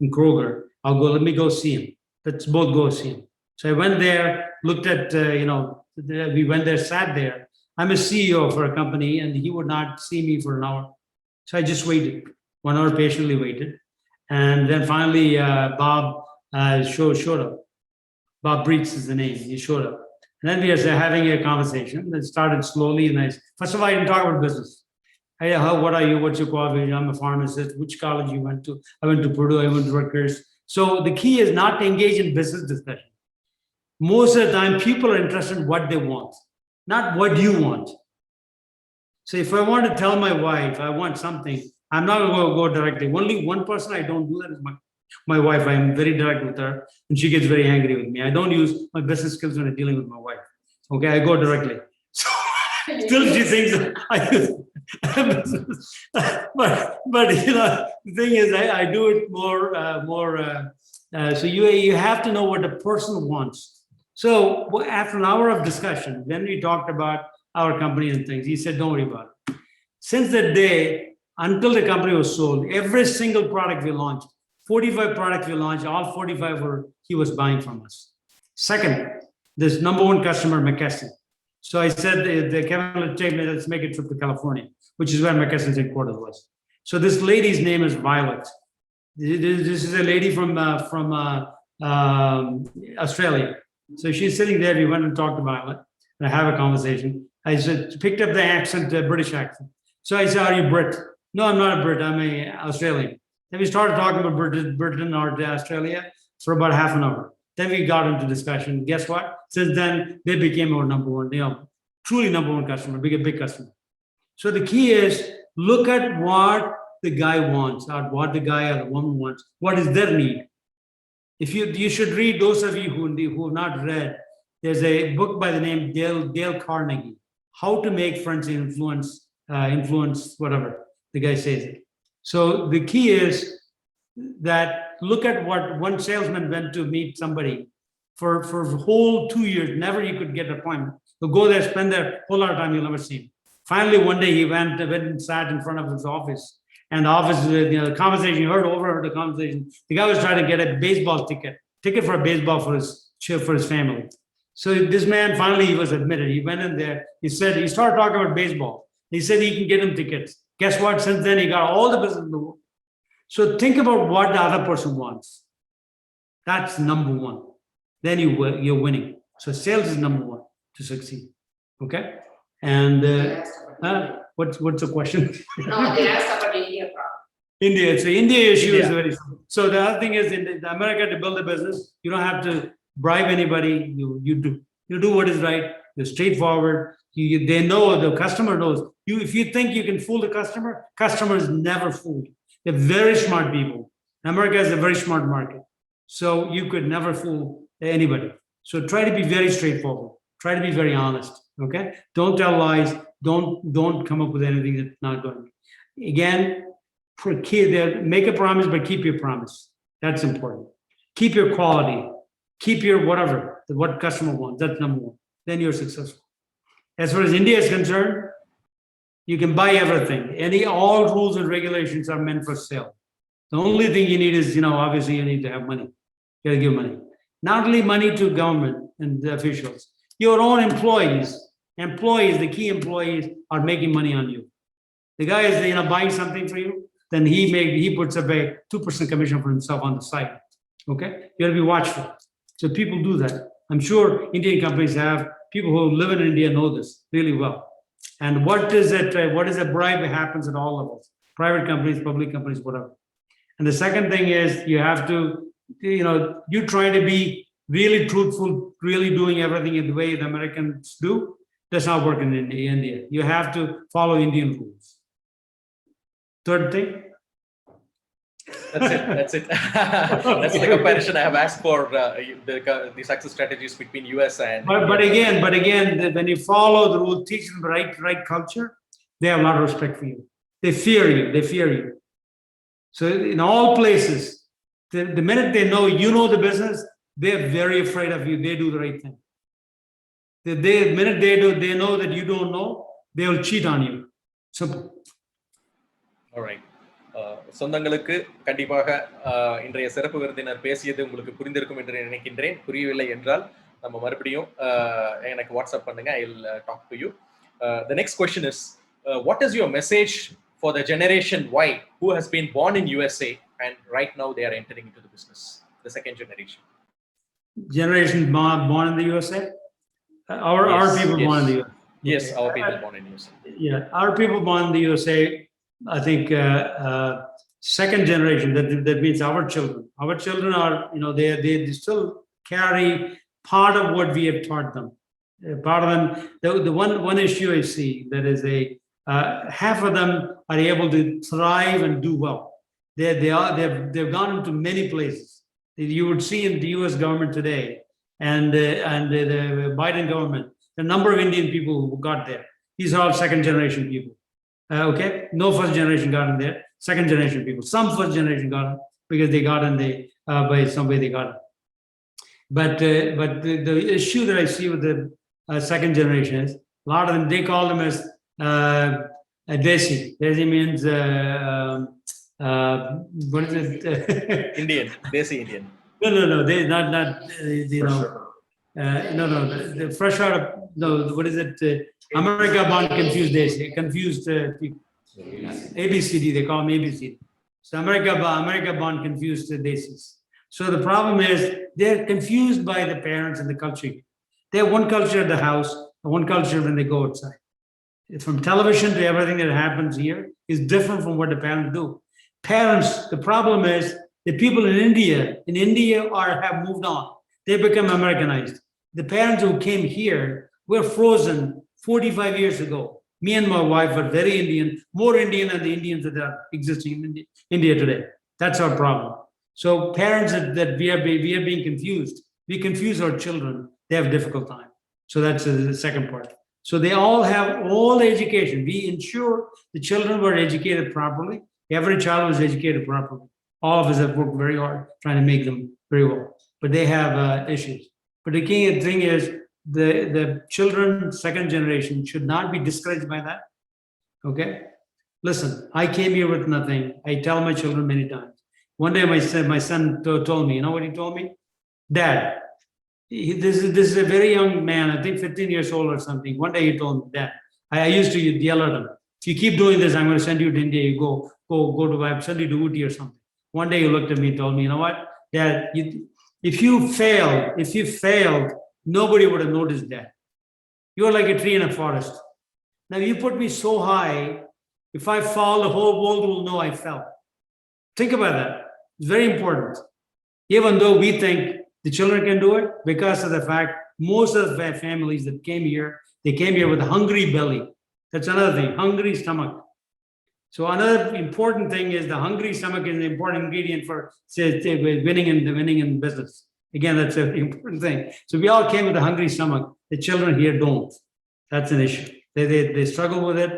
in Kroger. Let me go see him. Let's both go see him. So I went there, looked at, we went there, sat there. I'm a CEO for a company and he would not see me for an hour. So I just waited, 1 hour patiently waited. And then finally, Bob showed up. Bob Breitz is the name, he showed up. And then we were having a conversation that started slowly and nice. First of all, I didn't talk about business. Hey, what are you? What's your qualification? I'm a pharmacist. Which college you went to? I went to Purdue. I went to Rutgers. So the key is not to engage in business discussion. Most of the time, people are interested in what they want, not what you want. So if I want to tell my wife I want something, I'm not going to go directly. Only one person I don't do that is my wife. I'm very direct with her, and she gets very angry with me. I don't use my business skills when I'm dealing with my wife. Okay, I go directly. So still, she thinks I use. but the thing is, I do it more. So you have to know what the person wants. So after an hour of discussion, then we talked about our company and things. He said, "Don't worry about it." Since that day until the company was sold, every single product we launched, 45 products we launched, all 45 he was buying from us. Second, this number one customer, McKesson. So I said, Kevin, let's make a trip to California, which is where McKesson's headquarters was. So this lady's name is Violet. This is a lady from Australia. So she's sitting there. We went and talked to Violet and I have a conversation. I said, picked up the accent, British accent. So I said, are you Brit? No, I'm not a Brit. I'm a Australian. Then we started talking about Britain or Australia for about half an hour. Then we got into discussion. Guess what? Since then, they became our number one, truly number one customer, big customer. So the key is look at what the guy wants, or what the guy or the woman wants. What is their need? If you should read, those of you who have not read, there's a book by the name Dale Carnegie, How to Make Friends and Influence whatever the guy says it. So the key is that look at what one salesman went to meet somebody for a whole 2 years. Never he could get an appointment. He'll go there, spend their whole lot of time, you'll never see him. Finally, one day he went and sat in front of his office. And the office, the conversation, you overheard the conversation. The guy was trying to get a baseball ticket for a baseball for his family. So this man, finally, he was admitted. He went in there. He started talking about baseball. He said he can get him tickets. Guess what? Since then, he got all the business in the world. So think about what the other person wants. That's number one. Then you're winning. So sales is number one to succeed. Okay? And what's the question? No, they asked about India problem. India. So India issue is very simple. So the other thing is in America, to build a business, you don't have to bribe anybody. You do what is right. You're straightforward. They know, the customer knows. If you think you can fool the customer is never fooled. They're very smart people. America is a very smart market. So you could never fool anybody. So try to be very straightforward. Try to be very honest. Okay? Don't tell lies. Don't come up with anything that's not going. Again, make a promise, but keep your promise. That's important. Keep your quality. Keep your whatever, what customer wants. That's number one. Then you're successful. As far as India is concerned, you can buy everything. All rules and regulations are meant for sale. The only thing you need is, obviously you need to have money. You got to give money. Not only money to government and the officials, your own employees, the key employees are making money on you. The guy is, buying something for you, then he puts up a 2% commission for himself on the side. Okay, you got to be watchful. So people do that. I'm sure Indian companies have people who live in India know this really well. And what is a bribe that happens at all levels? Private companies, public companies, whatever. And the second thing is you have to, you try to be really truthful, really doing everything in the way the Americans do. Does not work in India. You have to follow Indian rules. Third thing. That's it. That's the comparison I have asked for the success strategies between US and. But again, when you follow the rule, teach them the right culture, they have a lot of respect for you. They fear you. So in all places, the minute they know you know the business, they're very afraid of you. They do the right thing. The minute they know that you don't know, they will cheat on you. Simple. All right. சொந்தங்களுக்கு கண்டிப்பாக இன்றைய சிறப்பு விருந்தினர் பேசியது உங்களுக்கு புரிந்திருக்கும் என்று நினைக்கின்றேன். புரியவில்லை என்றால் நம்ம மறுபடியும் எனக்கு வாட்ஸ்அப் பண்ணுங்க. I will talk to you. The next question is, what is your message for the generation Y who has been born in USA and right now they are entering into the business, the second generation? Generation born in the USA? Our people born in the USA. Yes, our people born in USA. Yeah, our people born in the USA, I think second generation, that means our children. Our children are, they still carry part of what we have taught them. Part of them, the one issue I see that is half of them are able to thrive and do well. They've gone into many places. You would see in the US government today and the Biden government, the number of Indian people who got there. These are all second generation people. Okay, no first generation got in there. Second generation people. Some first generation got in because they got in by some way they got in. But the issue that I see with the second generation is a lot of them, they call them as Desi. Desi means what is it? Indian, Desi Indian. No. They not the fresh out of what is it? America born confused Desi, confused people. ABCD, they call them ABCD. So America born confused Desis. So the problem is they're confused by the parents and the culture. They have one culture at the house and one culture when they go outside. It's from television to everything that happens here is different from what the parents do. Parents, the problem is the people in India have moved on. They become Americanized. The parents who came here were frozen 45 years ago. Me and my wife are very Indian, more Indian than the Indians that are existing in India today. That's our problem. So parents that we are being confused. We confuse our children. They have a difficult time. So that's the second part. So they all have all the education. We ensure the children were educated properly. Every child was educated properly. All of us have worked very hard trying to make them very well. But they have issues. But the key thing is, the children, second generation, should not be discouraged by that. Okay? Listen, I came here with nothing. I tell my children many times. One day my son told me, you know what he told me? Dad, this is a very young man, I think 15 years old or something. One day he told me, Dad, I used to yell at him. If you keep doing this, I'm going to send you to India. You go to, I'll send you to Ooty or something. One day he looked at me and told me, you know what? Dad, if you failed, nobody would have noticed that. You are like a tree in a forest. Now you put me so high, if I fall, the whole world will know I fell. Think about that. It's very important. Even though we think the children can do it, because of the fact most of the families that came here, they came here with a hungry belly. That's another thing, hungry stomach. So another important thing is the hungry stomach is an important ingredient for winning in business. Again, that's an important thing. So we all came with a hungry stomach. The children here don't. That's an issue. They struggle with it,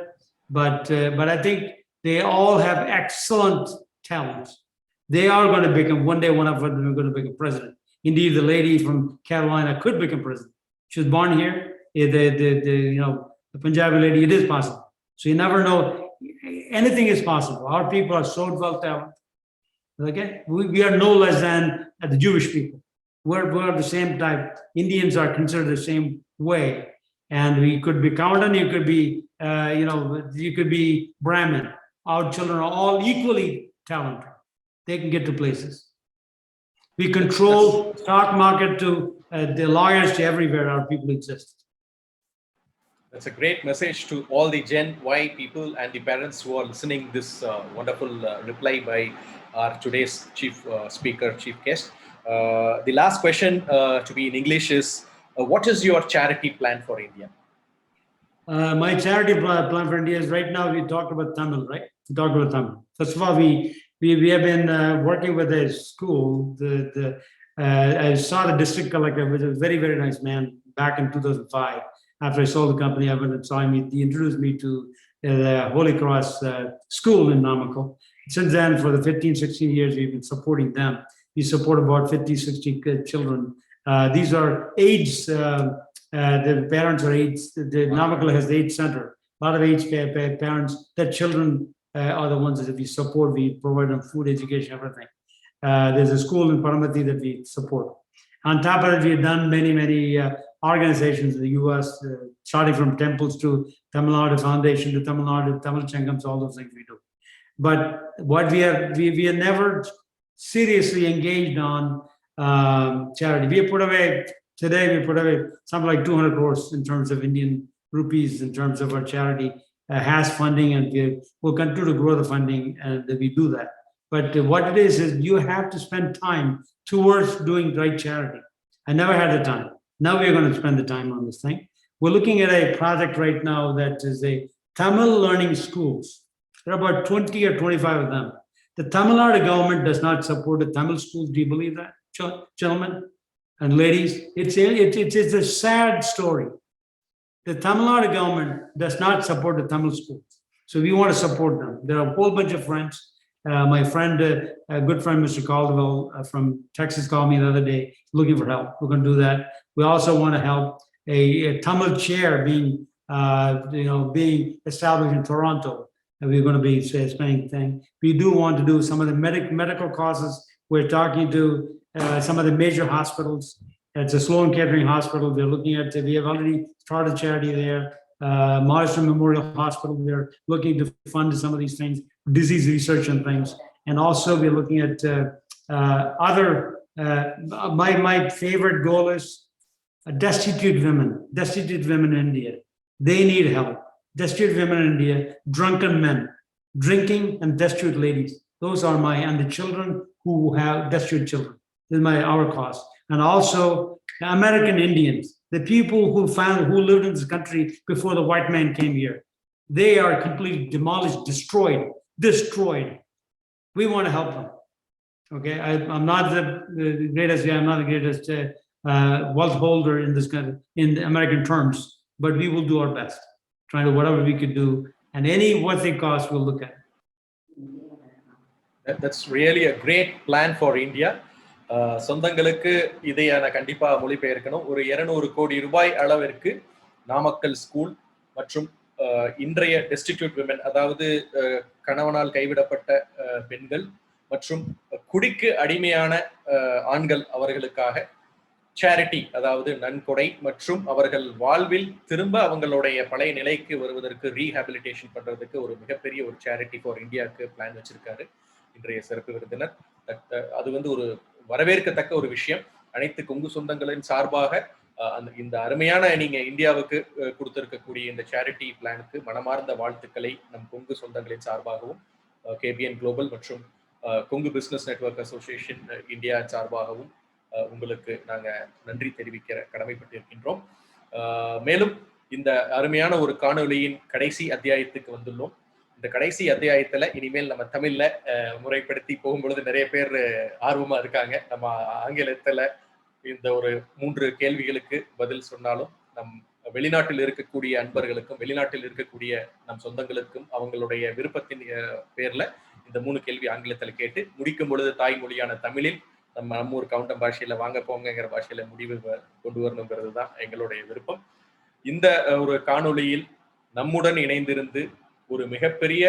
but I think they all have excellent talents. They are going to become, one day one of them are going to become president. Indeed, the lady from Carolina could become president. She was born here. The Punjabi lady, it is possible. So you never know. Anything is possible. Our people are so well talented. Okay, we are no less than the Jewish people. We're the same type. Indians are considered the same way, and we could be Kaudan, you could be, you could be Brahmin. Our children are all equally talented. They can get to places. We control stock market to the lawyers to everywhere our people exist. That's a great message to all the Gen Y people and the parents who are listening this wonderful reply by our today's chief speaker, chief guest. The last question to be in English is, what is your charity plan for India? My charity plan for India is right now, we talked about Tamil, right? We talked about Tamil. First of all, we have been working with a school. I saw the district collector, which was a very, very nice man back in 2005. After I sold the company, I went and saw him. He introduced me to the Holy Cross school in Namakkal. Since then, for the 15, 16 years, we've been supporting them. We support about 50, 60 children. These are AIDS, the parents are AIDS. The Namakkal has the AIDS center. A lot of AIDS parents, their children are the ones that we support. We provide them food, education, everything. There's a school in Paramati that we support. On top of it, we've done many organizations in the US, starting from temples to Tamil Nadu Foundation to Tamil Nadu, Tamil Changams, all those things we do. But what we are never seriously engaged on charity. We put away, today we put away something like 200 crores in terms of Indian rupees, in terms of our charity has funding, and we'll continue to grow the funding, and we do that. But what it is you have to spend time towards doing right charity. I never had the time. Now we're going to spend the time on this thing. We're looking at a project right now that is a Tamil learning schools. There are about 20 or 25 of them. The Tamil Nadu government does not support the Tamil schools. Do you believe that, gentlemen and ladies? It's a sad story. The Tamil Nadu government does not support the Tamil schools. So we want to support them. There are a whole bunch of friends. My friend, a good friend, Mr. Caldwell from Texas, called me the other day looking for help. We're going to do that. We also want to help a Tamil chair being established in Toronto. And we're going to be spending things. We do want to do some of the medical causes. We're talking to some of the major hospitals. It's a Sloan Kettering Hospital. We're looking at. We have already started charity there. Marsden Memorial Hospital. We're looking to fund some of these things, disease research and things. And also we're looking at other, my favorite goal is destitute women in India. They need help. Destitute women in India, drunken men, drinking and destitute ladies. Those are and the children who have destitute children. This is our cause. And also American Indians, the people who lived in this country before the white man came here. They are completely demolished, destroyed. We want to help them. Okay, I'm not the greatest. I'm not the greatest wealth holder in this country, in American terms, but we will do our best, trying to whatever we could do, and any what they cost, we'll look at. That's really a great plan for India. சொந்தங்களுக்கு இதை நான் கண்டிப்பா மொழிபெயர்க்கணும். ஒரு 200 கோடி ரூபாய் அளவிற்கு Namakkal school மற்றும் இன்றைய டெஸ்டிடியூட் விமன், அதாவது கணவனால் கைவிடப்பட்ட பெண்கள் மற்றும் குடிக்கு அடிமையான ஆண்கள், அவர்களுக்காக சேரிட்டி, அதாவது நன்கொடை மற்றும் அவர்கள் வாழ்வில் திரும்ப அவங்களுடைய பழைய நிலைக்கு வருவதற்கு ரீஹாபிலிட்டேஷன் பண்றதுக்கு ஒரு மிகப்பெரிய ஒரு சேரிட்டி ஃபார் இந்தியாவுக்கு பிளான் வச்சிருக்காரு இன்றைய சிறப்பு விருந்தினர். அது ஒரு வரவேற்கத்தக்க ஒரு விஷயம். அனைத்து கொங்கு சொந்தங்களின் சார்பாக இந்த அருமையான நீங்க இந்தியாவுக்கு கொடுத்திருக்கக்கூடிய இந்த சேரிட்டி பிளானுக்கு மனமார்ந்த வாழ்த்துக்களை நம் கொங்கு சொந்தங்களின் சார்பாகவும் கேபிஎன் குளோபல் மற்றும் Kongu business network association India சார்பாகவும் உங்களுக்கு நாங்க நன்றி தெரிவிக்க கடமைப்பட்டிருக்கின்றோம். மேலும் இந்த அருமையான ஒரு காணொலியின் கடைசி அத்தியாயத்துக்கு வந்துள்ளோம். இந்த கடைசி அத்தியாயத்துல இனிமேல் நம்ம தமிழ்ல முறைப்படுத்தி போகும்பொழுது நிறைய பேர் ஆர்வமா இருக்காங்க. நம்ம ஆங்கிலத்துல இந்த ஒரு 3 கேள்விகளுக்கு பதில் சொன்னாலும் நம் வெளிநாட்டில் இருக்கக்கூடிய அன்பர்களுக்கும் வெளிநாட்டில் இருக்கக்கூடிய நம் சொந்தங்களுக்கும் அவங்களுடைய விருப்பத்தின் பேர்ல இந்த 3 கேள்வி ஆங்கிலத்துல கேட்டு முடிக்கும் பொழுது தாய்மொழியான தமிழில் நம்ம ஊர் கவுண்டம் பாஷையில வாங்க போங்கிற பாஷையில முடிவு கொண்டு வரணுங்கிறது தான் எங்களுடைய விருப்பம். இந்த ஒரு காணொளியில் நம்முடன் இணைந்திருந்து ஒரு மிகப்பெரிய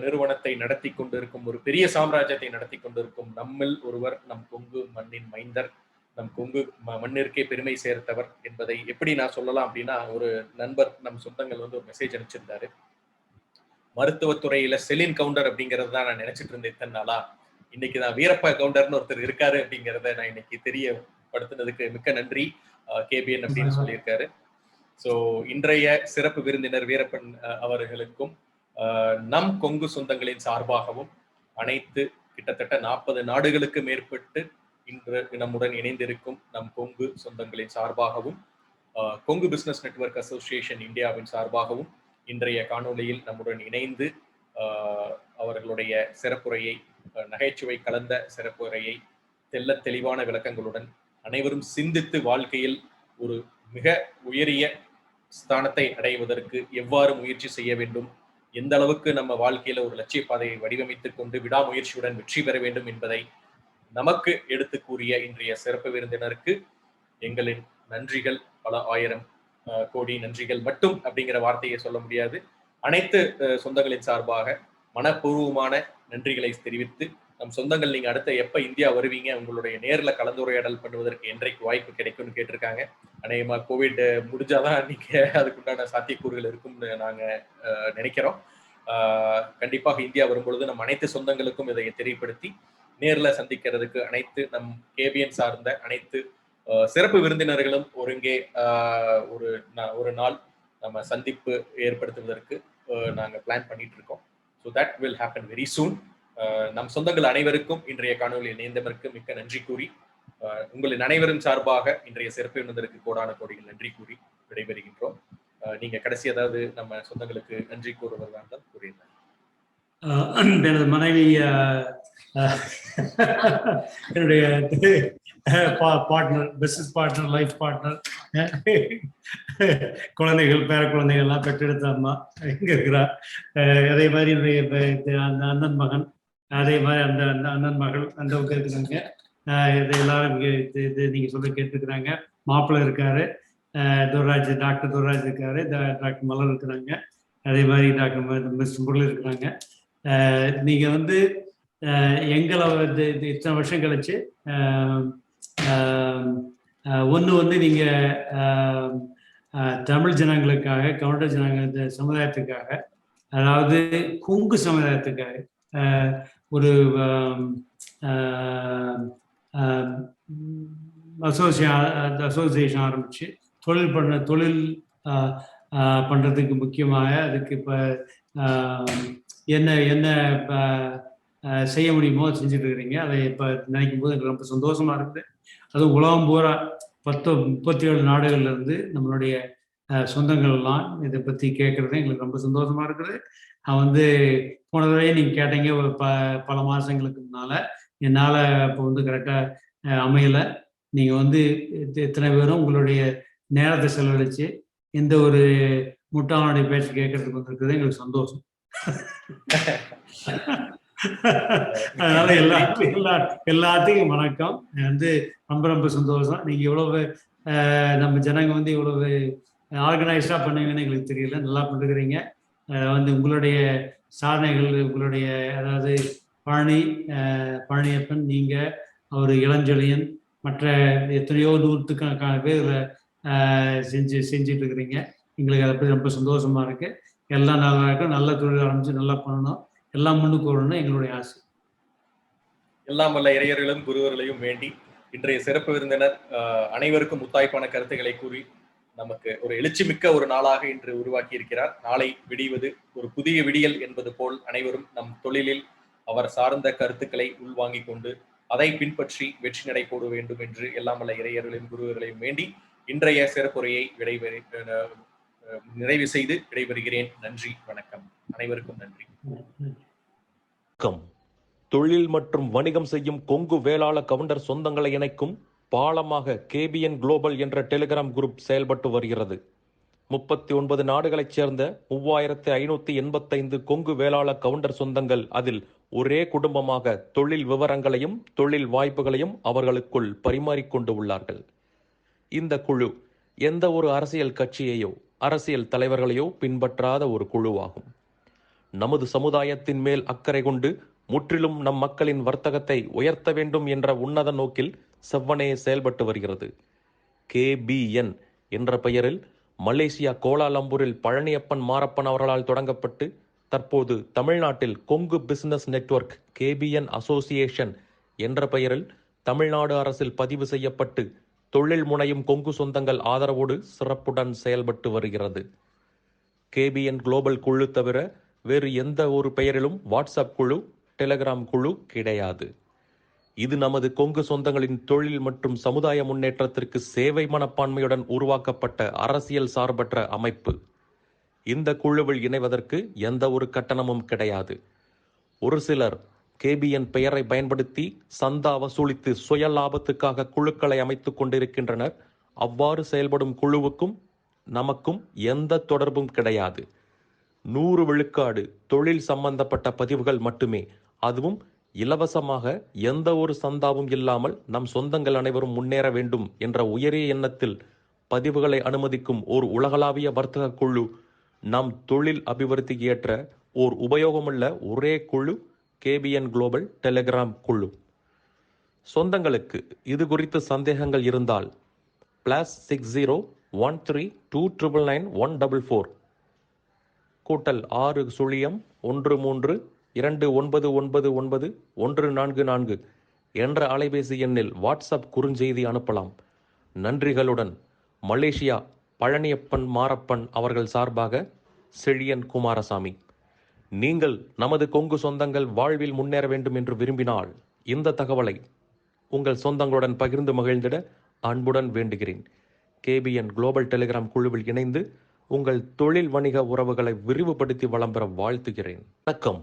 நிறுவனத்தை நடத்தி கொண்டிருக்கும், ஒரு பெரிய சாம்ராஜ்யத்தை நடத்தி கொண்டிருக்கும் நம்மில் ஒருவர், நம் கொங்கு மண்ணின் மைந்தர், நம் கொங்கு மண்ணிற்கே பெருமை சேர்த்தவர் என்பதை எப்படி நான் சொல்லலாம் அப்படின்னா, ஒரு நண்பர், நம் சொந்தங்கள் ஒரு மெசேஜ் அனுப்பிச்சிருந்தாரு. மருத்துவத்துறையில செலின் கவுண்டர் அப்படிங்கறது தான் நான் நினைச்சிட்டு இருந்தேன் இத்தனை நாளா. இன்னைக்கு நான் வீரப்ப கவுண்டர்னு ஒருத்தர் இருக்காரு அப்படிங்கறத நான் இன்னைக்கு தெரியப்படுத்தினதுக்கு மிக்க நன்றி. கேபிஎன் அப்படின்னு சொல்லியிருக்காரு. ஸோ இன்றைய சிறப்பு விருந்தினர் வீரப்பன் அவர்களுக்கும் நம் கொங்கு சொந்தங்களின் சார்பாகவும் அனைத்து கிட்டத்தட்ட 40 நாடுகளுக்கு மேற்பட்டு இன்று நம்முடன் இணைந்திருக்கும் நம் கொங்கு சொந்தங்களின் சார்பாகவும் கொங்கு பிசினஸ் நெட்வொர்க் அசோசியேஷன் இந்தியாவின் சார்பாகவும் இன்றைய காணொலியில் நம்முடன் இணைந்து அவர்களுடைய சிறப்புரையை, நகைச்சுவை கலந்த சிறப்புரையை தெல்ல தெளிவான விளக்கங்களுடன் அனைவரும் சிந்தித்து வாழ்க்கையில் ஒரு மிக உயரிய ஸ்தானத்தை அடைவதற்கு எவ்வாறு முயற்சி செய்ய வேண்டும், எந்த அளவுக்கு நம்ம வாழ்க்கையில ஒரு லட்சிய பாதையை வடிவமைத்துக் கொண்டு விடாமுயற்சியுடன் வெற்றி பெற வேண்டும் என்பதை நமக்கு எடுத்து கூறிய இன்றைய சிறப்பு விருந்தினருக்கு எங்களின் நன்றிகள், பல ஆயிரம் கோடி நன்றிகள் மட்டும் அப்படிங்கிற வார்த்தையை சொல்ல முடியாது. அனைத்து சொந்தங்களின் சார்பாக மனப்பூர்வமான நன்றிகளை தெரிவித்து, நம் சொந்தங்கள் நீங்க அடுத்த எப்ப இந்தியா வருவீங்க, உங்களுடைய நேர்ல கலந்துரையாடல் பண்ணுவதற்கு என்றைக்கு வாய்ப்பு கிடைக்கும்னு கேட்டிருக்காங்க. அநேகமா கோவிட் முடிஞ்சாதான் நீங்க அதுக்குண்டான சாத்தியக்கூறுகள் இருக்கும்னு நாங்க நினைக்கிறோம். கண்டிப்பாக இந்தியா வரும்பொழுது நம் அனைத்து சொந்தங்களுக்கும் இதை தெரியப்படுத்தி நேர்ல சந்திக்கிறதுக்கு அனைத்து நம் கேபிஎன் சார்ந்த அனைத்து சிறப்பு விருந்தினர்களும் ஒருங்கே ஒரு நாள் நம்ம சந்திப்பு ஏற்படுத்துவதற்கு நாங்க பிளான் பண்ணிட்டு இருக்கோம். So that will happen very soon. நம் சொந்தங்கள் அனைவருக்கும் இன்றைய காணொலியில் இணைந்ததற்கு மிக்க நன்றி கூறி, உங்களின் அனைவரும் சார்பாக இன்றைய சிறப்பு விருந்தினருக்கு கோடான கோடிகள் நன்றி கூறி விடைபெறுகின்றோம். நீங்க கடைசி ஏதாவது நம்ம சொந்தங்களுக்கு நன்றி கூறுவதாக இருந்தால் கூறியிருந்தேன். எனது மனைவி, என்னுடைய partner, business partner, life partner, குழந்தைகள், பேர குழந்தைகள்லாம் பெற்றெடுத்த அம்மா இங்க இருக்கிறார். அதே மாதிரி என்னுடைய அந்த அண்ணன் மகன், அதே மாதிரி அந்த அண்ணன் மகள் அந்த இருக்கிறாங்க. இதை எல்லாரும் இது நீங்க சொல்ல கேட்டுக்கிறாங்க. மாப்பிள்ளை இருக்காரு, துர்ராஜ், டாக்டர் துர்ராஜ் இருக்காரு, டாக்டர் மலர் இருக்கிறாங்க, அதே மாதிரி டாக்டர் மிஸ் முரளி இருக்கிறாங்க. நீங்க எங்களை இத்தனை வருஷம் கழிச்சு ஒன்று நீங்க தமிழ் ஜனங்களுக்காக, கன்னட ஜனங்க சமுதாயத்துக்காக, அதாவது கொங்கு சமுதாயத்துக்காக ஒரு அசோசியேஷன் ஆரம்பிச்சு தொழில் பண்றதுக்கு முக்கியமாக அதுக்கு இப்போ என்ன செய்ய முடியுமோ செஞ்சுட்டு இருக்கிறீங்க. அதை இப்போ நினைக்கும் போது எனக்கு ரொம்ப சந்தோஷமா இருக்குது. அதுவும் உலகம் பூரா 37 நாடுகள்ல இருந்து நம்மளுடைய சொந்தங்கள்லாம் இதை பற்றி கேட்கறது எங்களுக்கு ரொம்ப சந்தோஷமா இருக்குது. நான் போன தடவை நீங்கள் கேட்டீங்க ஒரு பல மாதங்களுக்கு முன்னால, என்னால் இப்போ கரெக்டாக அமையலை. நீங்கள் இத்தனை பேரும் உங்களுடைய நேரத்தை செலவழித்து எந்த ஒரு முட்டாளுடைய பேச்சு கேட்கறதுக்கு வந்திருக்குது எங்களுக்கு சந்தோஷம். அதனால எல்லாத்துக்கும் வணக்கம். ரொம்ப ரொம்ப சந்தோஷம். நீங்க இவ்வளவு நம்ம ஜனங்க இவ்வளவு ஆர்கனைஸ்டா பண்ணுவீங்கன்னு எங்களுக்கு தெரியல. நல்லா பண்ணுறீங்க. உங்களுடைய சாதனைகள், உங்களுடைய அதாவது பழனியப்பன், நீங்க, அவர் இளஞ்செழியன், மற்ற எத்தனையோ நூற்றுக்கணக்கான பேர் செஞ்சுட்டு இருக்கிறீங்க. எங்களுக்கு அதை பற்றி ரொம்ப சந்தோஷமா இருக்கு. எல்லாம் நல்லா இருக்கும். நல்ல தொழில் ஆரம்பிச்சு நல்லா பண்ணணும், எல்லாம் முன்னுக்கு வரணும் எங்களுடைய ஆசை. எல்லாம் வல்ல இறையர்களும் குருவர்களையும் வேண்டி இன்றைய சிறப்பு விருந்தினர் அனைவருக்கும் முத்தாய்ப்பான கருத்துக்களை கூறி நமக்கு ஒரு எழுச்சி மிக்க ஒரு நாளாக இன்று உருவாக்கி இருக்கிறார். நாளை விடிவது ஒரு புதிய விடியல் என்பது போல் அனைவரும் நம் தொழிலில் அவர் சார்ந்த கருத்துக்களை உள்வாங்கிக் கொண்டு அதை பின்பற்றி வெற்றி நடை போட வேண்டும் என்று எல்லாம் வல்ல இறையர்களையும் குருவர்களையும் வேண்டி இன்றைய சிறப்புரையை நிறைவு செய்து விடைபெறுகிறேன். நன்றி, வணக்கம். அனைவருக்கும் நன்றி. தொழில் மற்றும் வணிகம் செய்யும் கொங்கு வேளாள கவுண்டர் சொந்தங்களை இணைக்கும் பாலமாக கேபிஎன் குளோபல் என்ற டெலிகிராம் குரூப் செயல்பட்டு வருகிறது. 39 நாடுகளைச் சேர்ந்த 3585 கொங்கு வேளாள கவுண்டர் சொந்தங்கள் அதில் ஒரே குடும்பமாக தொழில் விவரங்களையும் தொழில் வாய்ப்புகளையும் அவர்களுக்குள் பரிமாறிக்கொண்டு உள்ளார்கள். இந்த குழு எந்த ஒரு அரசியல் கட்சியையோ அரசியல் தலைவர்களையோ பின்பற்றாத ஒரு குழுவாகும். நமது சமுதாயத்தின் மேல் அக்கறை கொண்டு முற்றிலும் நம் மக்களின் வர்த்தகத்தை உயர்த்த வேண்டும் என்ற உன்னத நோக்கில் செவ்வனே செயல்பட்டு வருகிறது. KBN என்ற பெயரில் மலேசியா கோலாலம்பூரில் பழனியப்பன் மாரப்பன் அவர்களால் தொடங்கப்பட்டு தற்போது தமிழ்நாட்டில் Kongu business network KBN association என்ற பெயரில் தமிழ்நாடு அரசில் பதிவு செய்யப்பட்டு தொழில் முனையும் கொங்கு சொந்தங்கள் ஆதரவோடு சிறப்புடன் செயல்பட்டு வருகிறது. KBN குளோபல் குழு தவிர வேறு எந்த ஒரு பெயரிலும் வாட்ஸ்அப் குழு, டெலிகிராம் குழு கிடையாது. இது நமது கொங்கு சொந்தங்களின் தொழில் மற்றும் சமுதாய முன்னேற்றத்திற்கு சேவை மனப்பான்மையுடன் உருவாக்கப்பட்ட அரசியல் சார்பற்ற அமைப்பு. இந்த குழுவில் இணைவதற்கு எந்த ஒரு கட்டணமும் கிடையாது. ஒரு சிலர் KBN பெயரை பயன்படுத்தி சந்தா வசூலித்து சுய லாபத்துக்காக குழுக்களை அமைத்துக் கொண்டிருக்கின்றனர். அவ்வாறு செயல்படும் குழுவுக்கும் நமக்கும் எந்த தொடர்பும் கிடையாது. 100 விழுக்காடு தொழில் சம்பந்தப்பட்ட பதிவுகள் மட்டுமே, அதுவும் இலவசமாக, எந்த ஒரு சந்தாவும் இல்லாமல் நம் சொந்தங்கள் அனைவரும் முன்னேற வேண்டும் என்ற உயரிய எண்ணத்தில் பதிவுகளை அனுமதிக்கும் ஓர் உலகளாவிய வர்த்தக குழு, நம் தொழில் அபிவிருத்திக்கு ஏற்ற ஓர் உபயோகமுள்ள ஒரே குழு KBN குளோபல் டெலிகிராம் குழு. சொந்தங்களுக்கு இது குறித்து சந்தேகங்கள் இருந்தால் +60 13299144 +6 0 13 299144 என்ற அலைபேசி எண்ணில் வாட்ஸ்அப் குறுஞ்செய்தி அனுப்பலாம். நன்றிகளுடன் மலேசியா பழனியப்பன் மாரப்பன் அவர்கள் சார்பாக செழியன் குமாரசாமி. நீங்கள் நமது கொங்கு சொந்தங்கள் வாழ்வில் முன்னேற வேண்டும் என்று விரும்பினால் இந்த தகவலை உங்கள் சொந்தங்களுடன் பகிர்ந்து மகிழ்ந்திட அன்புடன் வேண்டுகிறேன். KBN குளோபல் டெலிகிராம் குழுவில் இணைந்து உங்கள் தொழில் வணிக உறவுகளை விரிவுபடுத்தி வளம் பெற வாழ்த்துகிறேன். வணக்கம்.